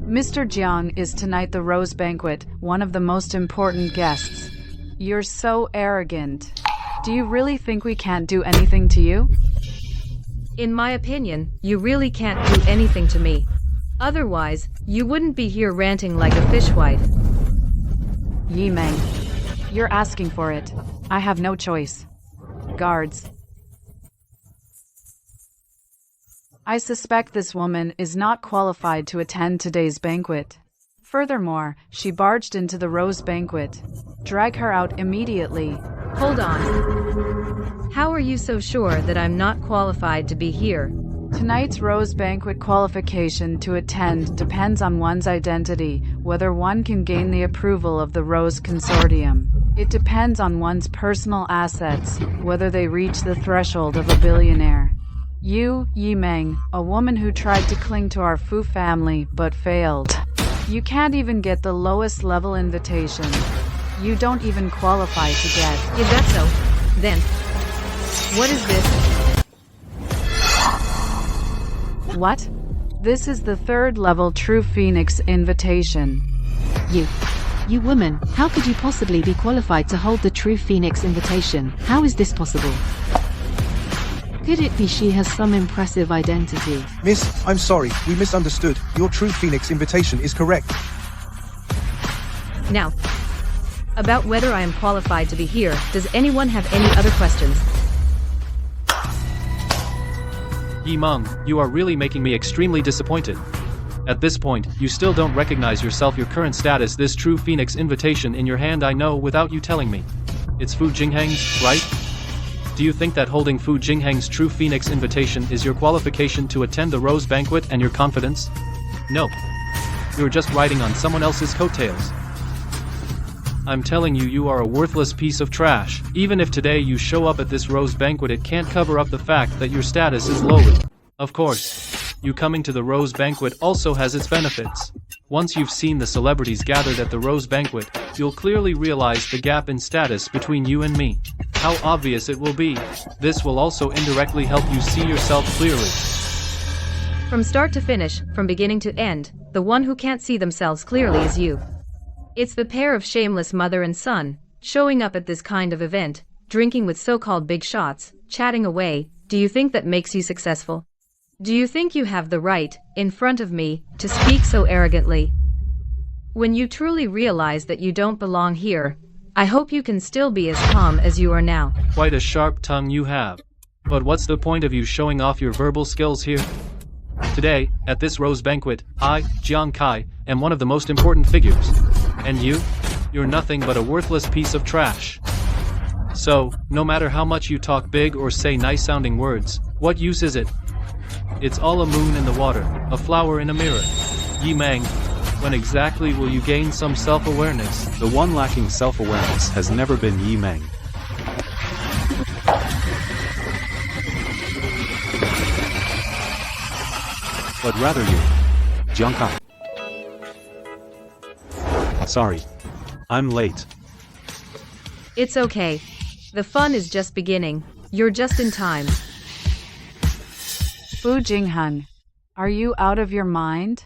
Mr. Jiang is tonight the Rose Banquet, one of the most important guests. You're so arrogant. Do you really think we can't do anything to you? In my opinion, you really can't do anything to me. Otherwise, you wouldn't be here ranting like a fishwife. Yimeng, you're asking for it. I have no choice. Guards. I suspect this woman is not qualified to attend today's banquet. Furthermore, she barged into the Rose Banquet. Drag her out immediately. Hold on. How are you so sure that I'm not qualified to be here? Tonight's Rose Banquet qualification to attend depends on one's identity, whether one can gain the approval of the Rose Consortium. It depends on one's personal assets, whether they reach the threshold of a billionaire. You, Yimeng, a woman who tried to cling to our Fu family but failed. You can't even get the lowest level invitation. You don't even qualify to get. Is that so? Then, what is this? What? This is the 3rd level True Phoenix invitation. You woman, how could you possibly be qualified to hold the True Phoenix invitation? How is this possible? Could it be she has some impressive identity? Miss, I'm sorry, we misunderstood. Your True Phoenix invitation is correct. Now, about whether I am qualified to be here, does anyone have any other questions? Yimeng, you are really making me extremely disappointed. At this point, you still don't recognize yourself, your current status, this true phoenix invitation in your hand I know without you telling me. It's Fu Jingheng's, right? Do you think that holding Fu Jingheng's true phoenix invitation is your qualification to attend the rose banquet and your confidence? No. You're just riding on someone else's coattails. I'm telling you, you are a worthless piece of trash. Even if today you show up at this rose banquet, it can't cover up the fact that your status is lowly. Of course, you coming to the rose banquet also has its benefits. Once you've seen the celebrities gathered at the rose banquet, you'll clearly realize the gap in status between you and me. How obvious it will be. This will also indirectly help you see yourself clearly. From start to finish, from beginning to end, the one who can't see themselves clearly is you. It's the pair of shameless mother and son, showing up at this kind of event, drinking with so-called big shots, chatting away. Do you think that makes you successful? Do you think you have the right, in front of me, to speak so arrogantly? When you truly realize that you don't belong here, I hope you can still be as calm as you are now. Quite a sharp tongue you have. But what's the point of you showing off your verbal skills here? Today, at this rose banquet, I, Jiang Kai, am one of the most important figures. And you? You're nothing but a worthless piece of trash. So, no matter how much you talk big or say nice-sounding words, what use is it? It's all a moon in the water, a flower in a mirror. Yi Meng, when exactly will you gain some self-awareness? The one lacking self-awareness has never been Yi Meng. But rather you, Jiang Kai. Sorry. I'm late. It's okay. The fun is just beginning. You're just in time. Fu Jingheng, are you out of your mind?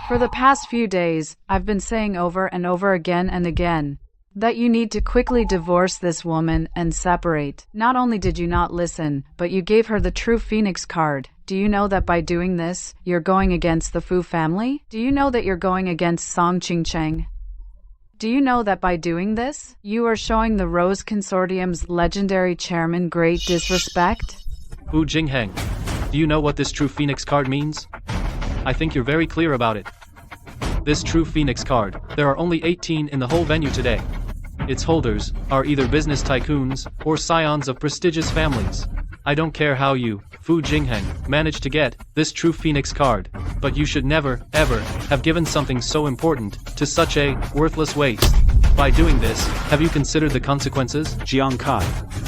For the past few days, I've been saying over and over again and again that you need to quickly divorce this woman and separate. Not only did you not listen, but you gave her the true phoenix card. Do you know that by doing this, you're going against the Fu family? Do you know that you're going against Song Qingcheng? Do you know that by doing this, you are showing the Rose Consortium's legendary chairman great disrespect? Fu Jingheng, do you know what this true phoenix card means? I think you're very clear about it. This true phoenix card, there are only 18 in the whole venue today. Its holders are either business tycoons or scions of prestigious families. I don't care how you, Fu Jingheng, managed to get this true phoenix card, but you should never, ever, have given something so important to such a worthless waste. By doing this, have you considered the consequences? Jiang Kai,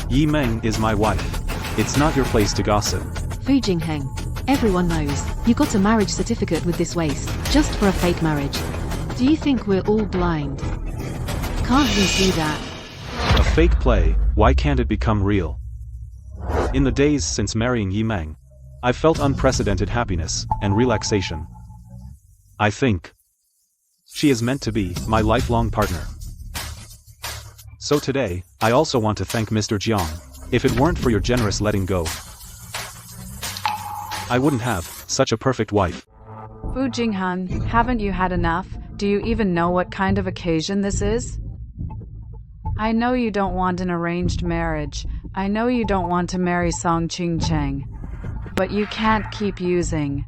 Yi Meng is my wife. It's not your place to gossip. Fu Jingheng, everyone knows you got a marriage certificate with this waste, just for a fake marriage. Do you think we're all blind? Can't we see that? A fake play, why can't it become real? In the days since marrying Yi Meng, I've felt unprecedented happiness and relaxation. I think she is meant to be my lifelong partner. So today, I also want to thank Mr. Jiang. If it weren't for your generous letting go, I wouldn't have such a perfect wife. Fu Jingheng, haven't you had enough? Do you even know what kind of occasion this is? I know you don't want an arranged marriage. I know you don't want to marry Song Qingcheng. But you can't keep using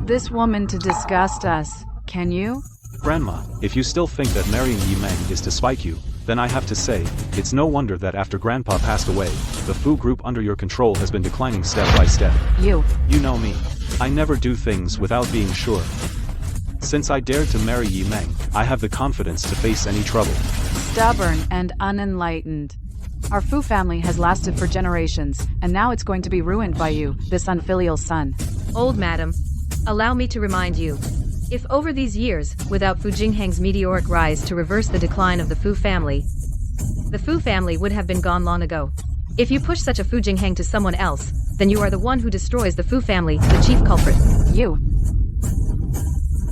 this woman to disgust us, can you? Grandma, if you still think that marrying Yi Meng is to spite you, then I have to say, it's no wonder that after Grandpa passed away, the Fu group under your control has been declining step by step. You know me. I never do things without being sure. Since I dared to marry Yi Meng, I have the confidence to face any trouble. Stubborn and unenlightened. Our Fu family has lasted for generations, and now it's going to be ruined by you, this unfilial son. Old madam, allow me to remind you. If over these years, without Fu Jingheng's meteoric rise to reverse the decline of the Fu family would have been gone long ago. If you push such a Fu Jingheng to someone else, then you are the one who destroys the Fu family, the chief culprit.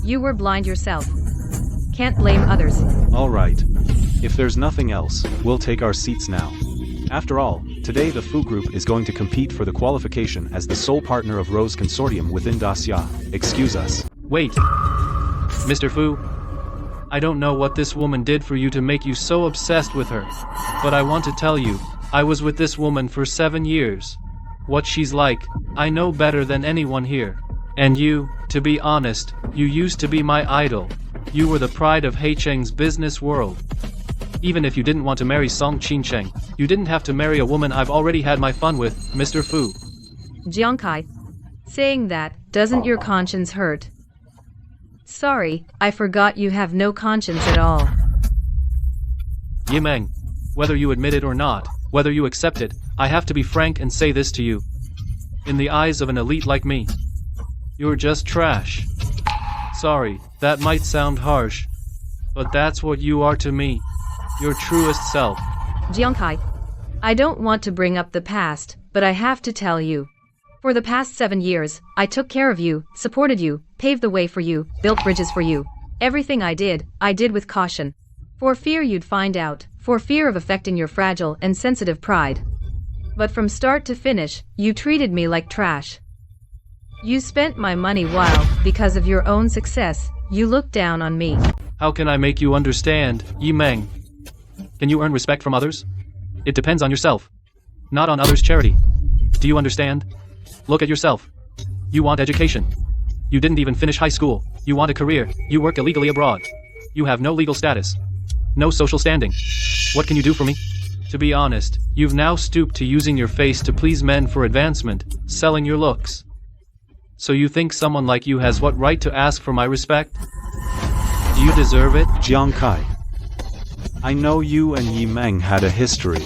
You were blind yourself. Can't blame others. Alright. If there's nothing else, we'll take our seats now. After all, today the Fu group is going to compete for the qualification as the sole partner of Rose Consortium within Daxia. Excuse us. Wait. Mr. Fu, I don't know what this woman did for you to make you so obsessed with her, but I want to tell you, I was with this woman for 7 years. What she's like, I know better than anyone here. And you, To be honest, you used to be my idol. You were the pride of Haicheng's business world. Even if you didn't want to marry Song Qincheng, you didn't have to marry a woman I've already had my fun with, Mr. Fu. Jiang Kai. Saying that, doesn't your conscience hurt? Sorry, I forgot you have no conscience at all. Yimeng, whether you admit it or not, whether you accept it, I have to be frank and say this to you. In the eyes of an elite like me, you're just trash. Sorry, that might sound harsh, but that's what you are to me. Your truest self. Jiang Kai. I don't want to bring up the past, but I have to tell you. For the past 7 years, I took care of you, supported you, paved the way for you, built bridges for you. Everything I did with caution. For fear you'd find out, for fear of affecting your fragile and sensitive pride. But from start to finish, you treated me like trash. You spent my money while, because of your own success, you looked down on me. How can I make you understand, Yimeng? Can you earn respect from others? It depends on yourself. Not on others' charity. Do you understand? Look at yourself. You want education. You didn't even finish high school. You want a career. You work illegally abroad. You have no legal status. No social standing. What can you do for me? To be honest, you've now stooped to using your face to please men for advancement, selling your looks. So you think someone like you has what right to ask for my respect? Do you deserve it? Jiang Kai. I know you and Yimeng had a history,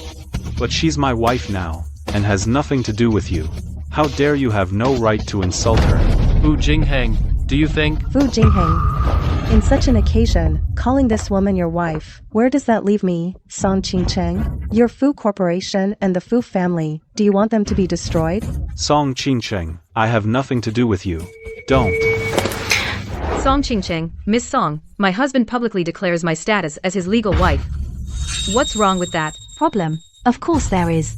but she's my wife now, and has nothing to do with you. How dare you have no right to insult her? Fu Jingheng, do you think? Fu Jingheng. In such an occasion, calling this woman your wife, where does that leave me, Song Qincheng? Your Fu Corporation and the Fu family, do you want them to be destroyed? Song Qincheng, I have nothing to do with you. Don't. Song Qincheng, Miss Song, my husband publicly declares my status as his legal wife. What's wrong with that? Problem? Of course there is.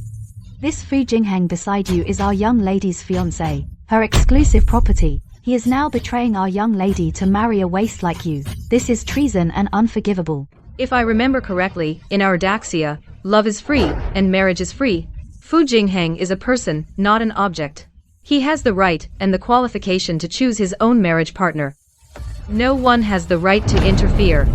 This Fu Jingheng beside you is our young lady's fiancé, her exclusive property. He is now betraying our young lady to marry a waste like you. This is treason and unforgivable. If I remember correctly, in our Daxia, love is free, and marriage is free. Fu Jingheng is a person, not an object. He has the right and the qualification to choose his own marriage partner. No one has the right to interfere,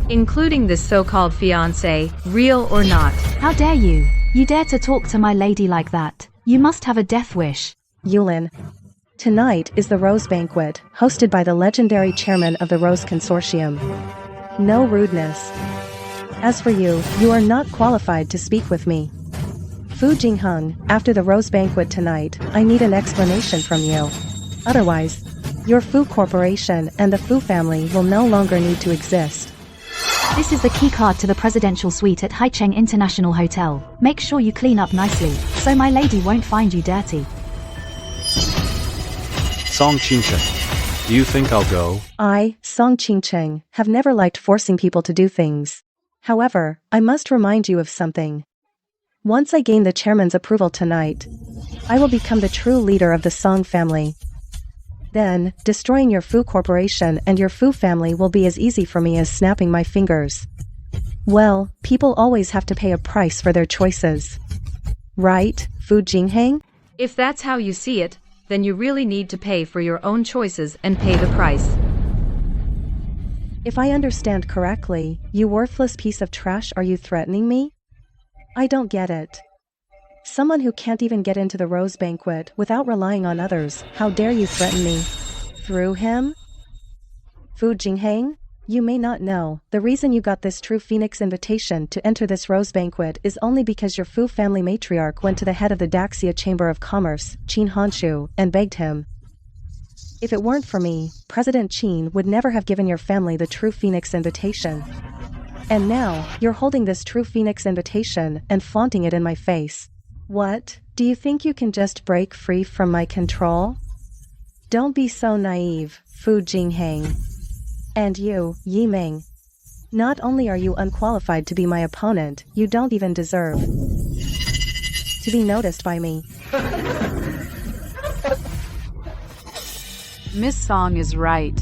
including this so-called fiancé, real or not. How dare you? You dare to talk to my lady like that? You must have a death wish. Yulin. Tonight is the Rose Banquet, hosted by the legendary chairman of the Rose Consortium. No rudeness. As for you, you are not qualified to speak with me. Fu Jingheng, after the Rose Banquet tonight, I need an explanation from you. Otherwise, your Fu Corporation and the Fu family will no longer need to exist. This is the key card to the presidential suite at Haicheng International Hotel. Make sure you clean up nicely, so my lady won't find you dirty. Song Qincheng, do you think I'll go? I, Song Qincheng, have never liked forcing people to do things. However, I must remind you of something. Once I gain the chairman's approval tonight, I will become the true leader of the Song family. Then, destroying your Fu Corporation and your Fu family will be as easy for me as snapping my fingers. Well, people always have to pay a price for their choices. Right, Fu Jingheng? If that's how you see it, then you really need to pay for your own choices and pay the price. If I understand correctly, you worthless piece of trash, are you threatening me? I don't get it. Someone who can't even get into the Rose Banquet without relying on others, how dare you threaten me? Through him? Fu Jingheng? You may not know, the reason you got this True Phoenix invitation to enter this Rose Banquet is only because your Fu family matriarch went to the head of the Daxia Chamber of Commerce, Qin Hanshu, and begged him. If it weren't for me, President Qin would never have given your family the True Phoenix invitation. And now, you're holding this True Phoenix invitation and flaunting it in my face. What? Do you think you can just break free from my control? Don't be so naive, Fu Jingheng. And you, Yimeng. Not only are you unqualified to be my opponent, you don't even deserve to be noticed by me. Miss Song is right.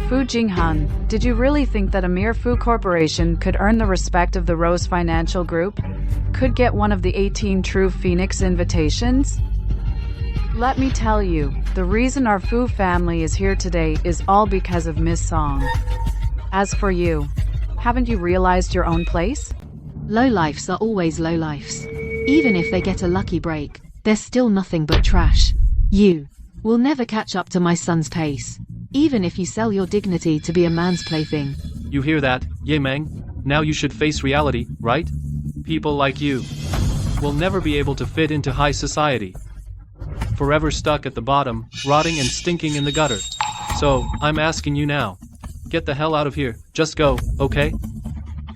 Fu Jingheng, did you really think that a mere Fu Corporation could earn the respect of the Rose Financial Group? Could get one of the 18 True Phoenix invitations? Let me tell you, the reason our Fu family is here today is all because of Miss Song. As for you, haven't you realized your own place? Lowlifes are always lowlifes. Even if they get a lucky break, they're still nothing but trash. You will never catch up to my son's pace, even if you sell your dignity to be a man's plaything. You hear that, Ye Meng? Now you should face reality, right? People like you will never be able to fit into high society. Forever stuck at the bottom, rotting and stinking in the gutter. So, I'm asking you now. Get the hell out of here, just go, okay?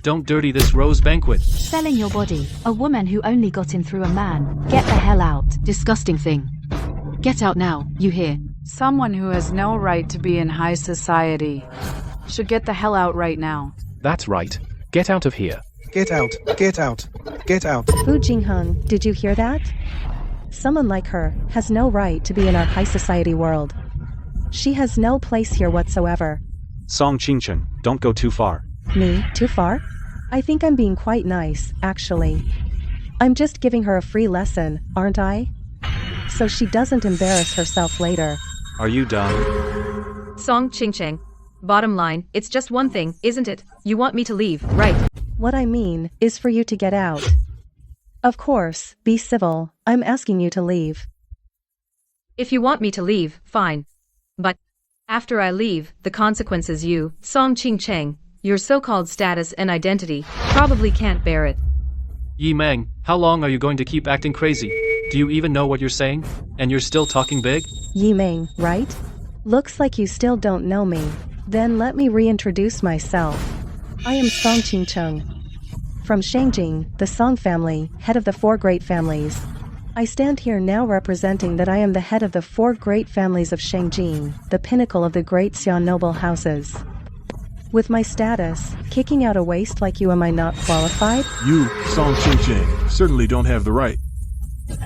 Don't dirty this rose banquet. Selling your body, a woman who only got in through a man. Get the hell out. Disgusting thing. Get out now, you hear? Someone who has no right to be in high society should get the hell out right now. That's right. Get out of here. Get out, get out, get out. Fu Jingheng, did you hear that? Someone like her has no right to be in our high society world. She has no place here whatsoever. Song Qingchen, don't go too far. Me, too far? I think I'm being quite nice, actually. I'm just giving her a free lesson, aren't I? So she doesn't embarrass herself later. Are you done? Song Qingcheng. Bottom line, it's just one thing, isn't it? You want me to leave, right? What I mean is for you to get out. Of course, be civil. I'm asking you to leave. If you want me to leave, fine. But after I leave, the consequences you, Song Qingcheng, your so-called status and identity, probably can't bear it. Yi Meng, how long are you going to keep acting crazy? Do you even know what you're saying? And you're still talking big? Yi Meng, right? Looks like you still don't know me. Then let me reintroduce myself. I am Song Qingcheng. From Shangjing, the Song family, head of the 4 great families. I stand here now representing that I am the head of the 4 great families of Shangjing, the pinnacle of the great Xian noble houses. With my status, kicking out a waste like you, am I not qualified? You, Song Qingcheng, certainly don't have the right.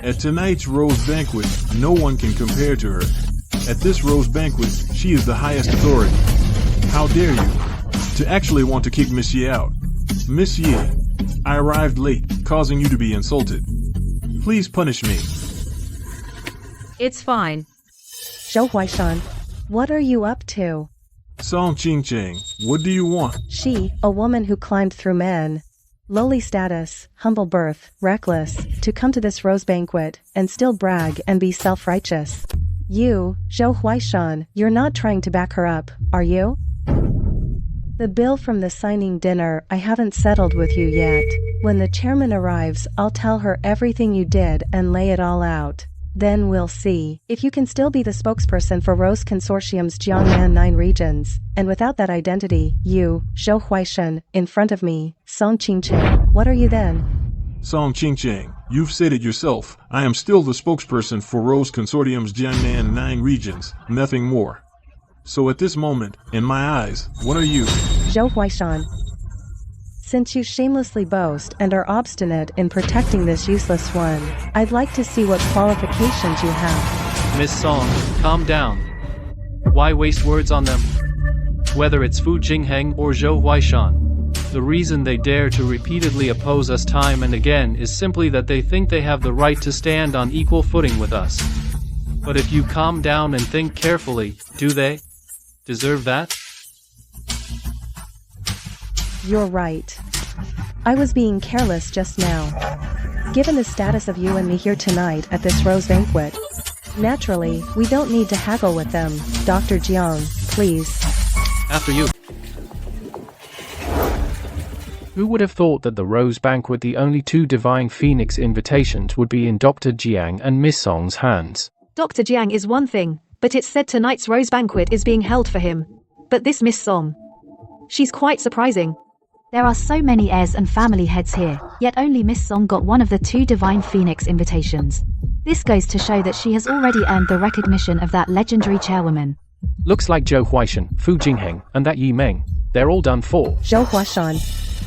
At tonight's Rose Banquet, no one can compare to her. At this Rose Banquet, she is the highest authority. How dare you to actually want to kick Miss Ye out? Miss Ye, I arrived late, causing you to be insulted. Please punish me. It's fine. Zhou Huaishan, what are you up to? Song Qingcheng, what do you want? She, a woman who climbed through men, lowly status, humble birth, reckless, to come to this rose banquet, and still brag and be self-righteous. You, Zhou Huaishan, you're not trying to back her up, are you? The bill from the signing dinner I haven't settled with you yet. When the chairman arrives, I'll tell her everything you did and lay it all out. Then we'll see if you can still be the spokesperson for Rose Consortium's Jiangnan 9 regions. And without that identity, you, Zhou Huaishan, in front of me, Song Qingcheng, what are you then? Song Qingcheng, you've said it yourself. I am still the spokesperson for Rose Consortium's Jiangnan 9 regions, nothing more. So at this moment, in my eyes, what are you? Zhou Huaishan. Since you shamelessly boast and are obstinate in protecting this useless one, I'd like to see what qualifications you have. Miss Song, calm down. Why waste words on them? Whether it's Fu Jingheng or Zhou Huaishan, the reason they dare to repeatedly oppose us time and again is simply that they think they have the right to stand on equal footing with us. But if you calm down and think carefully, do they deserve that? You're right. I was being careless just now. Given the status of you and me here tonight at this rose banquet, naturally, we don't need to haggle with them. Dr. Jiang, please. After you. Who would have thought that the Rose Banquet, the only 2 Divine Phoenix invitations, would be in Dr. Jiang and Miss Song's hands? Dr. Jiang is one thing, but it's said tonight's rose banquet is being held for him. But this Miss Song, she's quite surprising. There are so many heirs and family heads here, yet only Miss Song got one of the 2 Divine Phoenix invitations. This goes to show that she has already earned the recognition of that legendary chairwoman. Looks like Zhou Huaishan, Fu Jingheng, and that Yi Meng. They're all done for. Zhou Huaishan.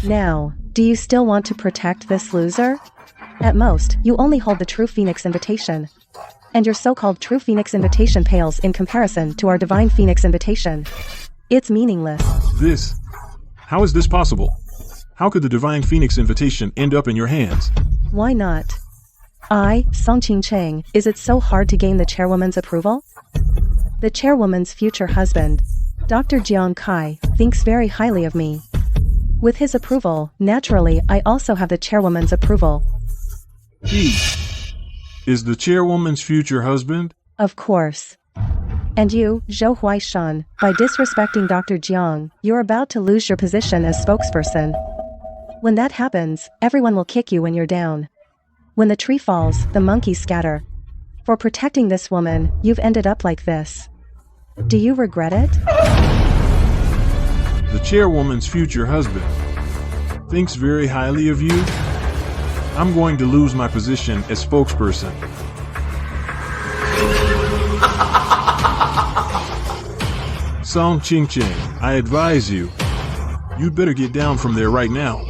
Now, do you still want to protect this loser? At most, you only hold the True Phoenix invitation. And your so-called True Phoenix invitation pales in comparison to our Divine Phoenix invitation. It's meaningless. How is this possible? How could the Divine Phoenix invitation end up in your hands? Why not? Song Ching, is it so hard to gain the chairwoman's approval? The chairwoman's future husband, Dr. Jiang Kai, thinks very highly of me. With his approval, naturally I also have the chairwoman's approval. He is the chairwoman's future husband? Of course. And you, Zhou Huaishan, by disrespecting Dr. Jiang, you're about to lose your position as spokesperson. When that happens, everyone will kick you when you're down. When the tree falls, the monkeys scatter. For protecting this woman, you've ended up like this. Do you regret it? The chairwoman's future husband thinks very highly of you? I'm going to lose my position as spokesperson. Song Ching, I advise you, you'd better get down from there right now.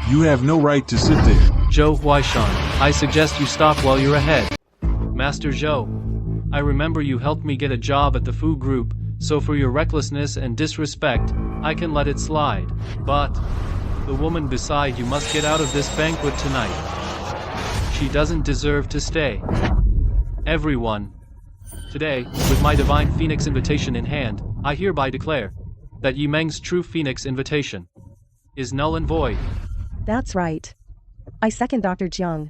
You have no right to sit there. Zhou Huaishan, I suggest you stop while you're ahead. Master Zhou, I remember you helped me get a job at the Fu Group, so for your recklessness and disrespect, I can let it slide. But the woman beside you must get out of this banquet tonight. She doesn't deserve to stay. Everyone. Today, with my divine phoenix invitation in hand, I hereby declare that Yi Meng's true phoenix invitation is null and void. That's right. I second Dr. Jiang.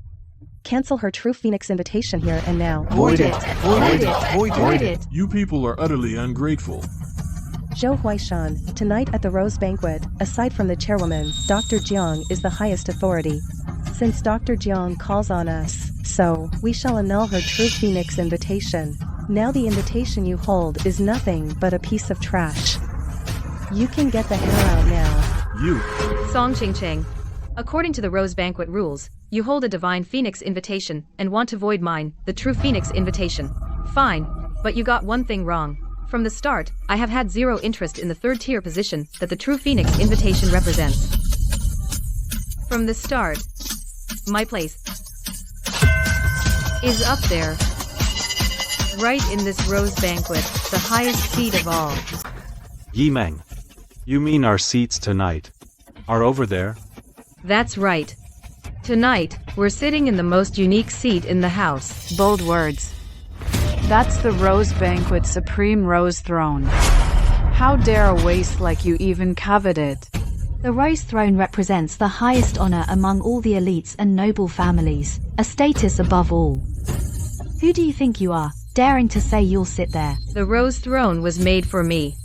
Cancel her true phoenix invitation here and now. Void it! Void it! You people are utterly ungrateful. Zhou Huaishan, tonight at the Rose Banquet, aside from the chairwoman, Dr. Jiang is the highest authority. Since Dr. Jiang calls on us, so we shall annul her true phoenix invitation. Now the invitation you hold is nothing but a piece of trash. You can get the hell out now. You. Song Ching. According to the Rose Banquet rules, you hold a divine phoenix invitation and want to void mine, the true phoenix invitation. Fine, but you got one thing wrong. From the start, I have had zero interest in the third-tier position that the true phoenix invitation represents. From the start, my place is up there. Right in this Rose Banquet, the highest seat of all. Yi Meng. You mean our seats tonight are over there? That's right. Tonight, we're sitting in the most unique seat in the house. Bold words. That's the Rose Banquet Supreme Rose Throne. How dare a waste like you even covet it? The Rose Throne represents the highest honor among all the elites and noble families, a status above all. Who do you think you are, daring to say you'll sit there? The Rose Throne was made for me.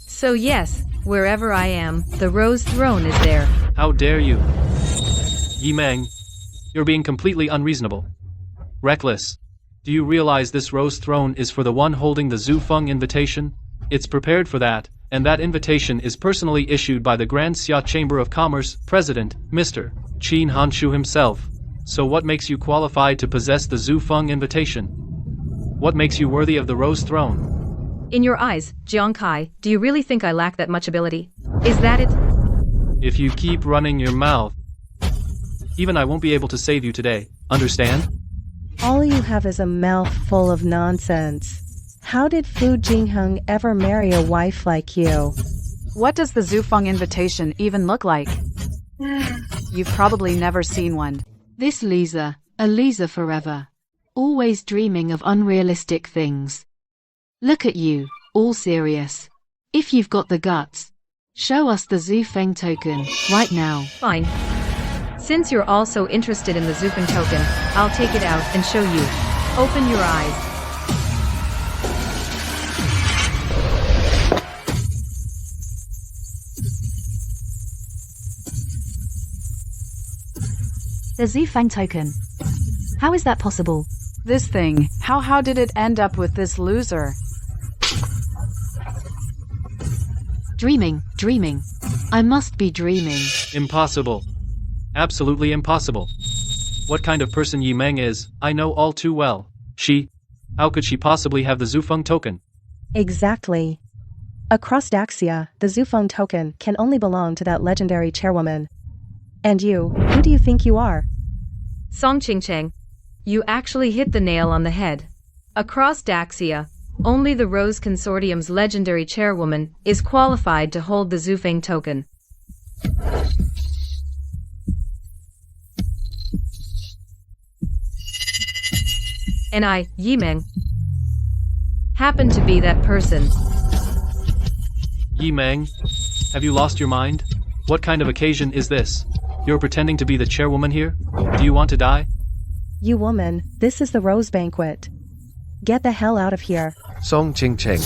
So yes, wherever I am, the Rose Throne is there. How dare you? Yi Meng, you're being completely unreasonable. Reckless. Do you realize this Rose Throne is for the one holding the Zhu Feng invitation? It's prepared for that, and that invitation is personally issued by the Grand Xia Chamber of Commerce President, Mr. Qin Hanshu himself. So what makes you qualified to possess the Zhu Feng invitation? What makes you worthy of the Rose Throne? In your eyes, Jiang Kai, do you really think I lack that much ability? Is that it? If you keep running your mouth, even I won't be able to save you today, understand? All you have is a mouth full of nonsense. How did Fu Jingheng ever marry a wife like you? What does the Zhu Feng invitation even look like? You've probably never seen one. This loser, a loser forever. Always dreaming of unrealistic things. Look at you, all serious. If you've got the guts, show us the Zhu Feng token, right now. Fine. Since you're also interested in the Zhu Feng token, I'll take it out and show you. Open your eyes. The Zhu Feng token. How is that possible? This thing, how did it end up with this loser? Dreaming. I must be dreaming. Impossible. Absolutely impossible. What kind of person Yi Meng is, I know all too well. How could she possibly have the Zhu Feng token? Exactly. Across Daxia, the Zhu Feng token can only belong to that legendary chairwoman. And you, who do you think you are? Song Ching, you actually hit the nail on the head. Across Daxia, only the Rose Consortium's legendary chairwoman is qualified to hold the Zhu Feng token. And I, Yimeng, happen to be that person. Yimeng, have you lost your mind? What kind of occasion is this? You're pretending to be the chairwoman here? Do you want to die? You woman, this is the rose banquet. Get the hell out of here. Song Ching Cheng.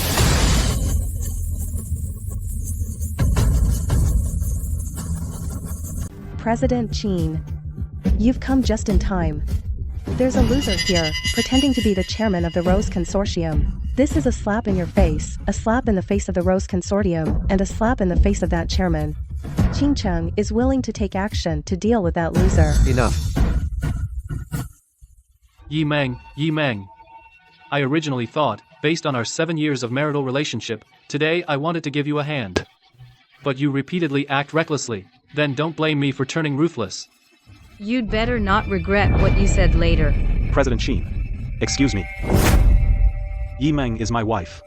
President Chin. You've come just in time. There's a loser here, pretending to be the chairman of the Rose Consortium. This is a slap in your face, a slap in the face of the Rose Consortium, and a slap in the face of that chairman. Ching Cheng is willing to take action to deal with that loser. Enough. Yimeng. I originally thought, based on our 7 years of marital relationship, today I wanted to give you a hand. But you repeatedly act recklessly. Then don't blame me for turning ruthless. You'd better not regret what you said later. President Sheen. Excuse me. Yimeng is my wife.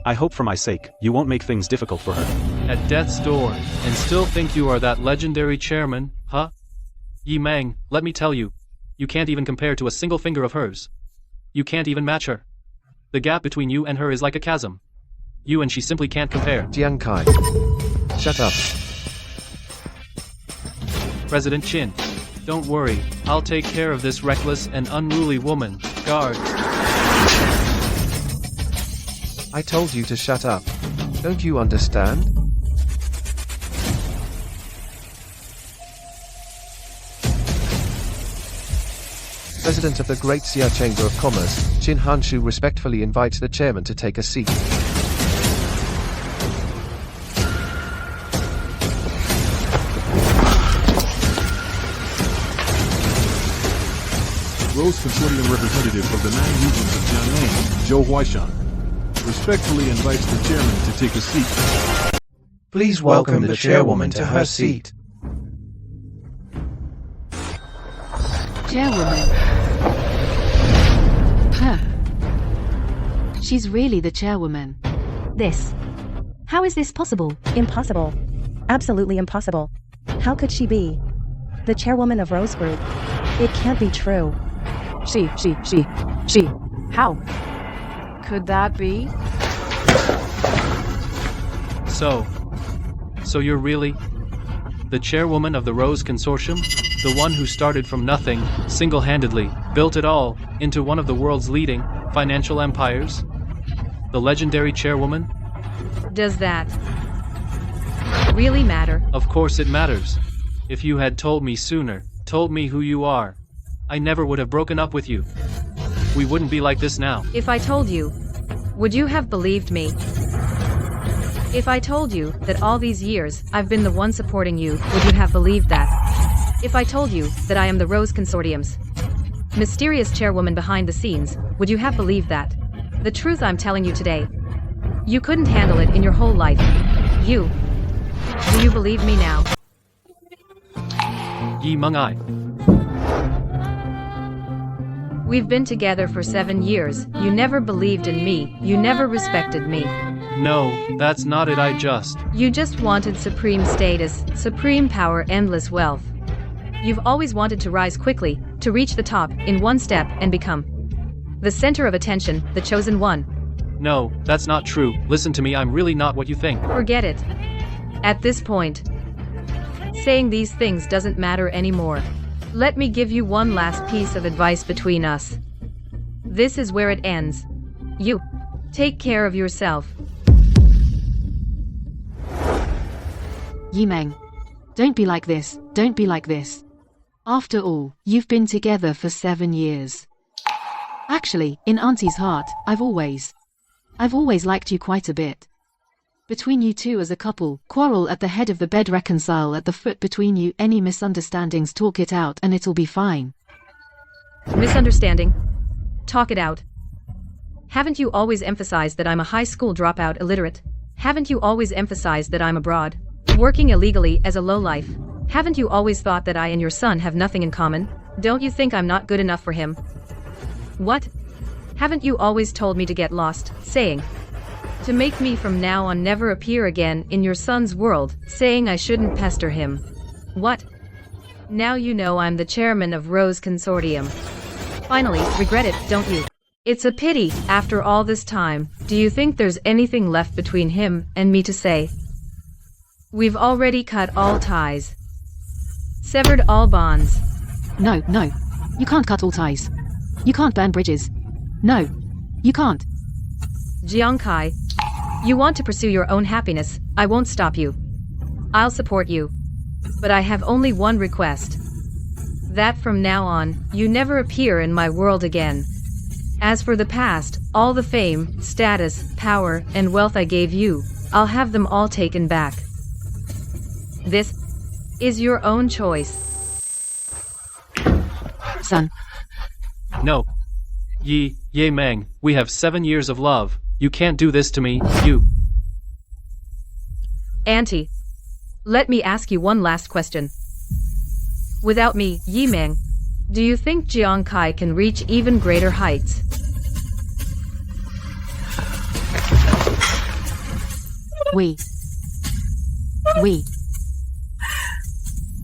I hope for my sake, you won't make things difficult for her. At death's door, and still think you are that legendary chairman, huh? Yimeng, let me tell you. You can't even compare to a single finger of hers. You can't even match her. The gap between you and her is like a chasm. You and she simply can't compare. Jiang Kai. Shut up. President Chin. Don't worry, I'll take care of this reckless and unruly woman. Guards. I told you to shut up. Don't you understand? President of the Great Xia Chamber of Commerce, Chin Hanshu respectfully invites the chairman to take a seat. Rose Consortium representative of the 9 regions of Jiangnan, Zhou Huaishan, respectfully invites the chairman to take a seat. Please welcome the chairwoman to her seat. Chairwoman. Huh. She's really the chairwoman. How is this possible? Impossible. Absolutely impossible. How could she be the chairwoman of Rose Group? It can't be true. She. How? Could that be? So you're really the chairwoman of the Rose Consortium? The one who started from nothing, single-handedly, built it all, into one of the world's leading financial empires? The legendary chairwoman? Does that really matter? Of course it matters. If you had told me sooner, told me who you are, I never would have broken up with you. We wouldn't be like this now. If I told you, would you have believed me? If I told you that all these years I've been the one supporting you, would you have believed that? If I told you that I am the Rose Consortium's mysterious chairwoman behind the scenes, would you have believed that? The truth I'm telling you today, you couldn't handle it in your whole life. Do you believe me now? Yimeng I. We've been together for 7 years. You never believed in me. You never respected me. No, that's not it. You just wanted supreme status, supreme power, endless wealth. You've always wanted to rise quickly, to reach the top in one step and become the center of attention, the chosen one. No, that's not true. Listen to me, I'm really not what you think. Forget it. At this point, saying these things doesn't matter anymore. Let me give you one last piece of advice between us. This is where it ends. You take care of yourself. Yimeng. Don't be like this, don't be like this. After all, you've been together for 7 years. Actually, in Auntie's heart, I've always liked you quite a bit. Between you two as a couple, quarrel at the head of the bed, reconcile at the foot between you, any misunderstandings, talk it out and it'll be fine. Misunderstanding? Talk it out. Haven't you always emphasized that I'm a high school dropout illiterate? Haven't you always emphasized that I'm abroad, working illegally as a lowlife? Haven't you always thought that I and your son have nothing in common? Don't you think I'm not good enough for him? What? Haven't you always told me to get lost, saying to make me from now on never appear again in your son's world, saying I shouldn't pester him? What? Now you know I'm the chairman of Rose Consortium. Finally, regret it, don't you? It's a pity, after all this time, do you think there's anything left between him and me to say? We've already cut all ties. Severed all bonds. No, no. You can't cut all ties. You can't burn bridges. No. You can't. Jiang Kai, you want to pursue your own happiness, I won't stop you. I'll support you. But I have only one request. That from now on, you never appear in my world again. As for the past, all the fame, status, power, and wealth I gave you, I'll have them all taken back. This is your own choice. Son. No. Ye Mang, we have 7 years of love. You can't do this to me, you. Auntie, let me ask you one last question. Without me, Yi Meng, do you think Jiang Kai can reach even greater heights? We.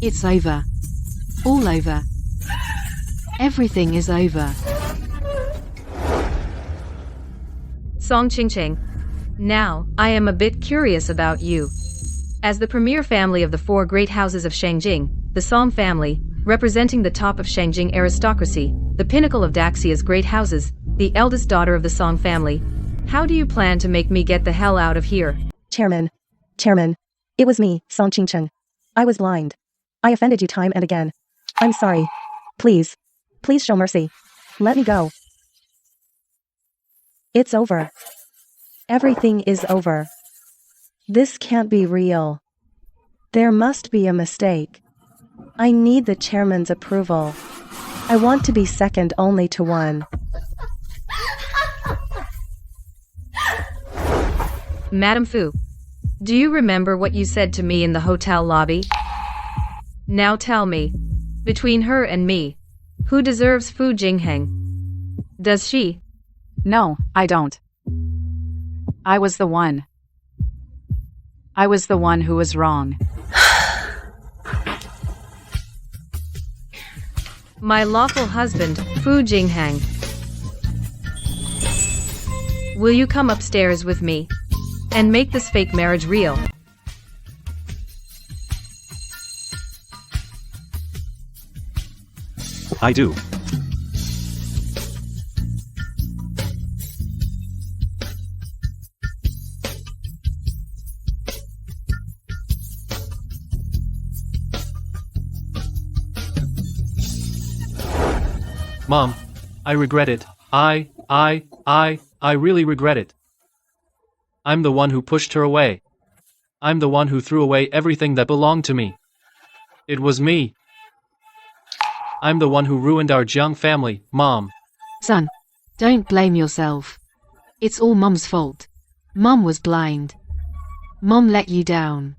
It's over. All over. Everything is over. Song Qingqing. Now, I am a bit curious about you. As the premier family of the 4 great houses of Shangjing, the Song family, representing the top of Shangjing aristocracy, the pinnacle of Daxia's great houses, the eldest daughter of the Song family, how do you plan to make me get the hell out of here? Chairman, it was me, Song Qingcheng. I was blind. I offended you time and again. I'm sorry. Please show mercy. Let me go. It's over. Everything is over. This can't be real. There must be a mistake. I need the chairman's approval. I want to be second only to one. Madam Fu, do you remember what you said to me in the hotel lobby? Now tell me, between her and me, who deserves Fu Jingheng? Does she? No, I don't. I was the one. I was the one who was wrong. My lawful husband, Fu Jingheng. Will you come upstairs with me and make this fake marriage real? I do. Mom, I regret it. I really regret it. I'm the one who pushed her away. I'm the one who threw away everything that belonged to me. It was me. I'm the one who ruined our Jiang family, Mom. Son, don't blame yourself. It's all Mum's fault. Mum was blind. Mum let you down.